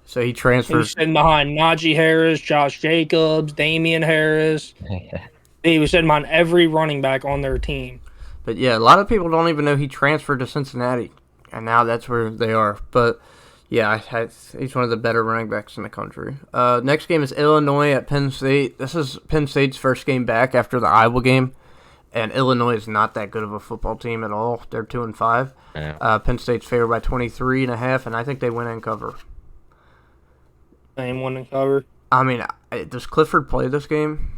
so he transferred. He was sitting behind Najee Harris, Josh Jacobs, Damian Harris. He was sitting behind every running back on their team. But yeah, a lot of people don't even know he transferred to Cincinnati, and now that's where they are. But yeah, he's one of the better running backs in the country. Next game is Illinois at Penn State. This is Penn State's first game back after the Iowa game, and Illinois is not that good of a football team at all. They're 2-5. Yeah. Penn State's favored by 23.5, and I think they win and cover. Same one and cover. I mean, does Clifford play this game?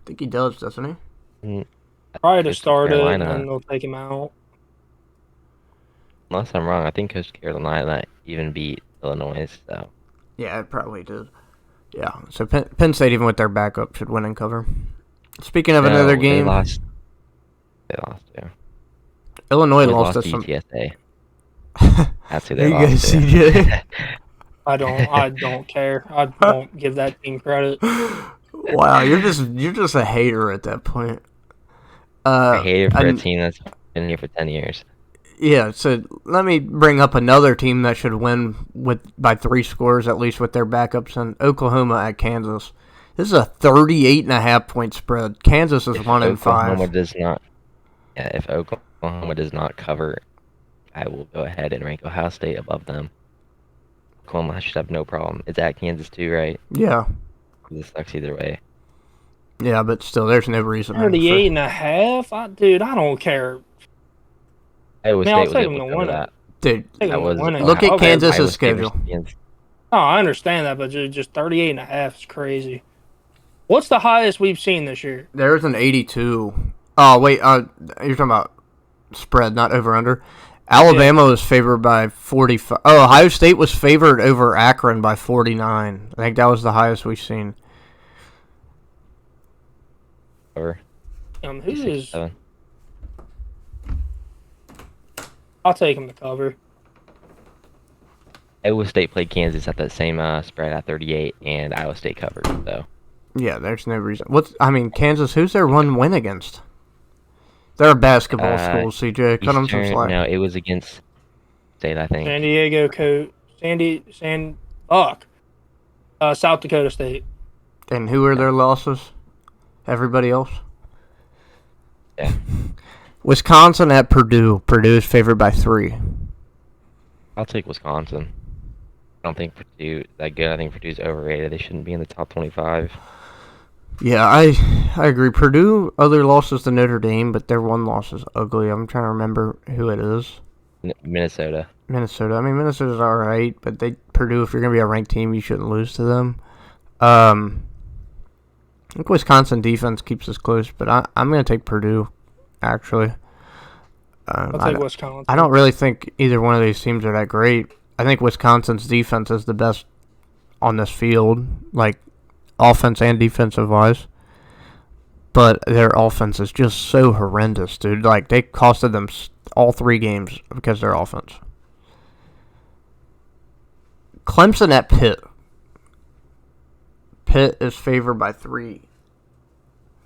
I think he does, doesn't he? Probably to start it, Carolina. and they'll take him out. Unless I'm wrong, I think Coach Carolina even beat Illinois. So Yeah, it probably did. Yeah, so Penn State, even with their backup, should win and cover. Speaking of another game, They lost. Yeah. Illinois They lost to UTSA. That's who There they you go, lost to. CJ. I don't care. I won't give that team credit. Wow, you're just a hater at that point. I hate it for a and team that's been here for 10 years. yeah, so let me bring up another team that should win by 3 scores at least with their backups in Oklahoma at Kansas. This is a 38.5-point spread. Kansas is If 1-5. Oklahoma does not, yeah, if Oklahoma does not cover, I will go ahead and rank Ohio State above them. Oklahoma should have no problem. It's at Kansas too, right? Yeah. This sucks either way. Yeah, but still, there's no reason. 38.5? Dude, I don't care. Iowa Man, I'll State was take them able to to win cover it. that. Dude, Take That them to was win it. look at Okay. Kansas' Iowa State schedule. versus Kansas. No, I understand that, but just 38.5 is crazy. What's the highest we've seen this year? There's an 82. Oh, wait, you're talking about spread, not over-under. Alabama was favored by 45. Oh, Ohio State was favored over Akron by 49. I think that was the highest we've seen. Cover. Who is? 6-7. I'll take them to cover. Iowa State played Kansas at that same spread at 38, and Iowa State covered. So Yeah, there's no reason. Kansas, who's their one win against? They're a basketball school, CJ. Cut them some Eastern, slack. no, it was against State, I think. San Diego South Dakota State. And who are their losses? Everybody else? Yeah. Wisconsin at Purdue. Purdue is favored by 3. I'll take Wisconsin. I don't think Purdue that good. I think Purdue's overrated. They shouldn't be in the top 25. Yeah, I agree. Purdue, other losses to Notre Dame, but their one loss is ugly. I'm trying to remember who it is. Minnesota. Minnesota. I mean, Minnesota's all right, but Purdue, if you're going to be a ranked team, you shouldn't lose to them. I think Wisconsin defense keeps us close, but I'm going to take Purdue, actually. I'll take Wisconsin. I don't really think either one of these teams are that great. I think Wisconsin's defense is the best on this field, like offense and defensive wise. But their offense is just so horrendous, dude. Like, they costed them all 3 games because of their offense. Clemson at Pitt. Pitt is favored by 3.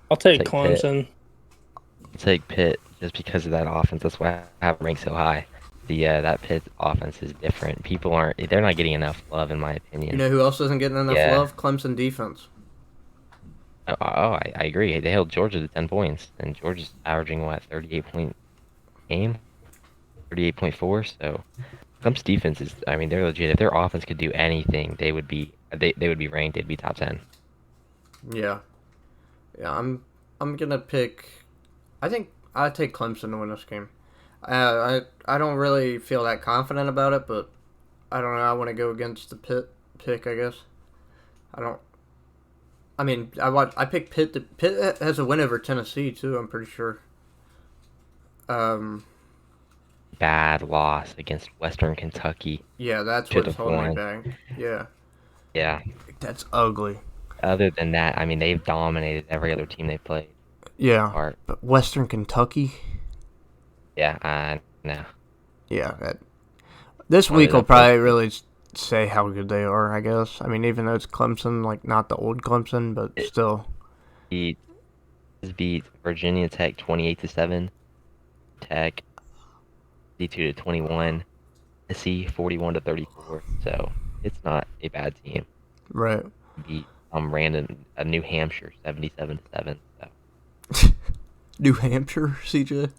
I'll take Take Clemson. I'll take Pitt just because of that offense. That's why I have it ranked so high. That Pitt offense is different. They're not getting enough love, in my opinion. You know who else isn't getting enough love? Clemson defense. I agree. They held Georgia to 10 points, and Georgia's averaging, 38-point game? 38.4, so Clemson's defense is, I mean, they're legit. If their offense could do anything, they would be ranked. They'd be top 10. Yeah. Yeah, I'm gonna pick. I think I'd take Clemson to win this game. I don't really feel that confident about it, but I don't know. I want to go against the Pitt pick, I guess. I picked Pitt. Pitt has a win over Tennessee too. I'm pretty sure. Bad loss against Western Kentucky. Yeah, that's what's holding me back. Yeah. Yeah. That's ugly. Other than that, I mean, they've dominated every other team they've played. Yeah. But Western Kentucky. Yeah, no. Yeah. This week will probably really say how good they are, I guess. I mean, even though it's Clemson, like not the old Clemson, but still. Beat Virginia Tech 28-7. Tech 52-21. Tennessee 41-34. So it's not a bad team. Right. Beat New Hampshire 77-7. So. New Hampshire, CJ.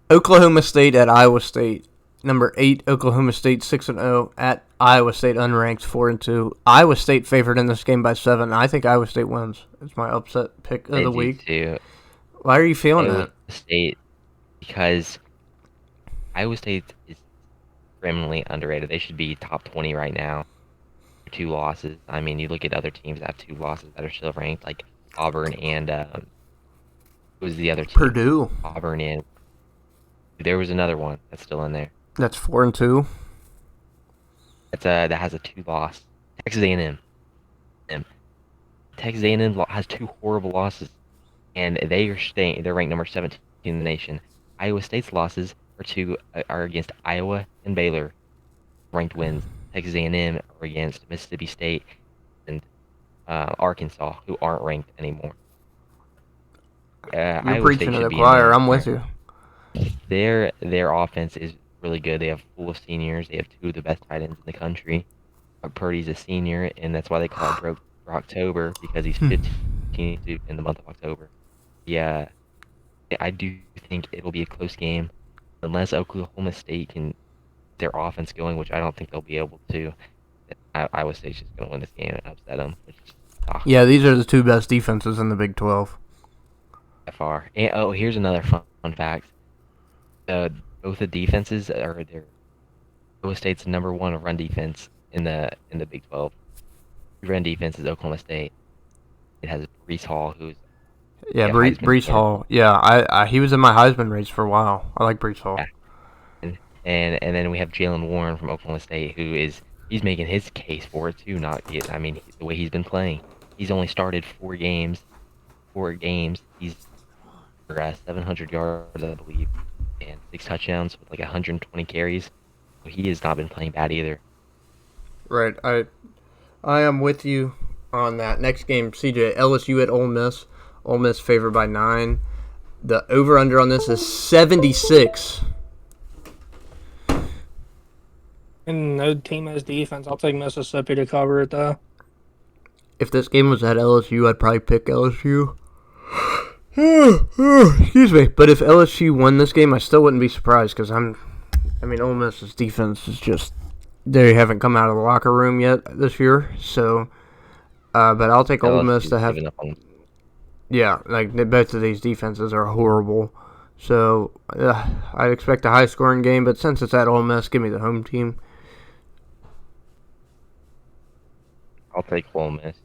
Oklahoma State at Iowa State. Number 8, Oklahoma State 6-0 at Iowa State unranked 4-2. Iowa State favored in this game by 7. I think Iowa State wins. It's my upset pick of the week. Too. Why are you feeling Iowa that? State, because Iowa State is criminally underrated. They should be top 20 right now. 2 losses. I mean, you look at other teams that have 2 losses that are still ranked, like Auburn and who was the other team? Purdue. Auburn and there was another one that's still in there. That's 4-2. That has a 2 loss. Texas A&M. Texas A&M has 2 horrible losses, and they're ranked number 17 in the nation. Iowa State's losses are against Iowa and Baylor, ranked wins. Texas A&M are against Mississippi State and Arkansas, who aren't ranked anymore. You're Iowa State preaching to should the be in choir. there. I'm with you. Their offense is really good. They have full of seniors. They have two of the best tight ends in the country. Purdy's a senior, and that's why they call it Broke for October, because he's 15 in the month of October. Yeah, I do think it'll be a close game, unless Oklahoma State can get their offense going, which I don't think they'll be able to. Iowa State's just going to win this game and upset them, which sucks Yeah, these are the two best defenses in the Big 12. by far. And, here's another fun fact. Both the defenses are Iowa State's number one run defense in the Big 12. Run defense is Oklahoma State. It has Breece Hall, who's Yeah, Heisman Brees candidate. Hall. Yeah, he was in my Heisman race for a while. I like Brees Hall. Yeah. And then we have Jalen Warren from Oklahoma State, he's making his case for it too. The way he's been playing, he's only started 4 games. He's for 700 yards, I believe, and 6 touchdowns with like 120 carries. So he has not been playing bad either. Right. I am with you on that. Next game, CJ, LSU at Ole Miss. Ole Miss favored by 9. The over-under on this is 76. And no team has defense. I'll take Mississippi to cover it, though. If this game was at LSU, I'd probably pick LSU. Excuse me. But if LSU won this game, I still wouldn't be surprised because Ole Miss's defense is just, they haven't come out of the locker room yet this year. So, but I'll take Ole Miss to have. Giving up on- Yeah, like both of these defenses are horrible. So I'd expect a high-scoring game, but since it's at Ole Miss, give me the home team. I'll take Ole Miss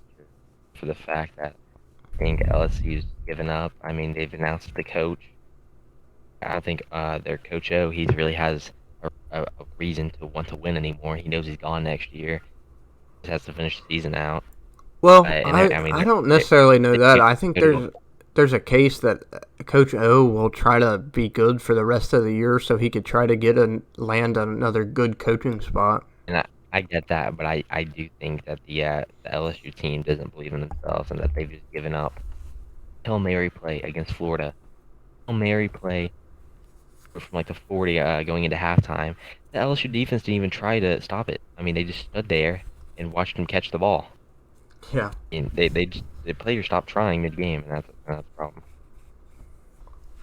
for the fact that I think LSU's given up. I mean, they've announced the coach. I don't think their coach he really has a reason to want to win anymore. He knows he's gone next year. He has to finish the season out. Well, I mean, I don't necessarily know that. I think they- there's a case that Coach O will try to be good for the rest of the year so he could try to land another good coaching spot. And I get that, but I do think that the LSU team doesn't believe in themselves and that they've just given up. Hail Mary play against Florida. Hail Mary play from like the 40 going into halftime. The LSU defense didn't even try to stop it. I mean, they just stood there and watched them catch the ball. Yeah. And the players stopped trying mid-game, and that's the problem.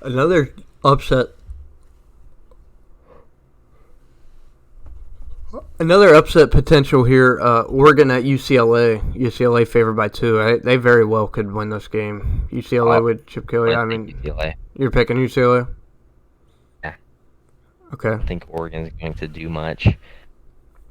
Another upset. Another upset potential here. Oregon at UCLA. UCLA favored by 2. They very well could win this game. UCLA with Chip Kelly. I mean, UCLA. you're picking UCLA? Yeah. Okay. I don't think Oregon's going to do much. The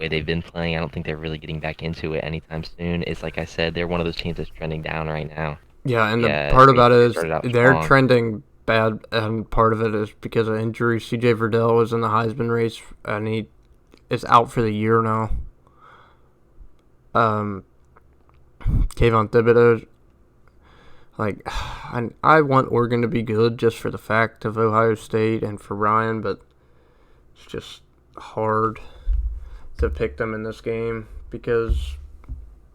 way they've been playing, I don't think they're really getting back into it anytime soon. It's like I said, they're one of those teams that's trending down right now. Yeah, and the part about it is they're strong. trending bad, and part of it is because of injuries. C.J. Verdell was in the Heisman race, and he is out for the year now. Kayvon Thibodeau, like, I want Oregon to be good just for the fact of Ohio State and for Ryan, but it's just hard to pick them in this game because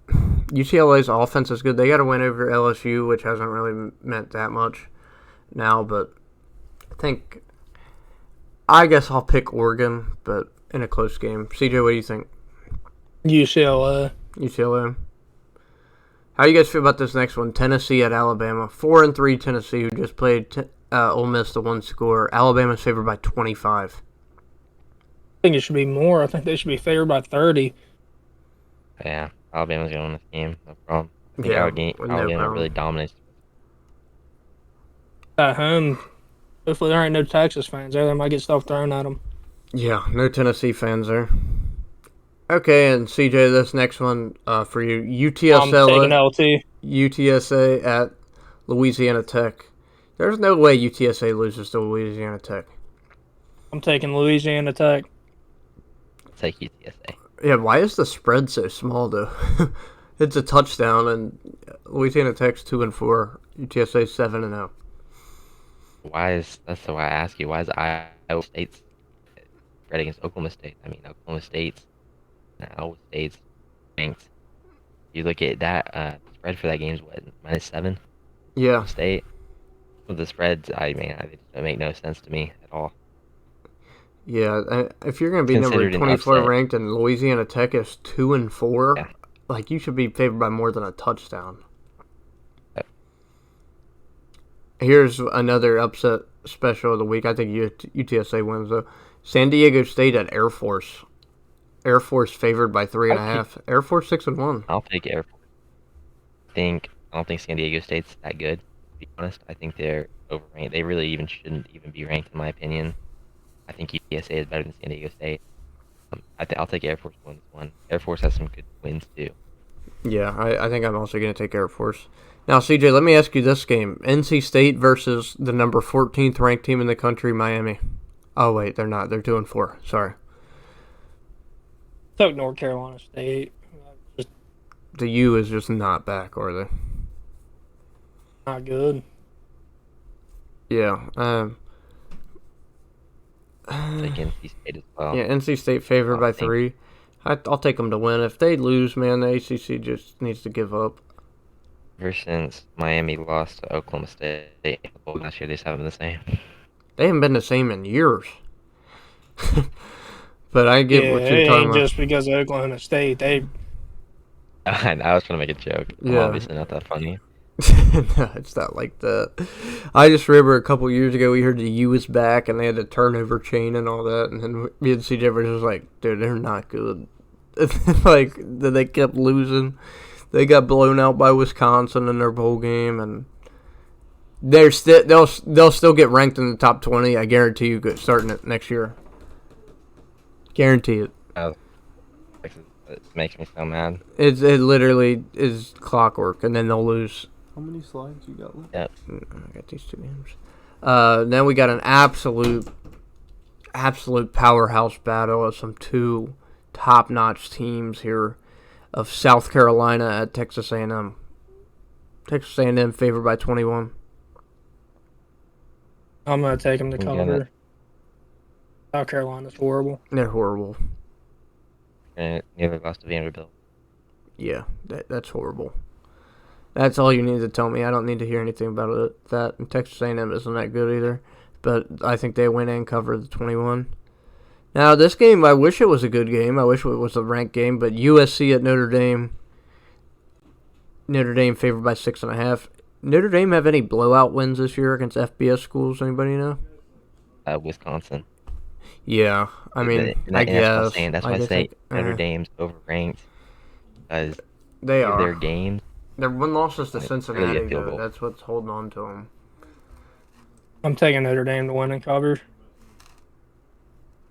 UCLA's offense is good. They got to win over LSU, which hasn't really meant that much now, but I guess I'll pick Oregon, but in a close game. CJ, what do you think? UCLA. UCLA. How do you guys feel about this next one? Tennessee at Alabama. 4-3 Tennessee, who just played Ole Miss the one score. Alabama's favored by 25. I think it should be more. I think they should be favored by 30. Yeah, Alabama's going to win this game. No problem. I think Yeah, Alabama with no problem. really dominates. At home, hopefully there ain't no Texas fans there. They might get stuff thrown at them. Yeah, no Tennessee fans there. Okay, and CJ, this next one for you. I'm taking LT. UTSA at Louisiana Tech. There's no way UTSA loses to Louisiana Tech. I'm taking Louisiana Tech. Take UTSA. Yeah, why is the spread so small, though? It's a touchdown, and Louisiana Tech's 2-4. UTSA 7-0. That's why I ask you, why is Iowa State's spread against Oklahoma State? I mean, Oklahoma State's and Iowa State's ranked. You look at that, the spread for that game is what, -7? Yeah. State. With the spreads, they just don't make no sense to me at all. Yeah, if you're going to be number Considered an 24 upset. ranked and Louisiana Tech is 2-4, Yeah. like you should be favored by more than a touchdown. Yep. Here's another upset special of the week. I think UTSA wins though. San Diego State at Air Force. Air Force favored by 3.5. Air Force 6-1. I'll take Air Force. I don't think San Diego State's that good, to be honest. I think they're overranked. They really shouldn't even be ranked, in my opinion. I think UTSA is better than San Diego State. I'll take Air Force wins one. Air Force has some good wins too. Yeah, I think I'm also going to take Air Force. Now, CJ, let me ask you this game. NC State versus the number 14th ranked team in the country, Miami. Oh, wait, they're not. They're 2-4. Sorry. Took North Carolina State. Just The U is just not back, are they? not good. Yeah. Take NC State as well. Yeah, NC State favored by I think- 3. I'll take them to win. If they lose, man, the ACC just needs to give up. Ever since Miami lost to Oklahoma State last year, they just haven't been the same. They haven't been the same in years. But I get what it you're talking ain't about. just because of Oklahoma State. They I was trying to make a joke. I'm Yeah. obviously not that funny. No, it's not like that. I just remember a couple years ago we heard the U was back and they had the turnover chain and all that, and then me and CJ were just like, dude, they're not good. Like, then they kept losing. They got blown out by Wisconsin in their bowl game, and they'll still get ranked in the top 20. I guarantee you, starting it next year. Guarantee it. It makes me so mad. It literally is clockwork, and then they'll lose. How many slides you got left? Yep. I got these two games. Then we got an absolute powerhouse battle of some two top-notch teams here of South Carolina at Texas A&M. Texas A&M favored by 21. I'm gonna take them to Yeah, cover. South Carolina's horrible. They're horrible. And nearly lost to Vanderbilt. Yeah, that's horrible. That's all you need to tell me. I don't need to hear anything about it. That and Texas A&M isn't that good either. But I think they win and cover the 21. Now, this game, I wish it was a good game. I wish it was a ranked game. But USC at Notre Dame. Notre Dame favored by 6.5. Notre Dame have any blowout wins this year against FBS schools? Anybody know? Wisconsin. Yeah, I mean, I guess. That's why I say Notre Dame's overranked. Because They of their are. games. Their one loss is to Like, Cincinnati, really a field though. goal. That's what's holding on to them. I'm taking Notre Dame to win and cover.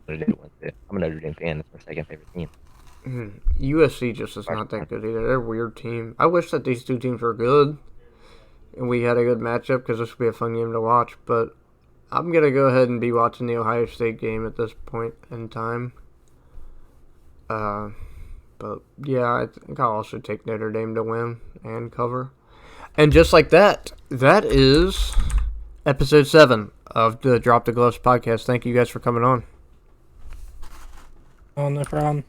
Notre Dame went to. I'm a Notre Dame fan. That's my second favorite team. USC just is not that good either. They're a weird team. I wish that these two teams were good and we had a good matchup because this would be a fun game to watch. But I'm going to go ahead and be watching the Ohio State game at this point in time. But, yeah, I think I'll also take Notre Dame to win and cover. And just like that, that is episode 7 of the Drop the Gloves podcast. Thank you guys for coming on. Oh, no problem.